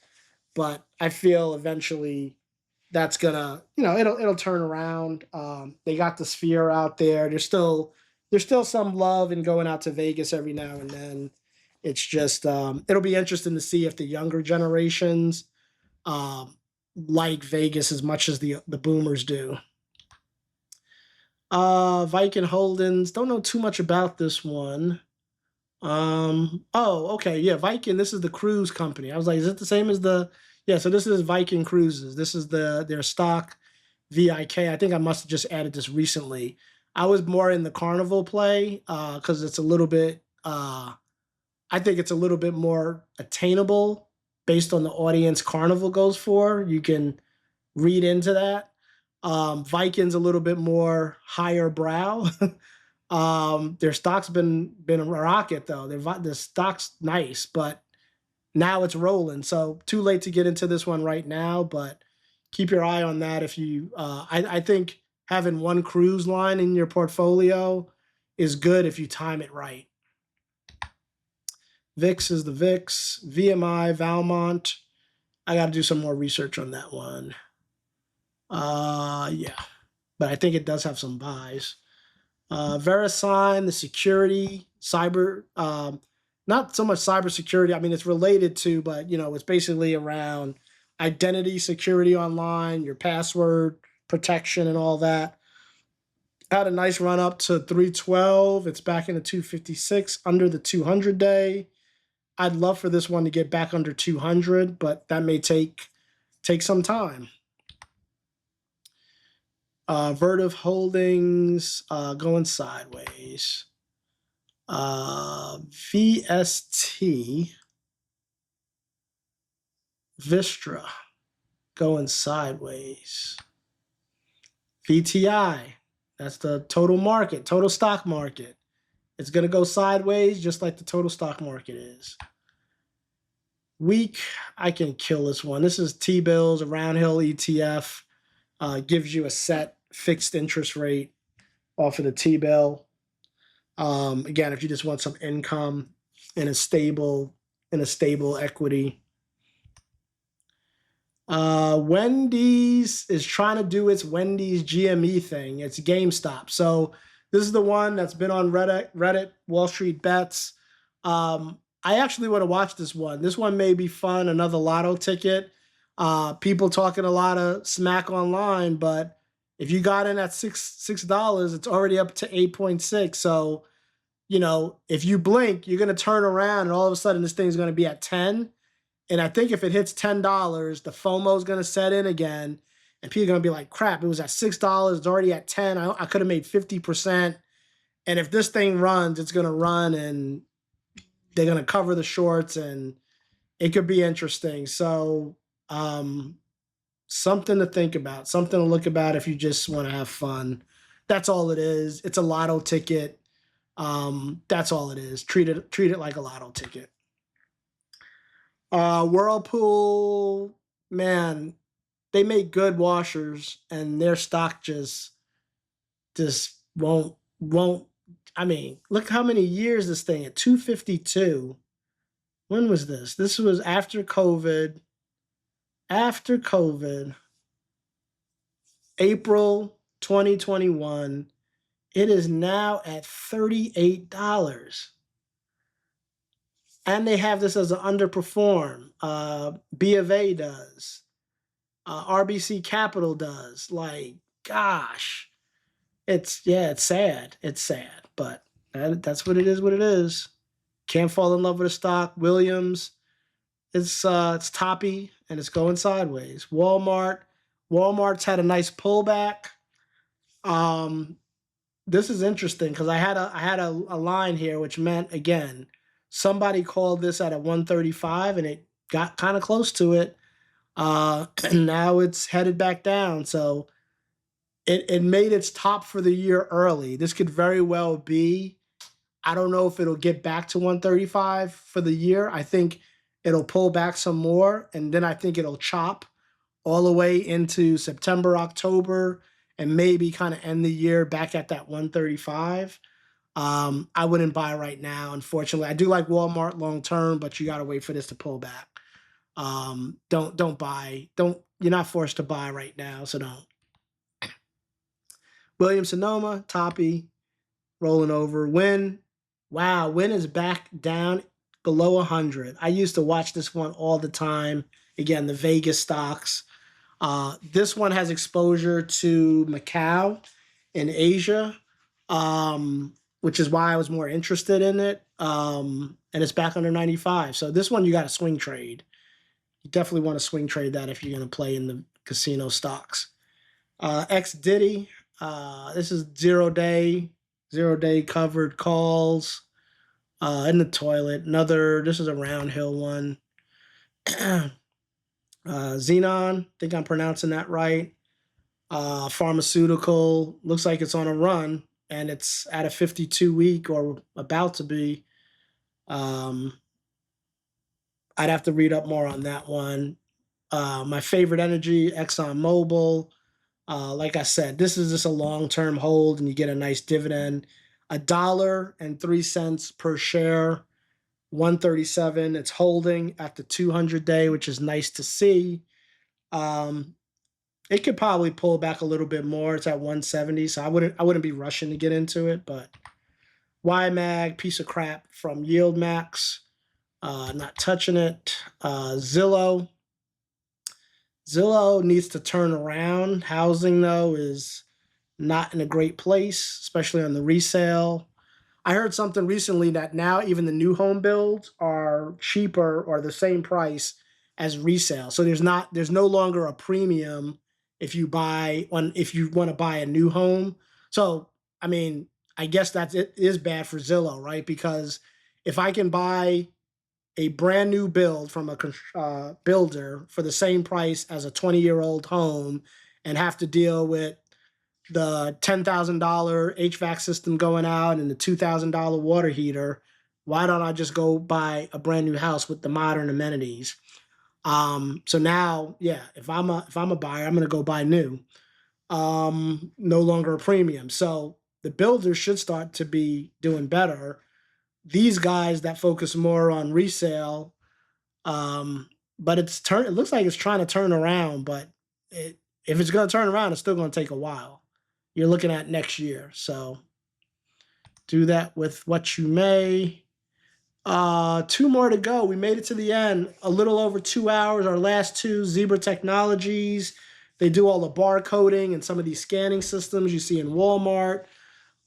but I feel eventually that's gonna, it'll turn around. They got the Sphere out there. There's still some love in going out to Vegas every now and then. It's just it'll be interesting to see if the younger generations like Vegas as much as the boomers do. Viking Holdings, don't know too much about this one. Okay, yeah, Viking, this is the cruise company. I was like, is it the same as yeah, so this is Viking Cruises. This is their stock, VIK. I think I must have just added this recently. I was more in the Carnival play because it's a little bit, I think it's a little bit more attainable based on the audience Carnival goes for. You can read into that. Vikings a little bit more higher brow. Their stock's been a rocket though. The stock's nice, but now it's rolling. So too late to get into this one right now, but keep your eye on that. If you, I think having one cruise line in your portfolio is good if you time it right. VIX is the VIX, VMI, Valmont. I got to do some more research on that one. Yeah, but I think it does have some buys. VeriSign, the security, cyber, not so much cybersecurity. I mean, it's related to, but it's basically around identity security online, your password protection and all that. Had a nice run up to 312. It's back into 256 under the 200 day. I'd love for this one to get back under 200, but that may take some time. Vertiv Holdings going sideways. VST Vistra going sideways. VTI, that's the total market, total stock market. It's going to go sideways just like the total stock market is. Weak, I can kill this one. This is T-bills, a round hill ETF. Gives you a set fixed interest rate off of the T-bill. Again, if you just want some income in a stable equity. Wendy's is trying to do its Wendy's GME thing. It's GameStop. So this is the one that's been on Reddit, Wall Street Bets. I actually want to watch this one. This one may be fun, another lotto ticket. People talking a lot of smack online, but if you got in at $6, it's already up to 8.6. So, if you blink, you're going to turn around and all of a sudden this thing's going to be at 10. And I think if it hits $10, the FOMO is going to set in again. And people are going to be like, crap, it was at $6. It's already at 10. I could have made 50%. And if this thing runs, it's going to run and they're going to cover the shorts and it could be interesting. So, something to think about, something to look about if you just want to have fun. That's all it is. It's a lotto ticket. That's all it is. Treat it like a lotto ticket. Whirlpool, man, they make good washers and their stock just won't. I mean, look how many years this thing at 252. When was this? This was after COVID. April 2021. It is now at $38. And they have this as an underperform. B of A does. RBC Capital does. Like, gosh. It's sad. It's sad. But that's what it is. Can't fall in love with a stock. Williams. It's toppy and it's going sideways. Walmart's had a nice pullback. This is interesting because I had a line here which meant, again, somebody called this at a 135 and it got kind of close to it. And now it's headed back down. So it made its top for the year early. This could very well be, I don't know if it'll get back to 135 for the year. I think it'll pull back some more, and then I think it'll chop all the way into September, October, and maybe kind of end the year back at that 135. I wouldn't buy right now, unfortunately. I do like Walmart long term, but you got to wait for this to pull back. Don't buy. You're not forced to buy right now, so don't. Williams-Sonoma, toppy, rolling over. Win is back down below 100. I used to watch this one all the time. Again, the Vegas stocks. This one has exposure to Macau in Asia, which is why I was more interested in it. And it's back under 95. So this one you got to swing trade. You definitely want to swing trade that if you're going to play in the casino stocks. X Diddy, This is zero day covered calls in the toilet. This is a round hill one. Xenon, I think I'm pronouncing that right. Pharmaceutical, looks like it's on a run, and it's at a 52-week or about to be. I'd have to read up more on that one. My favorite energy, ExxonMobil. Like I said, this is just a long-term hold, and you get a nice dividend. $1.03 per share, 137. It's holding at the 200-day, which is nice to see. It could probably pull back a little bit more. It's at 170, so I wouldn't be rushing to get into it. But YMAG, piece of crap from Yield Max, not touching it. Zillow needs to turn around. Housing, though, is not in a great place, especially on the resale. I heard something recently that now even the new home builds are cheaper or the same price as resale. So there's no longer a premium if you want to buy a new home. So I mean, I guess it is bad for Zillow, right? Because if I can buy a brand new build from a builder for the same price as a 20-year-old home and have to deal with the $10,000 HVAC system going out and the $2,000 water heater, why don't I just go buy a brand new house with the modern amenities? So now, yeah, if I'm a buyer, I'm going to go buy new. No longer a premium. So the builders should start to be doing better. These guys that focus more on resale, but it looks like it's trying to turn around, but if it's going to turn around, it's still going to take a while. You're looking at next year. So do that with what you may. Two more to go. We made it to the end. A little over 2 hours. Our last two, Zebra Technologies. They do all the barcoding and some of these scanning systems you see in Walmart.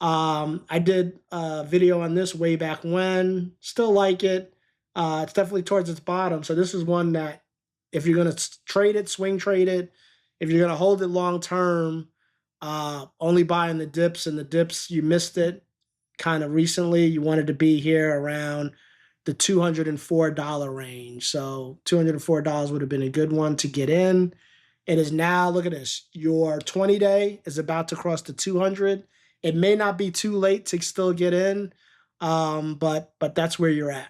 I did a video on this way back when. Still like it. It's definitely towards its bottom. So this is one that if you're going to trade it, swing trade it. If you're going to hold it long term, only buying the dips, and the dips, you missed it kind of recently. You wanted to be here around the $204 range. So $204 would have been a good one to get in. It is now, look at this, your 20-day is about to cross the 200. It may not be too late to still get in, but that's where you're at.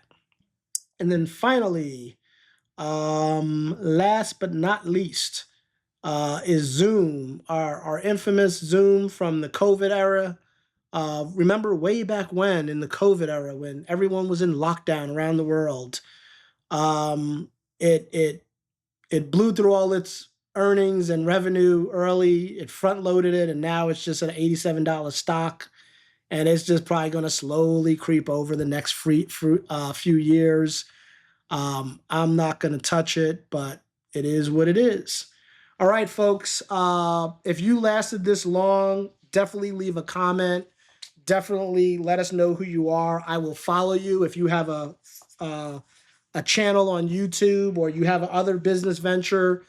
And then finally, last but not least, is Zoom, our infamous Zoom from the COVID era. Remember way back when in the COVID era when everyone was in lockdown around the world, it blew through all its earnings and revenue early. It front loaded it, and now it's just an $87 stock, and it's just probably going to slowly creep over the next few years. I'm not going to touch it, but it is what it is. All right, folks. If you lasted this long, definitely leave a comment. Definitely let us know who you are. I will follow you if you have a channel on YouTube or you have other business venture,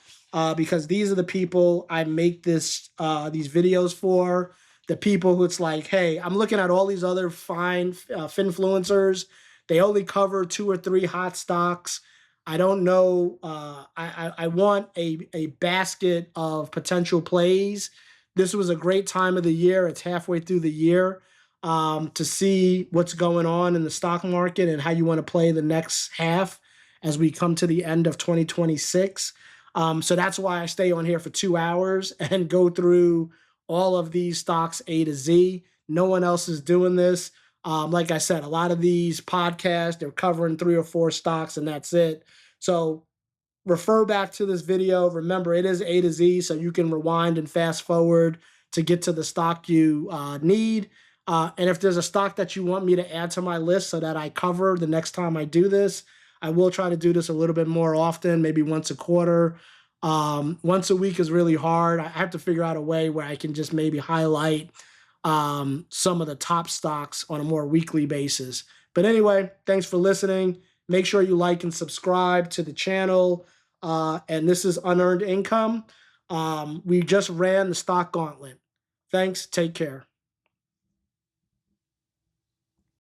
because these are the people I make these videos for. The people who it's like, hey, I'm looking at all these other fine finfluencers. They only cover 2 or 3 hot stocks. I don't know. I want a basket of potential plays. This was a great time of the year. It's halfway through the year, to see what's going on in the stock market and how you want to play the next half as we come to the end of 2026. So that's why I stay on here for 2 hours and go through all of these stocks A to Z. No one else is doing this. Like I said, a lot of these podcasts, they're covering 3 or 4 stocks and that's it. So refer back to this video. Remember, it is A to Z, so you can rewind and fast forward to get to the stock you need. And if there's a stock that you want me to add to my list so that I cover the next time I do this, I will try to do this a little bit more often, maybe once a quarter. Once a week is really hard. I have to figure out a way where I can just maybe highlight some of the top stocks on a more weekly basis. But anyway, thanks for listening. Make sure you like and subscribe to the channel. And this is Unearned Income. We just ran the Stock Gauntlet Thanks. Take care.